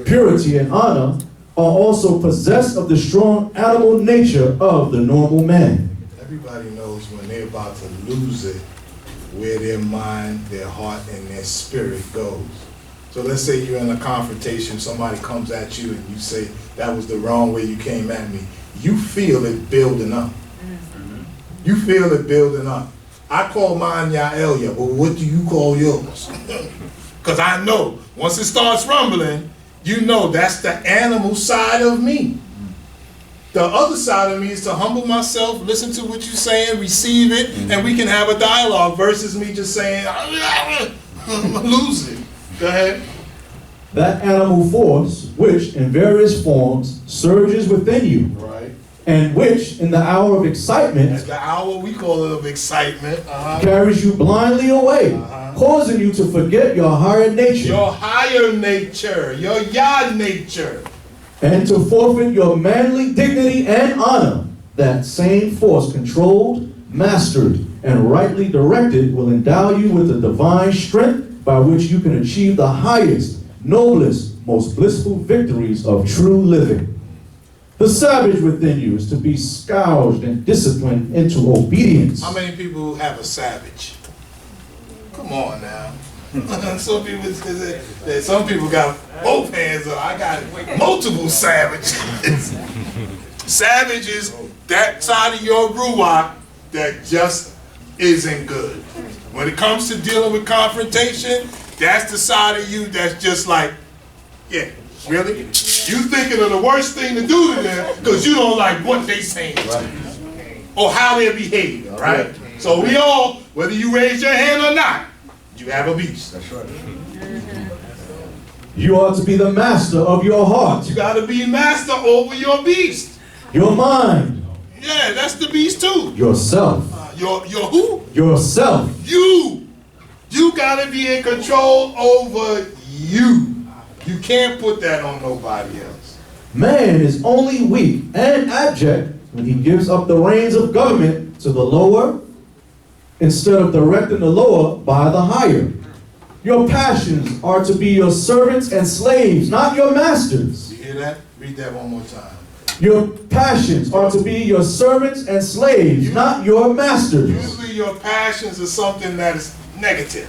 purity and honor, are also possessed of the strong animal nature of the normal man. Everybody knows when they're about to lose it, where their mind, their heart, and their spirit goes. So let's say you're in a confrontation, somebody comes at you and you say, that was the wrong way you came at me. You feel it building up. You feel it building up. I call mine Ya'elia, but what do you call yours? Because I know, once it starts rumbling, you know that's the animal side of me. The other side of me is to humble myself, listen to what you're saying, receive it, and we can have a dialogue versus me just saying, I'm losing. Go ahead. That animal force, which in various forms surges within you, right, and which in the hour of excitement, at the hour we call it of excitement, carries you blindly away, causing you to forget your higher nature. Your higher nature, your Yah nature. And to forfeit your manly dignity and honor. That same force controlled, mastered, and rightly directed will endow you with the divine strength by which you can achieve the highest, noblest, most blissful victories of true living. The savage within you is to be scourged and disciplined into obedience. How many people have a savage? Come on now. Some people got both hands up. I got multiple savages. Savage is that side of your ruach that just isn't good. When it comes to dealing with confrontation, that's the side of you that's just like, yeah, really? You thinking of the worst thing to do to them because you don't like what they saying or how they're behaving, right? So we all, whether you raise your hand or not, you have a beast. That's right. You are to be the master of your heart. You got to be master over your beast. Your mind. Yeah, that's the beast too. Yourself. Your who? Yourself. You. You got to be in control over you. You can't put that on nobody else. Man is only weak and abject when he gives up the reins of government to the lower instead of directing the lower by the higher. Your passions are to be your servants and slaves, not your masters. You hear that? Read that one more time. Your passions are to be your servants and slaves, not your masters. Usually your passions are something that is negative.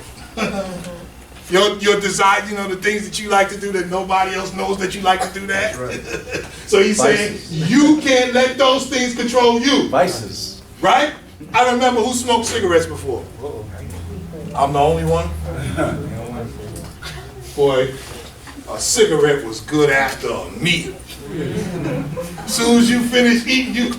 Your desire, you know, the things that you like to do that nobody else knows that you like to do that. Right. So he's saying, you can't let those things control you. Vices. Right? I remember who smoked cigarettes before. I'm the only one. Boy, a cigarette was good after a meal. As soon as you finish eating, you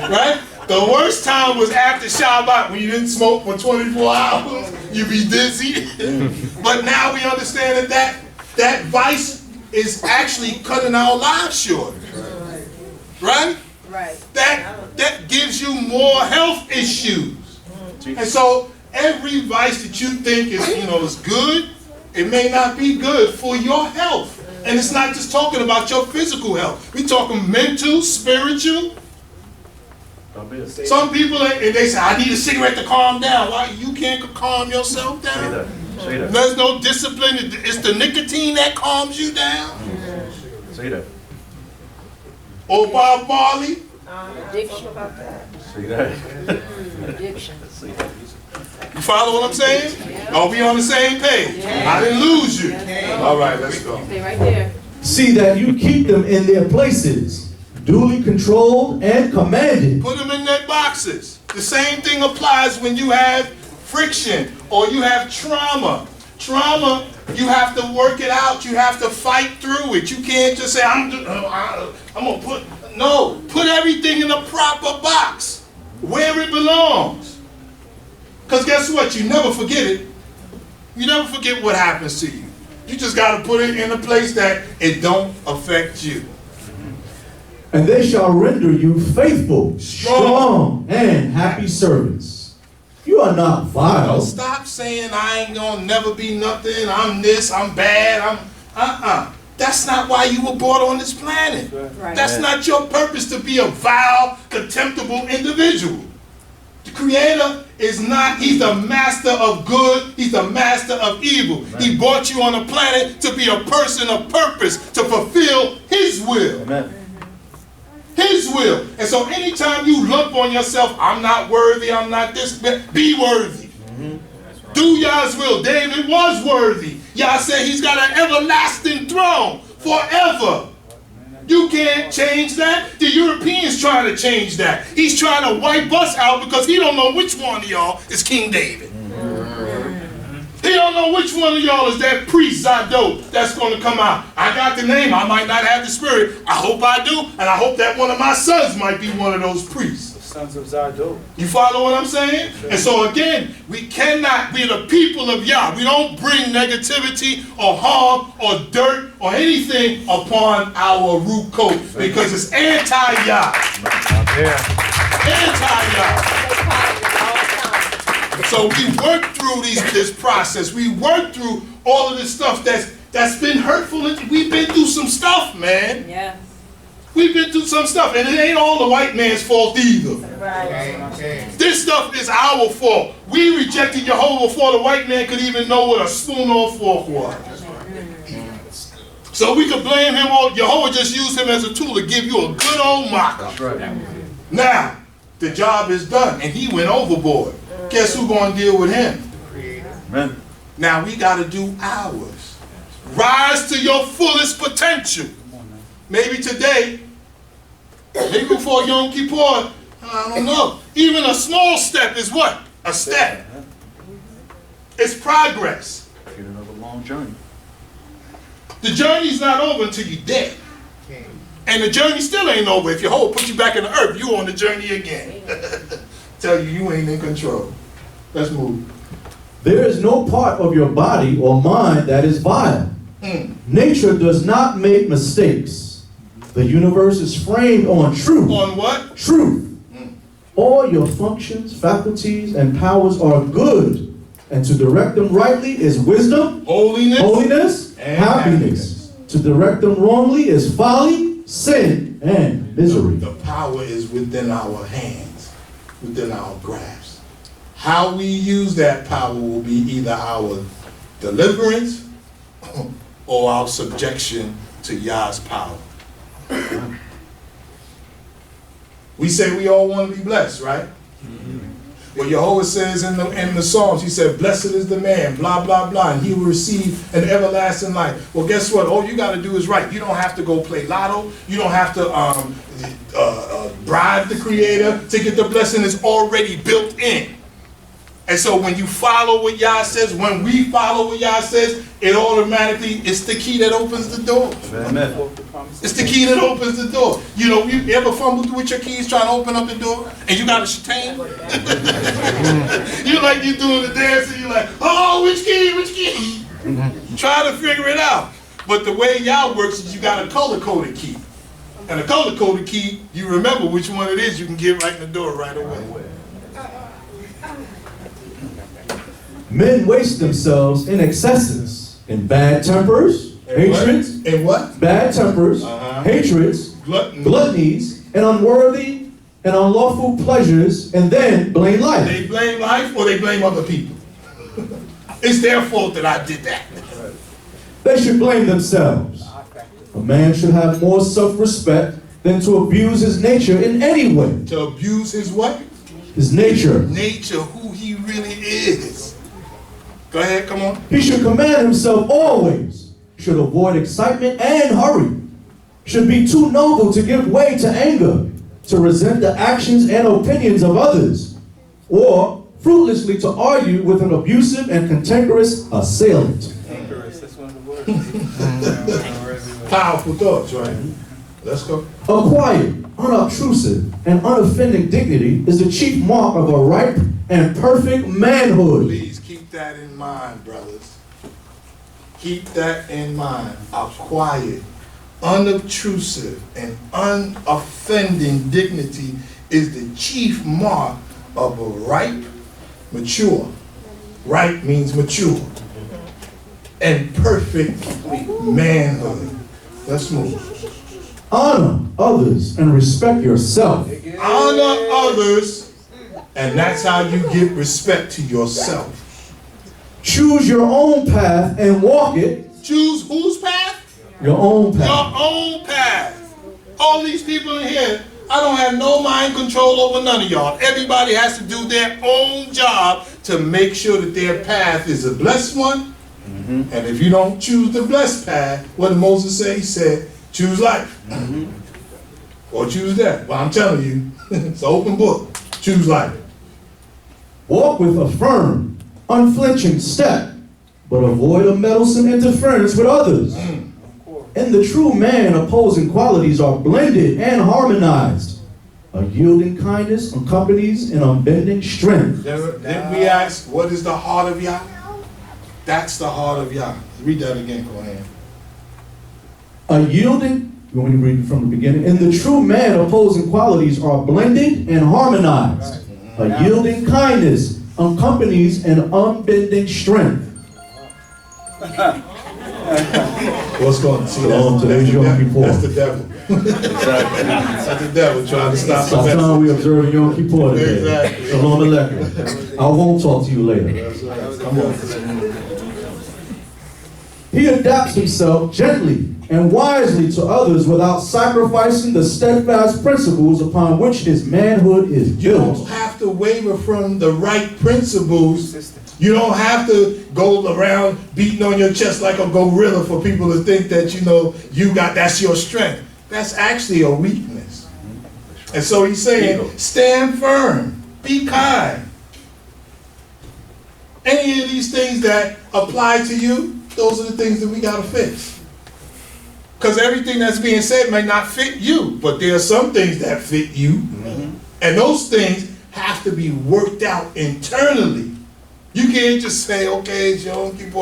right? The worst time was after Shabbat when you didn't smoke for 24 hours. You be dizzy. But now we understand that vice is actually cutting our lives short. Right? Right. That gives you more health issues. And so every vice that you think is good, it may not be good for your health. And it's not just talking about your physical health. We're talking mental, spiritual. Some people, they say, I need a cigarette to calm down. Why? You can't calm yourself down. Say that. There's no discipline. It's the nicotine that calms you down. Say that. Or Bob Marley. Addiction about that. Say that. Addiction. You follow what I'm saying? Are we on the same page? I didn't lose you. All right, let's go. Stay right there. See that you keep them in their places, duly controlled and commanded. Put them in their boxes. The same thing applies when you have friction or you have trauma. Trauma, you have to work it out. You have to fight through it. You can't just say, I'm going to put everything in a proper box where it belongs. Because guess what? You never forget it. You never forget what happens to you. You just got to put it in a place that it don't affect you. And they shall render you faithful, strong, and happy servants. You are not vile. Don't stop saying I ain't gonna never be nothing. I'm this. I'm bad. That's not why you were brought on this planet. Right. That's not your purpose, to be a vile, contemptible individual. The Creator is not, he's the master of good, he's the master of evil. Amen. He brought you on a planet to be a person of purpose, to fulfill his will. Amen. His will. And so anytime you lump on yourself, I'm not worthy, I'm not this, be worthy. Mm-hmm. Do Yah's will. David was worthy. Yah said he's got an everlasting throne forever. You can't change that. The Europeans trying to change that. He's trying to wipe us out because he don't know which one of y'all is King David. He don't know which one of y'all is that priest Tzadoq that's going to come out. I got the name. I might not have the spirit. I hope I do. And I hope that one of my sons might be one of those priests. The sons of Tzadoq. You follow what I'm saying? Sure. And so again, we cannot be the people of Yah. We don't bring negativity or harm or dirt or anything upon our root coat because it's anti-Yah. Anti-Yah. So we work through this process. We work through all of this stuff that's been hurtful. We've been through some stuff, man. Yeah. We've been through some stuff, and it ain't all the white man's fault either. Right. Okay. This stuff is our fault. We rejected Jehovah before the white man could even know what a spoon or fork was. So we could blame him, or Jehovah just used him as a tool to give you a good old mocker. That's right. Now, the job is done, and he went overboard. Guess who's going to deal with him? Amen. Now we got to do ours. Rise to your fullest potential. Maybe today, maybe before Yom Kippur, I don't know. Even a small step is what? A step. It's progress. Get another long journey. The journey's not over until you're dead. And the journey still ain't over. If Jehovah put you back in the earth, you on the journey again. Tell you ain't in control. Let's move. There is no part of your body or mind that is vile. Nature does not make mistakes. The universe is framed on truth. On what? Truth. All your functions, faculties, and powers are good. And to direct them rightly is wisdom, holiness, and happiness. To direct them wrongly is folly, sin, and misery. The power is within our hands, within our grasp. How we use that power will be either our deliverance or our subjection to Yah's power. We say we all want to be blessed, right? Well, Jehovah says in the Psalms, he said, blessed is the man, blah, blah, blah, and he will receive an everlasting life. Well, guess what? All you got to do is right. You don't have to go play lotto. You don't have to bribe the Creator to get the blessing. It's already built in. And so when you follow what Yah says, when we follow what Yah says, it automatically, it's the key that opens the door. Amen. It's the key that opens the door. You know, you ever fumbled with your keys trying to open up the door and you got a stain? You like you doing the dance and you're like, oh, which key, which key? Try to figure it out. But the way Yah works is you got a color-coded key. And a color-coded key, you remember which one it is, you can get right in the door right away. Men waste themselves in excesses, in bad tempers, hatreds, in what? Bad tempers, hatreds, gluttonies, and unworthy and unlawful pleasures, and then blame life. They blame life or they blame other people. It's their fault that I did that. They should blame themselves. A man should have more self-respect than to abuse his nature in any way. To abuse his what? His nature. Nature, who he really is. Go ahead, come on. He should command himself always. Should avoid excitement and hurry. Should be too noble to give way to anger, to resent the actions and opinions of others, or fruitlessly to argue with an abusive and cantankerous assailant. Powerful thoughts, right? Let's go. A quiet, unobtrusive, and unoffending dignity is the chief mark of a ripe and perfect manhood. Please keep that in mind, brothers. Keep that in mind. A quiet, unobtrusive, and unoffending dignity is the chief mark of a ripe, mature. Ripe means mature. And perfect manhood. Let's move. Honor others and respect yourself. Honor others, and that's how you give respect to yourself. Choose your own path and walk it. Choose whose path? Your own path. Your own path. All these people in here, I don't have no mind control over none of y'all. Everybody has to do their own job to make sure that their path is a blessed one. And if you don't choose the blessed path, what did Moses say? He said, choose life. Or choose death. Well, I'm telling you, it's an open book. Choose life. Walk with a firm, unflinching step, but avoid a meddlesome interference with others. In the true man, opposing qualities are blended and harmonized. A yielding kindness accompanies an unbending strength. Then we ask, what is the heart of Yah? That's the heart of Yah. Read that again, Cohane. A yielding, you want me to read it from the beginning? In the true man, opposing qualities are blended and harmonized. A yielding kindness accompanies an unbending strength. What's going on? See, today's Yom Kippur. That's the devil. That's the devil trying to stop the That's how we observe Yom Kippur today. Exactly. Shalom Aleichem. I won't talk to you later. Come on. He adapts himself gently and wisely to others without sacrificing the steadfast principles upon which his manhood is You built. don't have to waver from the right principles. You don't have to go around beating on your chest like a gorilla for people to think that, you know, that's your strength. That's actually a weakness. And so he's saying, stand firm, be kind. Any of these things that apply to you, those are the things that we got to fix. Because everything that's being said may not fit you, but there are some things that fit you. And those things have to be worked out internally. You can't just say, okay, Yom Kippur,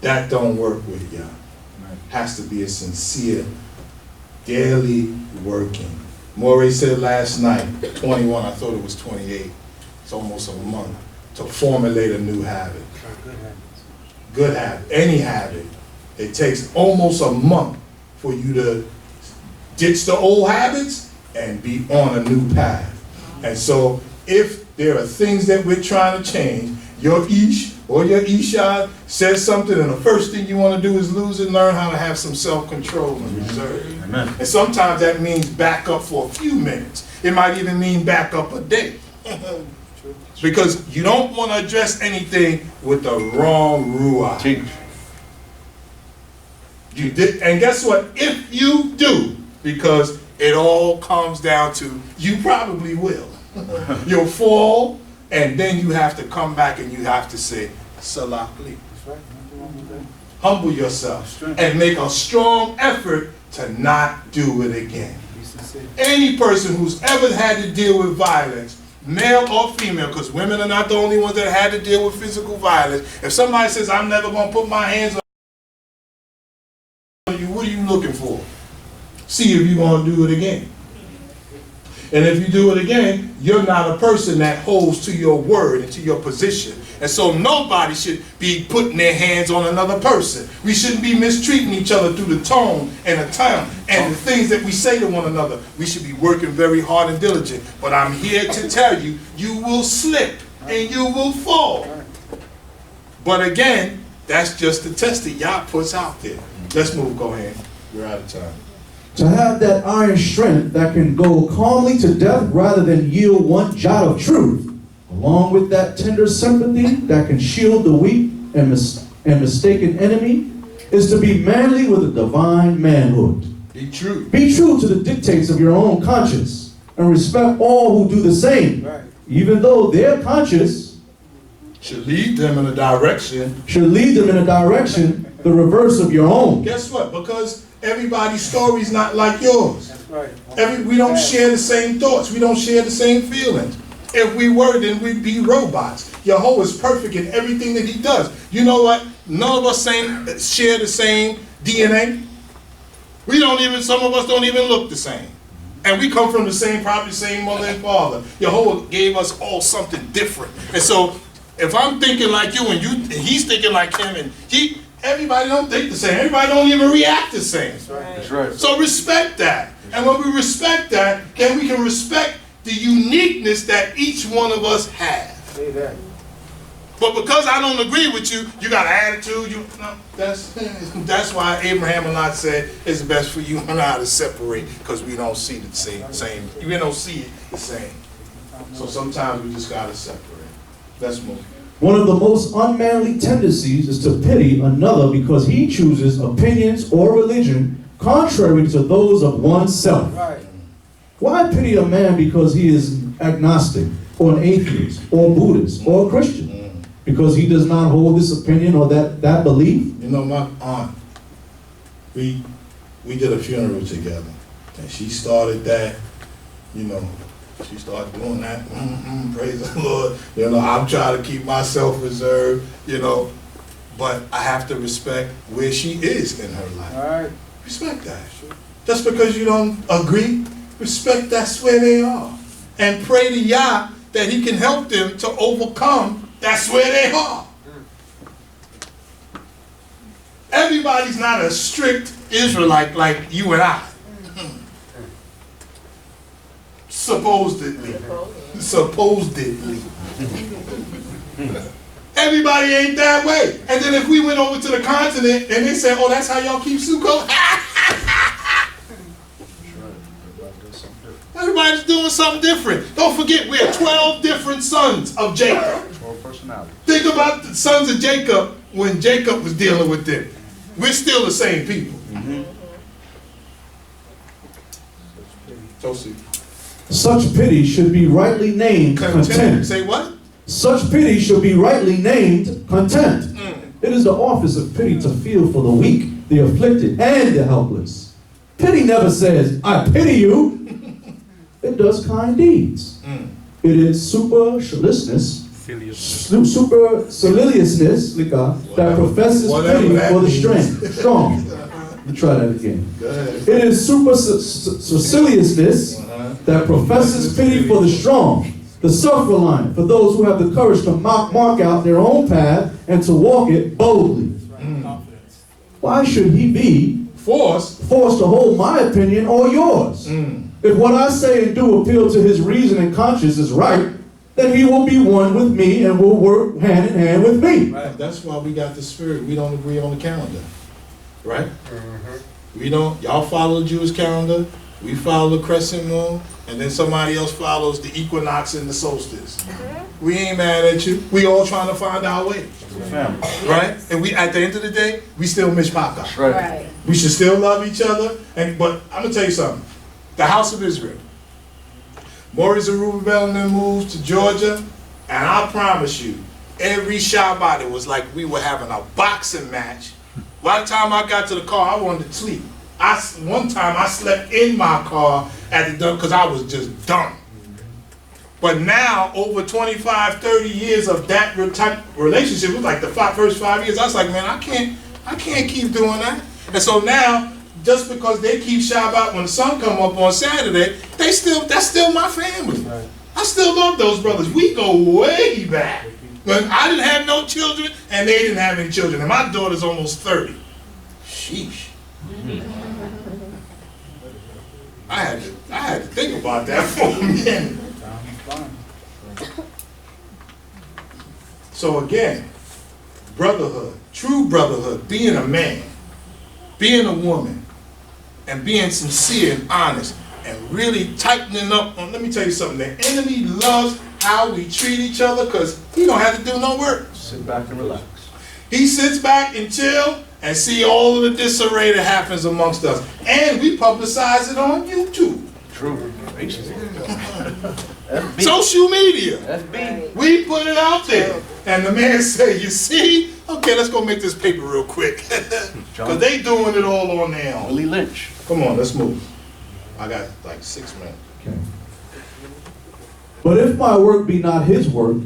that don't work with Yah. Has to be a sincere, daily working. Morey said last night, 21, I thought it was 28. It's almost a month to formulate a new habit. Good habit, any habit. It takes almost a month for you to ditch the old habits and be on a new path. And so if there are things that we're trying to change, your Ish or your Isha says something and the first thing you want to do is lose it, learn how to have some self-control and reserve. Amen. And sometimes that means back up for a few minutes. It might even mean back up a day. Because you don't want to address anything with the wrong ruah. You did, and guess what? If you do, because it all comes down to, you probably will. You'll fall, and then you have to come back and you have to say, Salak li. Humble yourself and make a strong effort to not do it again. Any person who's ever had to deal with violence, male or female, because women are not the only ones that had to deal with physical violence. If somebody says, I'm never going to put my hands on you, what are you looking for? See if you're going to do it again. And if you do it again, you're not a person that holds to your word and to your position. And so nobody should be putting their hands on another person. We shouldn't be mistreating each other through the tone and the time and the things that we say to one another. We should be working very hard and diligent. But I'm here to tell you, you will slip and you will fall. But again, that's just the test that Yah puts out there. Let's move, Cohane. We're out of time. To have that iron strength that can go calmly to death rather than yield one jot of truth, along with that tender sympathy that can shield the weak and mistaken enemy, is to be manly with a divine manhood. Be true. Be true to the dictates of your own conscience and respect all who do the same, even though their conscience should lead them in a direction. The reverse of your own. Guess what? Because everybody's story is not like yours. That's right. We don't share the same thoughts. We don't share the same feelings. If we were, then we'd be robots. Yahweh is perfect in everything that he does. You know what? None of us share the same DNA. Some of us don't even look the same. And we come from the same, probably same mother and father. Yahweh gave us all something different. And so, if I'm thinking like you and he's thinking like him, and everybody don't think the same. Everybody don't even react the same. That's right. So respect that. And when we respect that, then we can respect the uniqueness that each one of us have. Say that. But because I don't agree with you, you got an attitude. That's why Abraham and Lot said it's best for you and I to separate, because we don't see the same. We don't see it the same. So sometimes we just gotta separate. Let's move. One of the most unmanly tendencies is to pity another because he chooses opinions or religion contrary to those of oneself. Right. Why pity a man because he is agnostic, or an atheist, or Buddhist, or a Christian? Because he does not hold this opinion or that belief? You know, my aunt, we did a funeral together, and she started that, she started doing that, praise the Lord. I'm trying to keep myself reserved, but I have to respect where she is in her life. All right. Respect that. Just because you don't agree, respect that's where they are. And pray to Yah that he can help them to overcome that's where they are. Everybody's not a strict Israelite like you and I. Supposedly. Everybody ain't that way. And then if we went over to the continent and they said, oh, that's how y'all keep Sukkot? Everybody's doing something different. Don't forget, we're 12 different sons of Jacob. Think about the sons of Jacob when Jacob was dealing with them. We're still the same people. Such pity should be rightly named content. Say what? Such pity should be rightly named content. It is the office of pity to feel for the weak, the afflicted, and the helpless. Pity never says, I pity you. It does kind deeds. It is superciliousness that professes pity for the strong. Let me try that again. It is superciliousness that professes pity for the strong, the self-reliant, for those who have the courage to mark out their own path and to walk it boldly. Why should he be forced to hold my opinion or yours? If what I say and do appeal to his reason and conscience is right, then he will be one with me and will work hand in hand with me. Right. That's why we got the spirit. We don't agree on the calendar. Right? We don't. Y'all follow the Jewish calendar. We follow the crescent moon. And then somebody else follows the equinox and the solstice. We ain't mad at you. We all trying to find our way. Right? And we, at the end of the day, we still mishpachah. Right. We should still love each other. But I'm going to tell you something. the house of Israel. Maury Zerubbabel and then moved to Georgia, and I promise you, every Shabbat it was like we were having a boxing match. By the time I got to the car, I wanted to sleep. One time I slept in my car at the dump because I was just done. But now, over 25, 30 years of that type relationship, it was like the first 5 years, I was like, man, I can't keep doing that. And so now, just because they keep Shabbat when the sun come up on Saturday, that's still my family. I still love those brothers. We go way back. When I didn't have no children, and they didn't have any children, and my daughter's almost 30. Sheesh. I had to think about that for a minute. So again, brotherhood, true brotherhood, being a man, being a woman, and being sincere and honest, and really tightening up on, let me tell you something, the enemy loves how we treat each other because he don't have to do no work. Sit back and relax. He sits back and chill and see all of the disarray that happens amongst us. And we publicize it on YouTube. True. Social media. We put it out there. And the man say, you see? Okay, let's go make this paper real quick. Because they doing it all on their own. Willie Lynch. Come on, let's move. I got like 6 minutes. Okay. But if my work be not his work,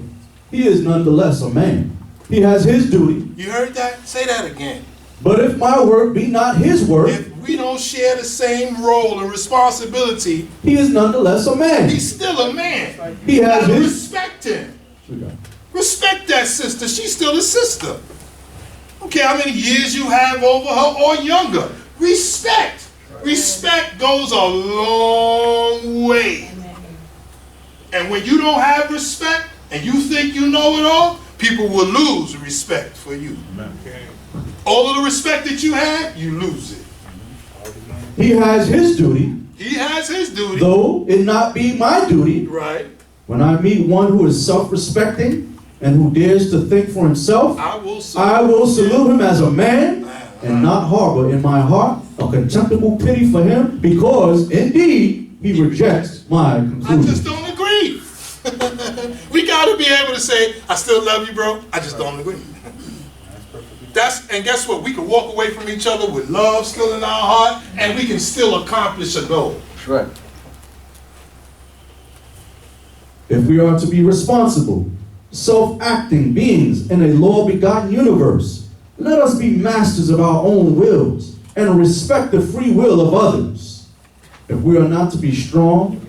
he is nonetheless a man. He has his duty. You heard that? Say that again. But if my work be not his work, if we don't share the same role and responsibility, he is nonetheless a man. He's still a man. He has his. Respect him. Respect that sister. She's still a sister. Don't care how many years you have over her or younger. Respect. Respect goes a long way. And when you don't have respect and you think you know it all, people will lose respect for you. All of the respect that you have, you lose it. He has his duty. He has his duty. Though it not be my duty. Right. When I meet one who is self-respecting and who dares to think for himself, I will salute him as a man and not harbor in my heart a contemptible pity for him, because indeed he rejects my conclusion. I just don't agree. We got to be able to say, I still love you, bro. I just don't agree. And guess what? We can walk away from each other with love still in our heart, and we can still accomplish a goal. That's right. If we are to be responsible, self-acting beings in a law-begotten universe, let us be masters of our own wills and respect the free will of others. If we are not to be strong,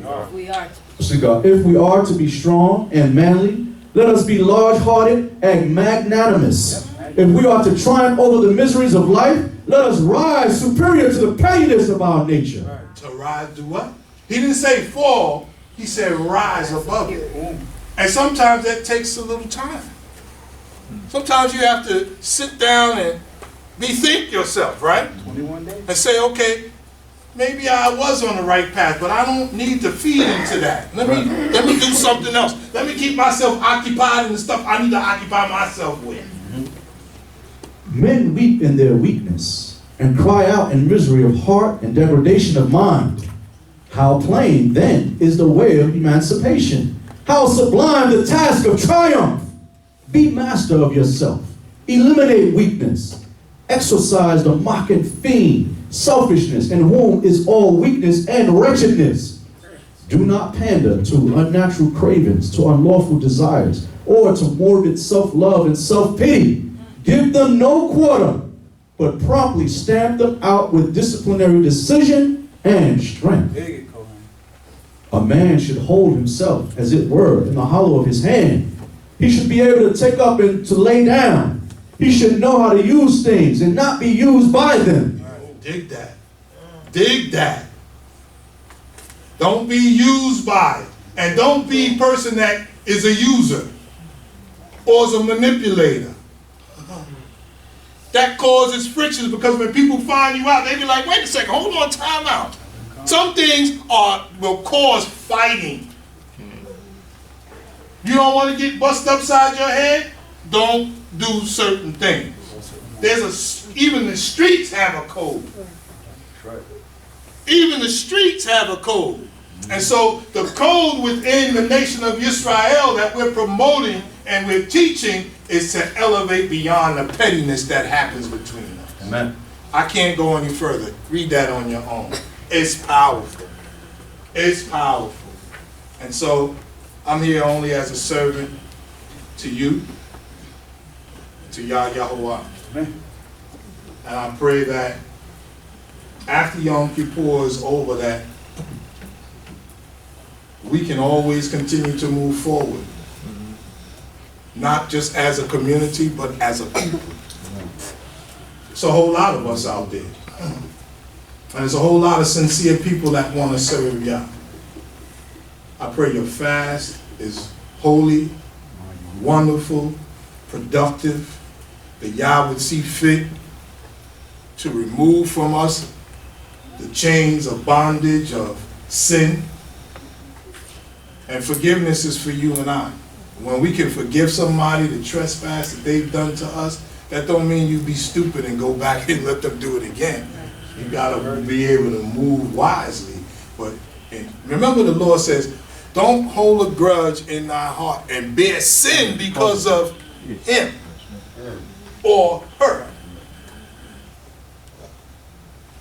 if we are to be strong and manly, let us be large-hearted and magnanimous. If we are to triumph over the miseries of life, let us rise superior to the pettiness of our nature. To rise, do what? He didn't say fall, he said rise above it. And sometimes that takes a little time. Sometimes you have to sit down and bethink yourself, right? 21 days. And say, okay, maybe I was on the right path, but I don't need to feed into that. Let me do something else. Let me keep myself occupied in the stuff I need to occupy myself with. Men weep in their weakness and cry out in misery of heart and degradation of mind. How plain, then, is the way of emancipation. How sublime the task of triumph. Be master of yourself. Eliminate weakness. Exorcise the mocking fiend, selfishness, in whom is all weakness and wretchedness. Do not pander to unnatural cravings, to unlawful desires, or to morbid self-love and self-pity. Give them no quarter, but promptly stamp them out with disciplinary decision and strength. A man should hold himself, as it were, in the hollow of his hand. He should be able to take up and to lay down. He should know how to use things and not be used by them. Dig that. Dig that. Don't be used by it. And don't be a person that is a user or is a manipulator. That causes frictions, because when people find you out, they be like, wait a second, hold on, time out. Some things will cause fighting. You don't want to get busted upside your head? Don't do certain things. Even the streets have a code. Even the streets have a code. And so the code within the nation of Israel that we're promoting and we're teaching is to elevate beyond the pettiness that happens between us. Amen. I can't go any further. Read that on your own. It's powerful. It's powerful. And so I'm here only as a servant to you, to Yah Yahuwah. And I pray that after Yom Kippur is over, that we can always continue to move forward. Not just as a community, but as a people. There's a whole lot of us out there. And there's a whole lot of sincere people that want to serve Yah. I pray your fast is holy, wonderful, productive, that Yah would see fit to remove from us the chains of bondage, of sin. And forgiveness is for you and I. When we can forgive somebody the trespass that they've done to us, that don't mean you be stupid and go back and let them do it again. You gotta be able to move wisely. But remember, the Lord says, don't hold a grudge in thy heart and bear sin because of him or her.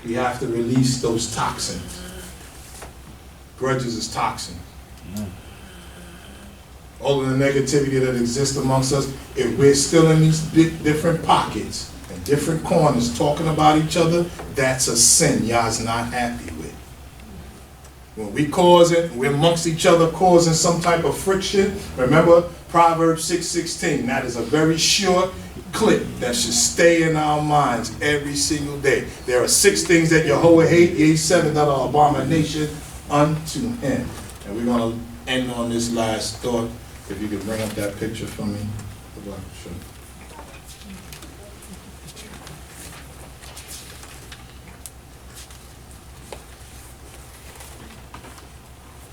We have to release those toxins. Grudges is toxin. All of the negativity that exists amongst us, if we're still in these different pockets and different corners talking about each other, that's a sin Yah's not happy with. When we cause it, we're amongst each other causing some type of friction. Remember Proverbs 6:16. That is a very short clip that should stay in our minds every single day. There are 6 things that Yehovah hates, yea, 7 that are abomination unto him. And we're going to end on this last thought. If you could bring up that picture for me. Sure.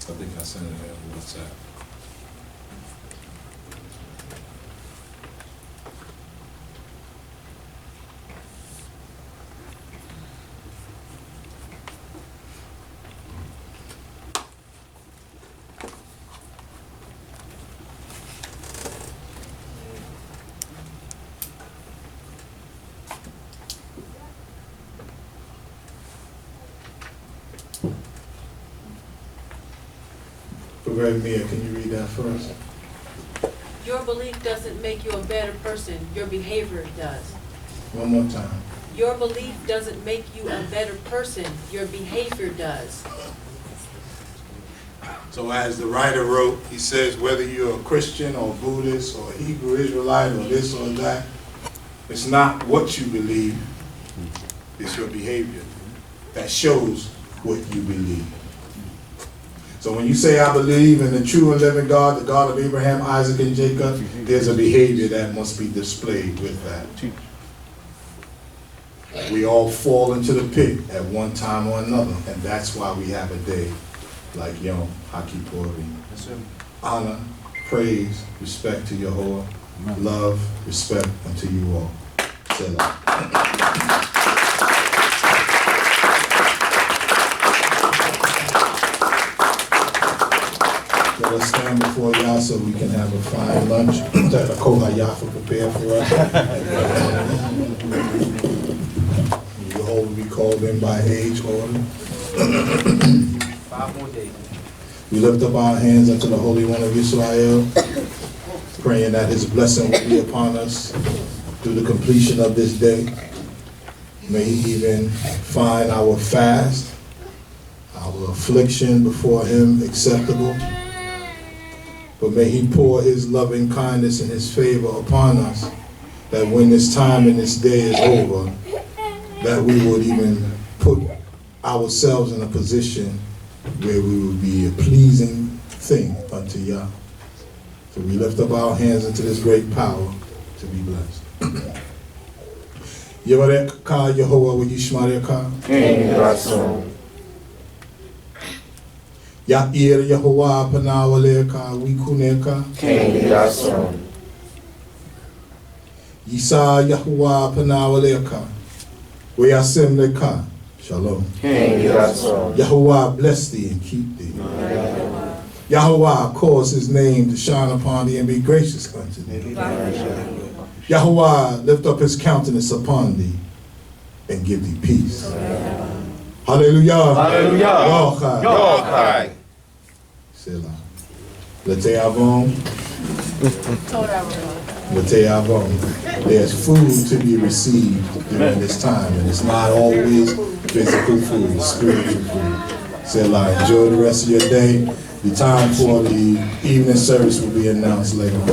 I think I sent it on WhatsApp. Mia, can you read that first? Your belief doesn't make you a better person. Your behavior does. One more time. Your belief doesn't make you a better person. Your behavior does. So as the writer wrote, he says whether you're a Christian or Buddhist or Hebrew Israelite or this or that, it's not what you believe, it's your behavior that shows what you believe. So when you say, I believe in the true and living God, the God of Abraham, Isaac, and Jacob, there's a behavior that must be displayed with that. We all fall into the pit at one time or another, and that's why we have a day like Yom Kippur. Honor, praise, respect to Yehovah, love, respect unto you all. Selah. So let's stand before Yah so we can have a fine lunch that the Cohane prepared for us. You all will be called in by age order. 5 more days. We lift up our hands unto the Holy One of Israel, praying that his blessing will be upon us through the completion of this day. May he even find our fast, our affliction before him acceptable. But may he pour his loving kindness and his favor upon us, that when this time and this day is over, that we would even put ourselves in a position where we will be a pleasing thing unto Yah. So we lift up our hands into this great power to be blessed. Yevarek ka Yehovah Yishmareka. Ya'ir Yehovah Panawaleka Wikuneka. Yisa Yehovah Panawaleka. Weyasim Leka. Shalom. Shalom. Yahuwah bless thee and keep thee. Yahuwah cause his name to shine upon thee and be gracious unto thee. Yahuwah lift up his countenance upon thee and give thee peace. Hallelujah. Hallelujah. Yochai. Selah. Lete avon. Lete avon. There's food to be received during this time, and it's not always physical food, it's spiritual food. Selah. Enjoy the rest of your day. The time for the evening service will be announced later on.